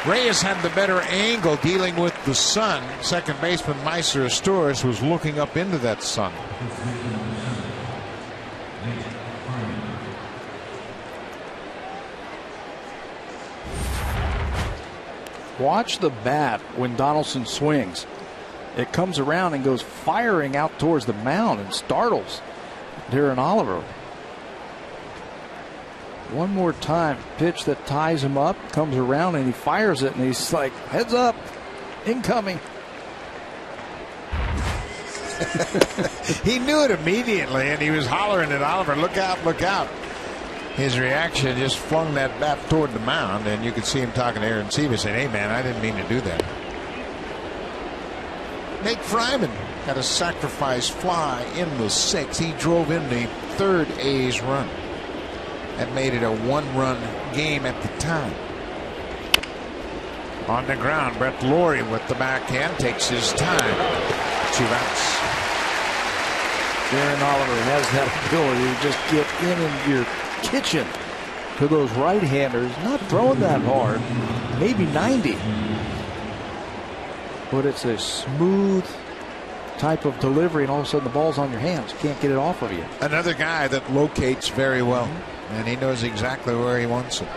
Reyes had the better angle dealing with the sun. Second baseman Meister Astores was looking up into that sun. Watch the bat when Donaldson swings. It comes around and goes firing out towards the mound and startles Darren Oliver. One more time, pitch that ties him up, comes around and he fires it, and he's like, heads up, incoming. He knew it immediately, and he was hollering at Oliver, look out, look out. His reaction just flung that bat toward the mound, and you could see him talking to Aaron Seaver saying, hey man, I didn't mean to do that. Nate Fryman had a sacrifice fly in the 6th. He drove in the 3rd A's run. That made it a 1-run game at the time. On the ground, Brett Laurie with the backhand takes his time. 2 outs. Darren Oliver has that ability to just get in your kitchen to those right-handers. Not throwing that hard, maybe 90. But it's a smooth type of delivery, and all of a sudden the ball's on your hands. You can't get it off of you. Another guy that locates very well, and he knows exactly where he wants it.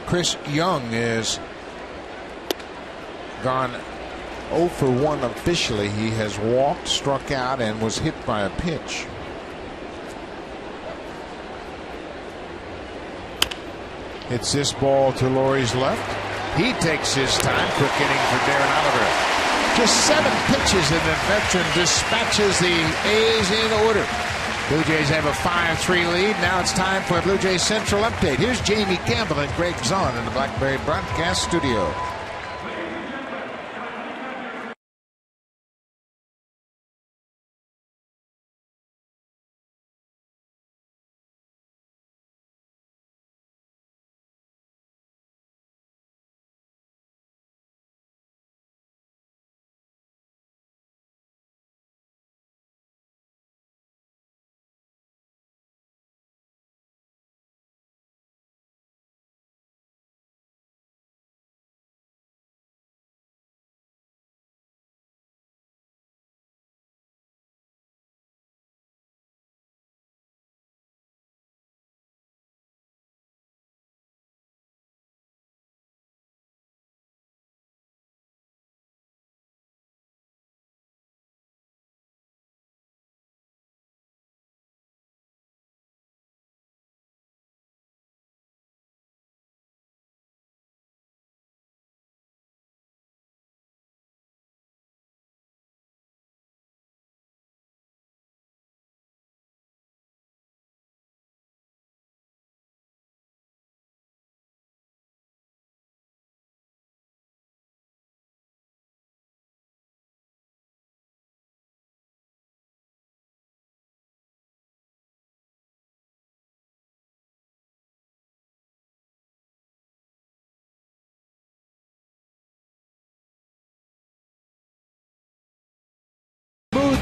Chris Young is gone 0 for 1 officially. He has walked, struck out, and was hit by a pitch. Hits this ball to Laurie's left. He takes his time. Quick inning for Darren Oliver. Just 7 pitches, and the veteran dispatches the A's in order. Blue Jays have a 5-3 lead. Now it's time for a Blue Jays Central update. Here's Jamie Campbell and Greg Zahn in the Blackberry Broadcast Studio.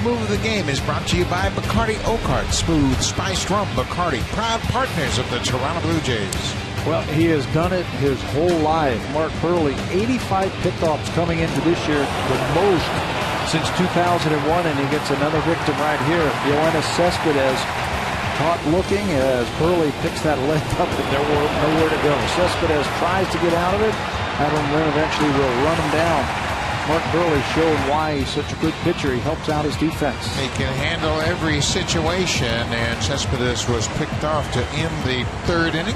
Move of the game is brought to you by Bacardi Oakart Smooth Spiced Rum. Bacardi, proud partners of the Toronto Blue Jays. Well, he has done it his whole life. Mark Burley, 85 pickoffs coming into this year, the most since 2001, and he gets another victim right here. Yoenis Cespedes caught looking as Burley picks that leg up, and nowhere to go. Cespedes tries to get out of it. Adam Lynn eventually will run him down. Mark Burley showed why he's such a good pitcher. He helps out his defense. He can handle every situation, and Cespedes was picked off to end the 3rd inning.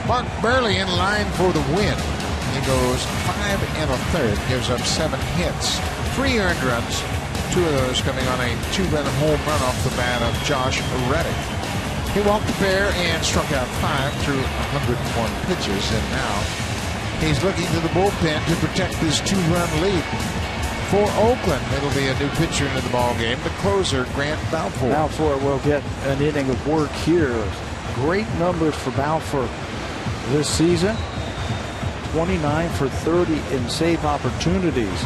Mark Burley in line for the win. He goes 5 1/3, gives up 7 hits, 3 earned runs, 2 of those coming on a 2-run home run off the bat of Josh Reddick. He walked a pair and struck out 5 through 101 pitches, and now he's looking to the bullpen to protect this 2-run lead. For Oakland, it'll be a new pitcher into the ballgame, the closer, Grant Balfour. Balfour will get an inning of work here. Great numbers for Balfour this season. 29 for 30 in save opportunities.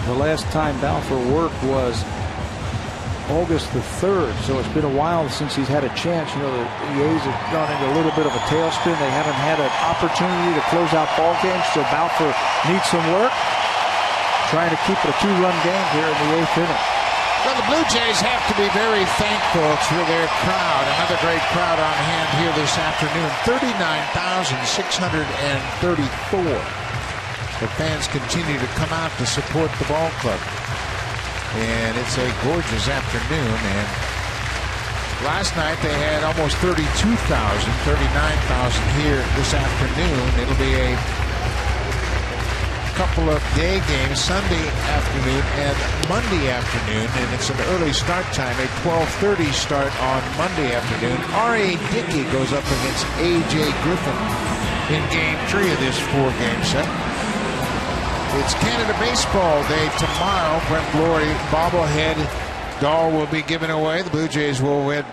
The last time Balfour worked was August the 3rd, so it's been a while since he's had a chance. You know, the A's have gone into a little bit of a tailspin. They haven't had an opportunity to close out ball games, so Balfour needs some work. Trying to keep it a 2-run game here in the 8th inning. Well, the Blue Jays have to be very thankful for their crowd. Another great crowd on hand here this afternoon. 39,634. The fans continue to come out to support the ball club. And it's a gorgeous afternoon. And last night they had almost 32,000, 39,000 here this afternoon. It'll be a couple of day games, Sunday afternoon and Monday afternoon, and it's an early start time, a 12:30 start on Monday afternoon. R.A. Dickey goes up against A.J. Griffin in Game 3 of this 4-game set. It's Canada Baseball Day tomorrow. Brent Laurie bobblehead doll will be given away. The Blue Jays will wear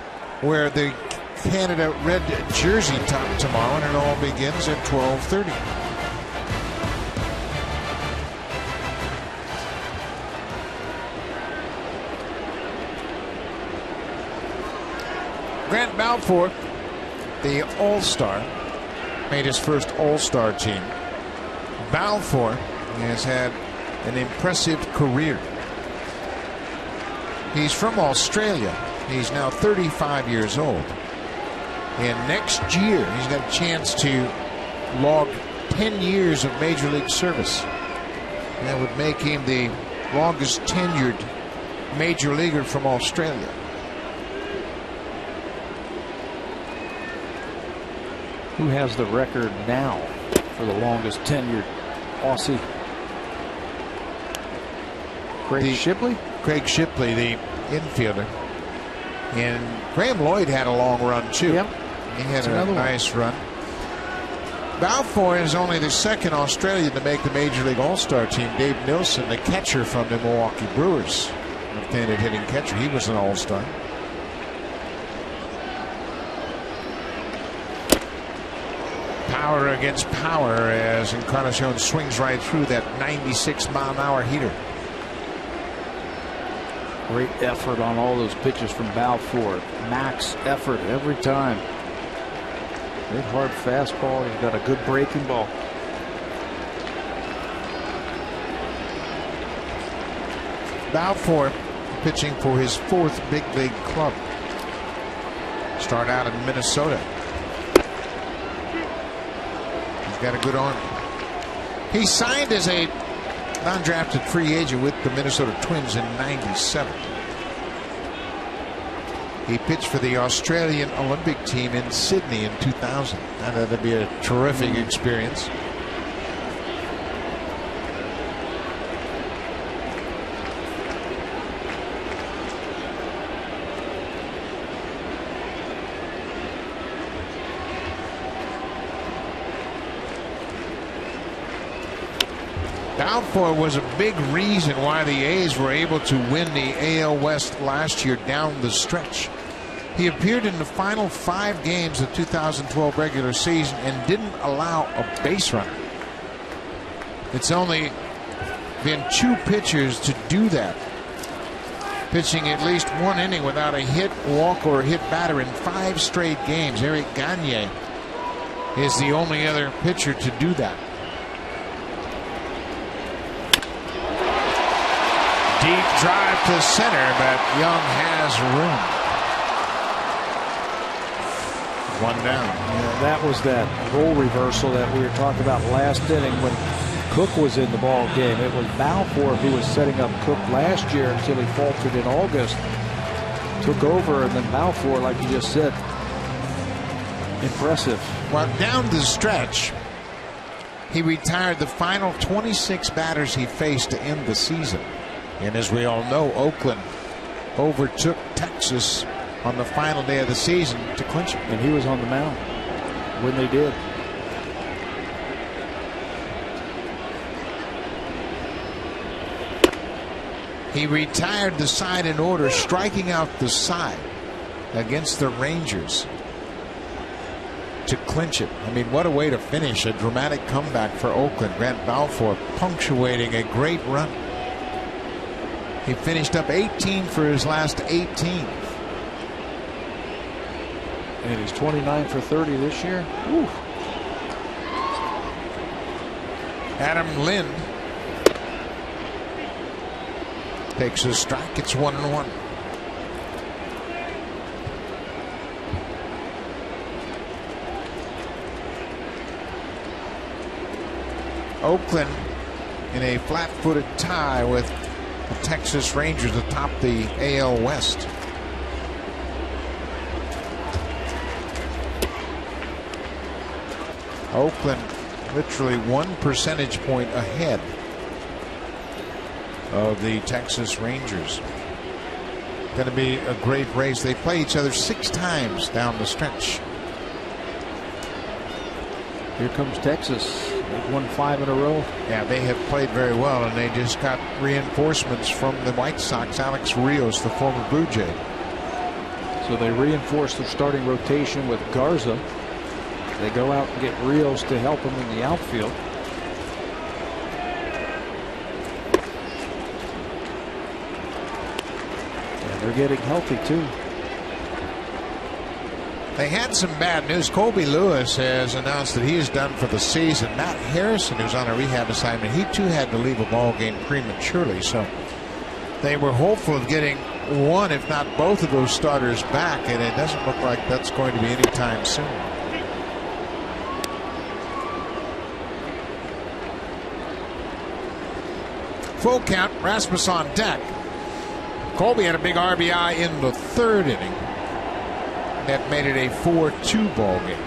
the Canada red jersey top tomorrow, and it all begins at 12:30. Grant Balfour, the All-Star, made his first All-Star team. Balfour has had an impressive career. He's from Australia. He's now 35 years old. And next year, he's got a chance to log 10 years of Major League service. That would make him the longest tenured major leaguer from Australia. Who has the record now for the longest tenured Aussie? Craig Shipley? Craig Shipley, the infielder. And Graham Lloyd had a long run, too. Yep. He had a nice run. Balfour is only the second Australian to make the Major League All-Star team. Dave Nilsson, the catcher from the Milwaukee Brewers, left-handed hitting catcher, he was an All-Star. Power against power as Encarnacion swings right through that 96-mile-an-hour heater. Great effort on all those pitches from Balfour. Max effort every time. Good hard fastball. He's got a good breaking ball. Balfour pitching for his 4th big league club. Start out in Minnesota. He's got a good arm. He signed as a non-drafted free agent with the Minnesota Twins in '97. He pitched for the Australian Olympic team in Sydney in 2000. That'd be a terrific experience. Balfour was a big reason why the A's were able to win the AL West last year down the stretch. He appeared in the final 5 games of the 2012 regular season and didn't allow a base runner. It's only been 2 pitchers to do that, pitching at least 1 inning without a hit, walk, or hit batter in 5 straight games. Eric Gagne is the only other pitcher to do that. Deep drive to center, but Young has room. 1 down. Yeah, that was that role reversal that we were talking about last inning when Cook was in the ball game. It was Balfour who was setting up Cook last year until he faltered in August. Took over, and then Balfour, like you just said, impressive. Well, down the stretch, he retired the final 26 batters he faced to end the season. And as we all know, Oakland overtook Texas on the final day of the season to clinch it. And he was on the mound when they did. He retired the side in order, striking out the side against the Rangers to clinch it. I mean, what a way to finish a dramatic comeback for Oakland. Grant Balfour punctuating a great run. He finished up 18 for his last 18. And he's 29 for 30 this year. Whew. Adam Lind takes a strike. It's 1-1. Oakland in a flat-footed tie with the Texas Rangers atop the AL West. Oakland literally 1 percentage point ahead of the Texas Rangers. Going to be a great race. They play each other 6 times down the stretch. Here comes Texas. They've won 5 in a row. Yeah, they have played very well, and they just got reinforcements from the White Sox. Alex Rios, the former Blue Jay. So they reinforced their starting rotation with Garza. They go out and get Rios to help them in the outfield. And they're getting healthy too. They had some bad news. Colby Lewis has announced that he is done for the season. Matt Harrison, who's on a rehab assignment, he too had to leave a ball game prematurely. So they were hopeful of getting one, if not both of those starters back, and it doesn't look like that's going to be anytime soon. Full count, Rasmus on deck. Colby had a big RBI in the third inning. That made it a 4-2 ball game.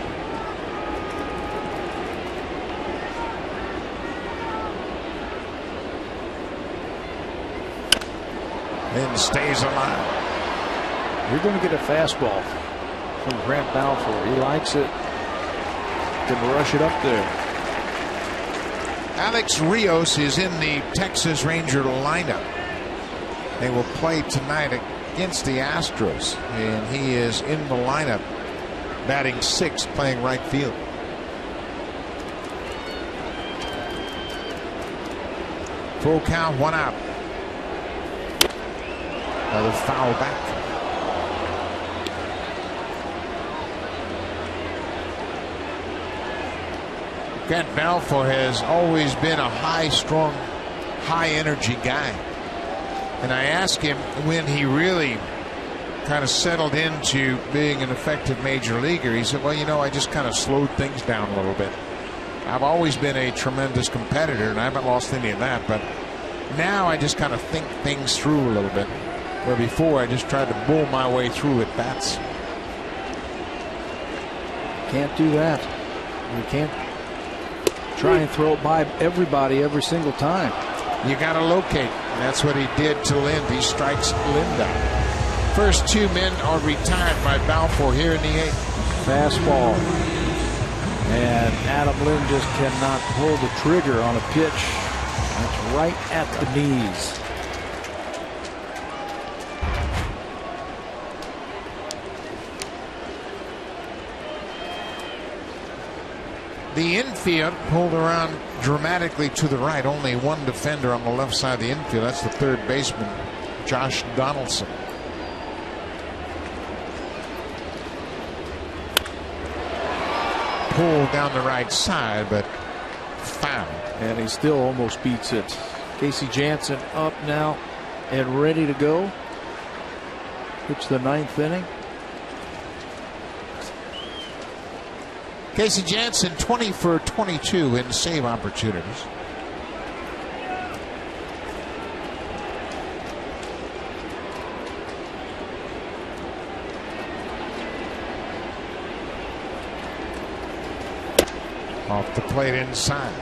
Then stays alive. You're going to get a fastball from Grant Balfour. He likes it. Can rush it up there. Alex Rios is in the Texas Ranger lineup. They will play tonight against the Astros, and he is in the lineup, batting sixth, playing right field. Full count, one out. Another foul back. Grant Balfour has always been a high-strung, high-energy guy. And I asked him when he really kind of settled into being an effective major leaguer. He said, well, you know, I just kind of slowed things down a little bit. I've always been a tremendous competitor, and I haven't lost any of that. But now I just kind of think things through a little bit. Where before I just tried to bull my way through at bats. Can't do that. You can't try and throw it by everybody every single time. You got to locate. And that's what he did to Lind. He strikes Lind out. First two men are retired by Balfour here in the eighth. Fastball. And Adam Lind just cannot pull the trigger on a pitch. That's right at the knees. The infield pulled around dramatically to the right. Only one defender on the left side of the infield. That's the third baseman, Josh Donaldson. Pulled down the right side, but foul. And he still almost beats it. Casey Jansen up now and ready to go. It's the ninth inning. Casey Jansen 20 for 22 in save opportunities. Off the plate inside.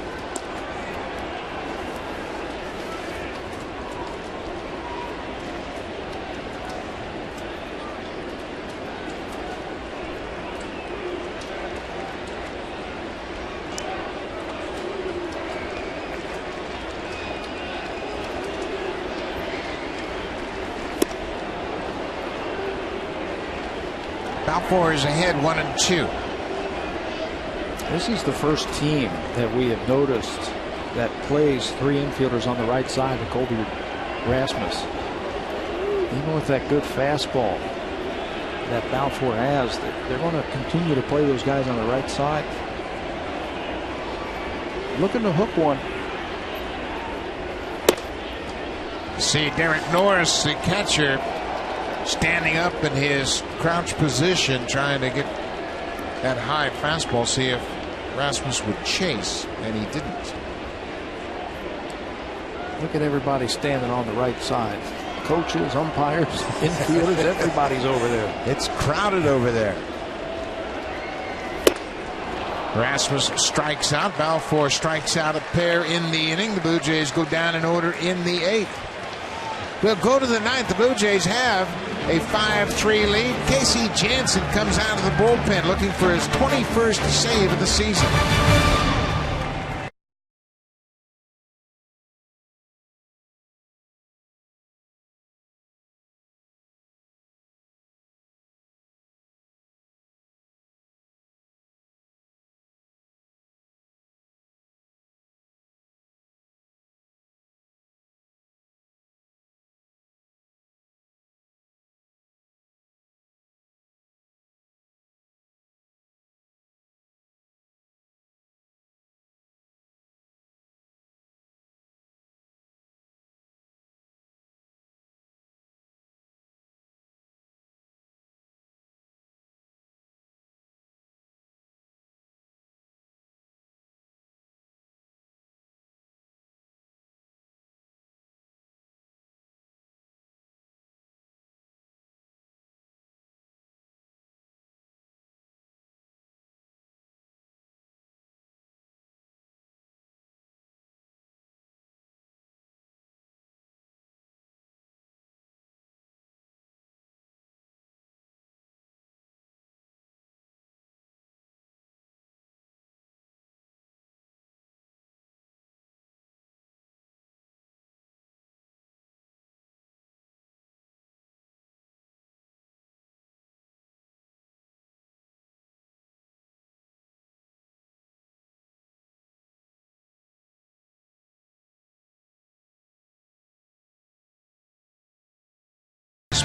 Balfour is ahead 1-2. This is the first team that we have noticed that plays three infielders on the right side of Colby Rasmus. Even with that good fastball that Balfour has, they're going to continue to play those guys on the right side. Looking to hook one. See Derek Norris, the catcher, standing up in his crouch position, trying to get that high fastball, see if Rasmus would chase, and he didn't. Look at everybody standing on the right side. Coaches, umpires, infielders, everybody's over there. It's crowded over there. Rasmus strikes out. Balfour strikes out a pair in the inning. The Blue Jays go down in order in the eighth. We'll go to the ninth. The Blue Jays have a 5-3 lead. Casey Jansen comes out of the bullpen looking for his 21st save of the season.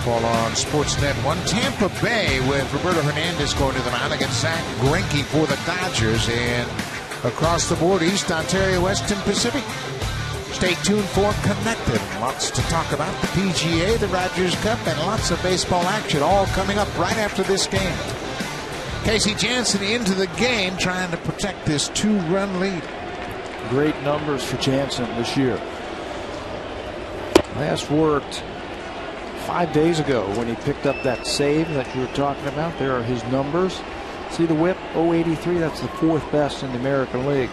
baseball on Sportsnet 1. Tampa Bay with Roberto Hernandez going to the mound against Zach Greinke for the Dodgers. And across the board, East Ontario, Western Pacific. Stay tuned for Connected. Lots to talk about. The PGA, the Rogers Cup, and lots of baseball action all coming up right after this game. Casey Janssen into the game trying to protect this 2-run lead. Great numbers for Janssen this year. Last worked 5 days ago when he picked up that save that you were talking about. There are his numbers. See the whip, 083. That's the 4th best in the American League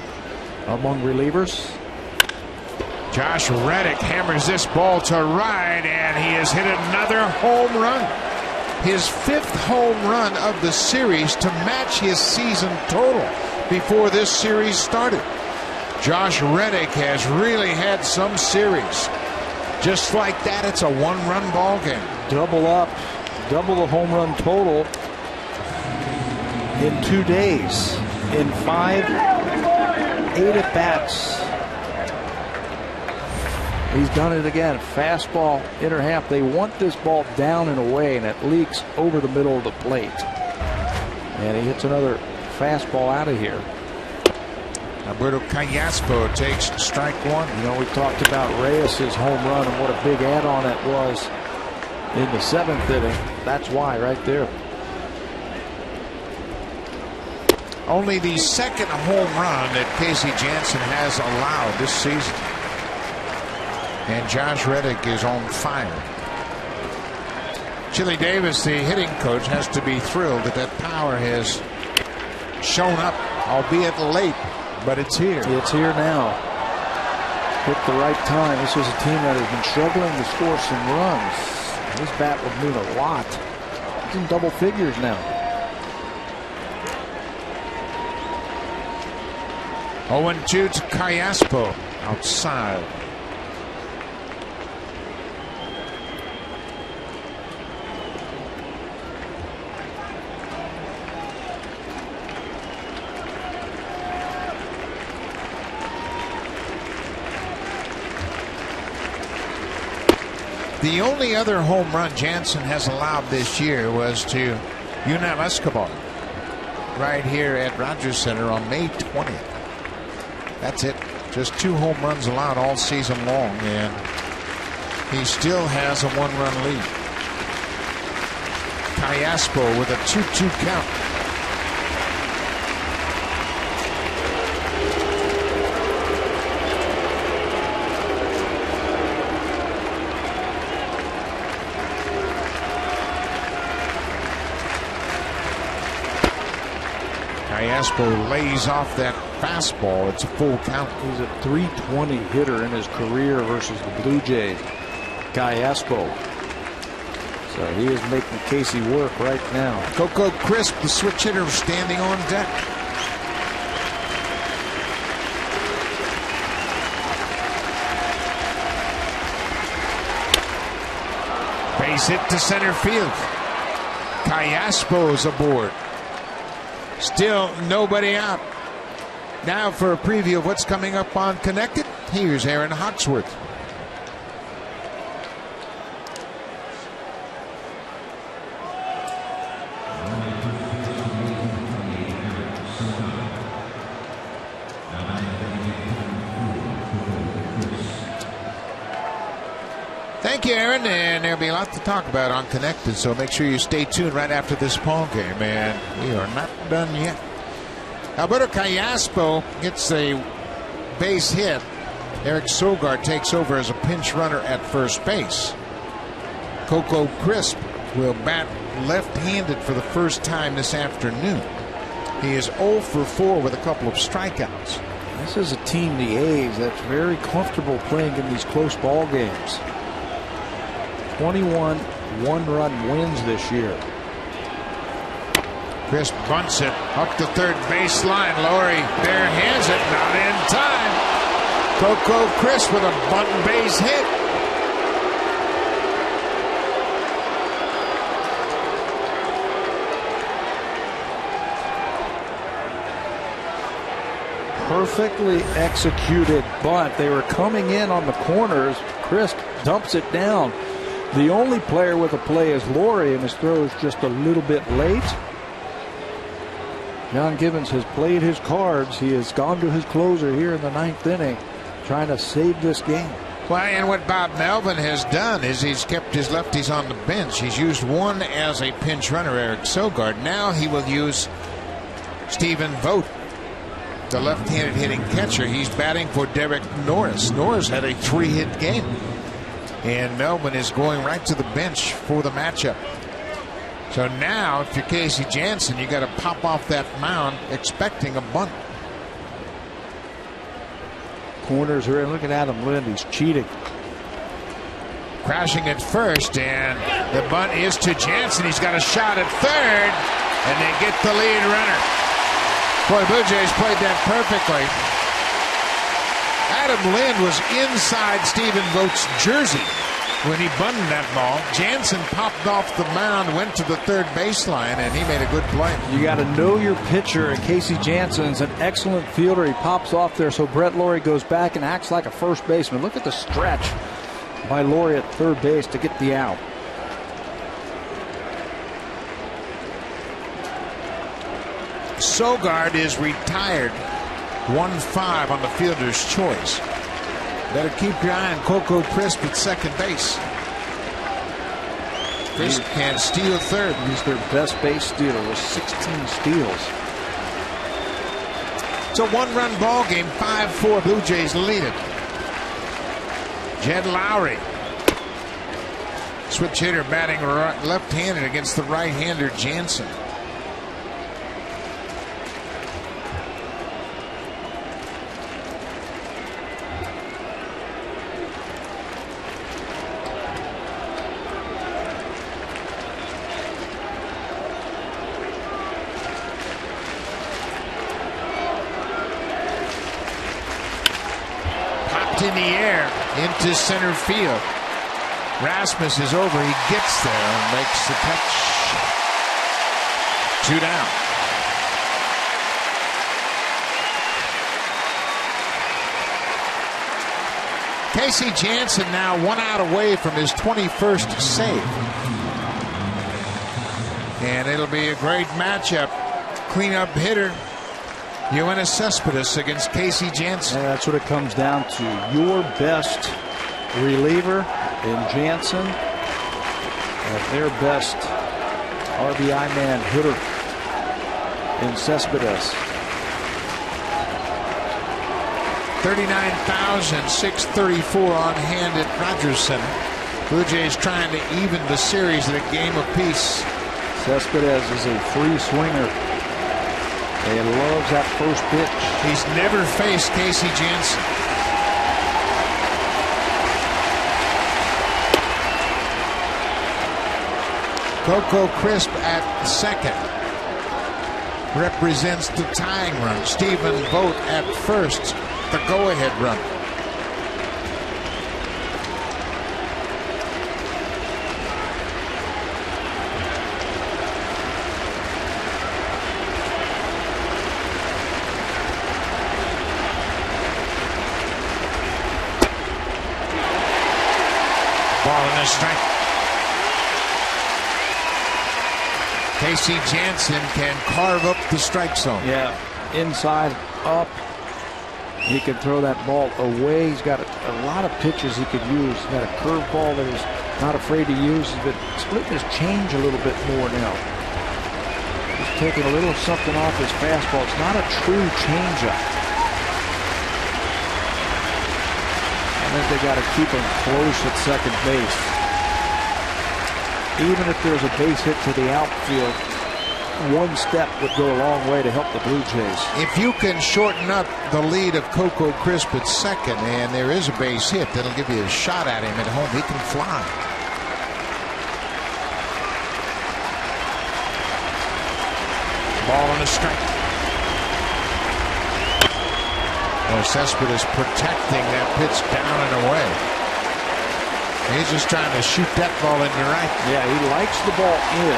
among relievers. Josh Reddick hammers this ball to right, and he has hit another home run. His 5th home run of the series to match his season total before this series started. Josh Reddick has really had some series. Just like that, it's a 1-run ball game. Double up, double the home run total in 2 days. In 8 at-bats. He's done it again. Fastball, inner half. They want this ball down and away, and it leaks over the middle of the plate. And he hits another fastball out of here. Alberto Callaspo takes strike 1. You know, we talked about Reyes' home run and what a big add-on it was in the 7th inning. That's why right there. Only the 2nd home run that Casey Janssen has allowed this season. And Josh Reddick is on fire. Chili Davis, the hitting coach, has to be thrilled that that power has shown up, albeit late. But it's here. It's here now. Hit the right time. This was a team that has been struggling to score some runs. This bat would mean a lot. It's in double figures now. 0-2 to Callaspo outside. The only other home run Janssen has allowed this year was to Yunel Escobar right here at Rogers Center on May 20th. That's it. Just 2 home runs allowed all season long, and he still has a 1-run lead. Callaspo with a 2-2 count. Callaspo lays off that fastball. It's a full count. He's a .320 hitter in his career versus the Blue Jays. Callaspo. So he is making Casey work right now. Coco Crisp, the switch hitter, standing on deck. Base hit to center field. Callaspo's aboard. Still nobody out. Now for a preview of what's coming up on Connected, here's Aaron Hawksworth. Thank you, Aaron, and there'll be a lot to talk about on Connected, so make sure you stay tuned right after this ball game, and we are not done yet. Alberto Callaspo gets a base hit. Eric Sogard takes over as a pinch runner at first base. Coco Crisp will bat left-handed for the first time this afternoon. He is 0 for 4 with a couple of strikeouts. This is a team, the A's, that's very comfortable playing in these close ball games. 21 one-run wins this year. Crisp bunts it up the third baseline. Lowry barehands it, not in time. Coco Crisp with a bunt and base hit. Perfectly executed bunt. They were coming in on the corners. Crisp dumps it down. The only player with a play is Laurie, and his throw is just a little bit late. John Gibbons has played his cards. He has gone to his closer here in the 9th inning, trying to save this game. Well, and what Bob Melvin has done is he's kept his lefties on the bench. He's used one as a pinch runner, Eric Sogard. Now he will use Stephen Vogt, the left-handed hitting catcher. He's batting for Derek Norris. Norris had a 3-hit game. And Melvin is going right to the bench for the matchup. So now, if you're Casey Janssen, you got to pop off that mound expecting a bunt. Corners are in. Look at Adam Lind. He's cheating. Crashing at first, and the bunt is to Janssen. He's got a shot at third, and they get the lead runner. Boy, Blue Jays played that perfectly. Adam Lind was inside Stephen Vogt's jersey when he bunted that ball. Janssen popped off the mound, went to the third baseline, and he made a good play. You got to know your pitcher, and Casey Jansen's an excellent fielder. He pops off there, so Brett Laurie goes back and acts like a first baseman. Look at the stretch by Laurie at third base to get the out. Sogard is retired. 1-5 on the fielder's choice. Better keep your eye on Coco Crisp at second base. Crisp can steal third. He's their best base stealer with 16 steals. It's a one-run ball game. 5-4 Blue Jays lead it. Jed Lowry, switch hitter, batting left-handed against the right-hander Jansen. In the air into center field. Rasmus is over. He gets there and makes the catch. 2 down. Casey Janssen now 1 out away from his 21st save. And it'll be a great matchup. Cleanup hitter Yoenis Cespedes against Casey Janssen. Yeah, that's what it comes down to. Your best reliever in Janssen and their best RBI man hitter in Cespedes. 39,634 on hand at Rogers Center. Blue Jays trying to even the series at a game apiece. Cespedes is a free swinger. He loves that first pitch. He's never faced Casey Janssen. Coco Crisp at second. Represents the tying run. Stephen Vogt at first. The go-ahead run. Ball in the strike. Casey Janssen can carve up the strike zone. Yeah, inside, up. He can throw that ball away. He's got a lot of pitches he could use. He's got a curveball that he's not afraid to use. He's been splitting his change a little bit more now. He's taking a little something off his fastball. It's not a true changeup. I think they got to keep him close at second base. Even if there's a base hit to the outfield, one step would go a long way to help the Blue Jays. If you can shorten up the lead of Coco Crisp at second, and there is a base hit, that'll give you a shot at him at home. He can fly. Ball on a strike. Well, Cespedes protecting that pitch down and away. He's just trying to shoot that ball into right. Yeah, he likes the ball in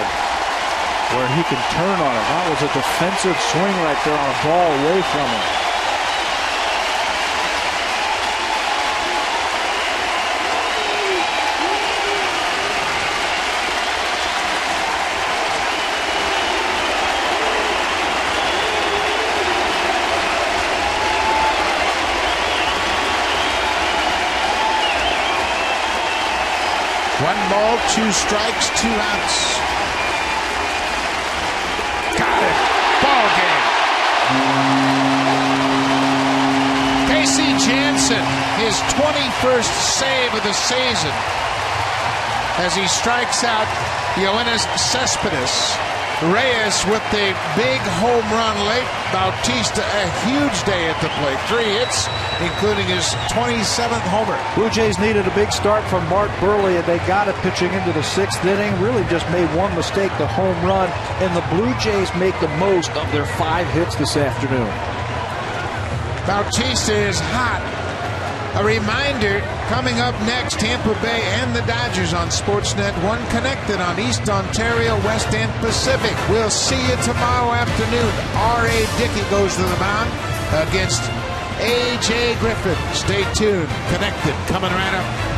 where he can turn on it. That was a defensive swing right there on a ball away from him. 1 ball, 2 strikes, 2 outs. Got it. Ball game. Casey Jansen, his 21st save of the season, as he strikes out Yoenis Cespedes. Reyes with the big home run late. Bautista, a huge day at the plate. 3 hits, including his 27th homer. Blue Jays needed a big start from Mark Burley, and they got it pitching into the 6th inning. Really just made one mistake, the home run, and the Blue Jays make the most of their 5 hits this afternoon. Bautista is hot. A reminder, coming up next, Tampa Bay and the Dodgers on Sportsnet 1 connected on East Ontario, West and Pacific. We'll see you tomorrow afternoon. R.A. Dickey goes to the mound against A.J. Griffin. Stay tuned. Connected coming right up.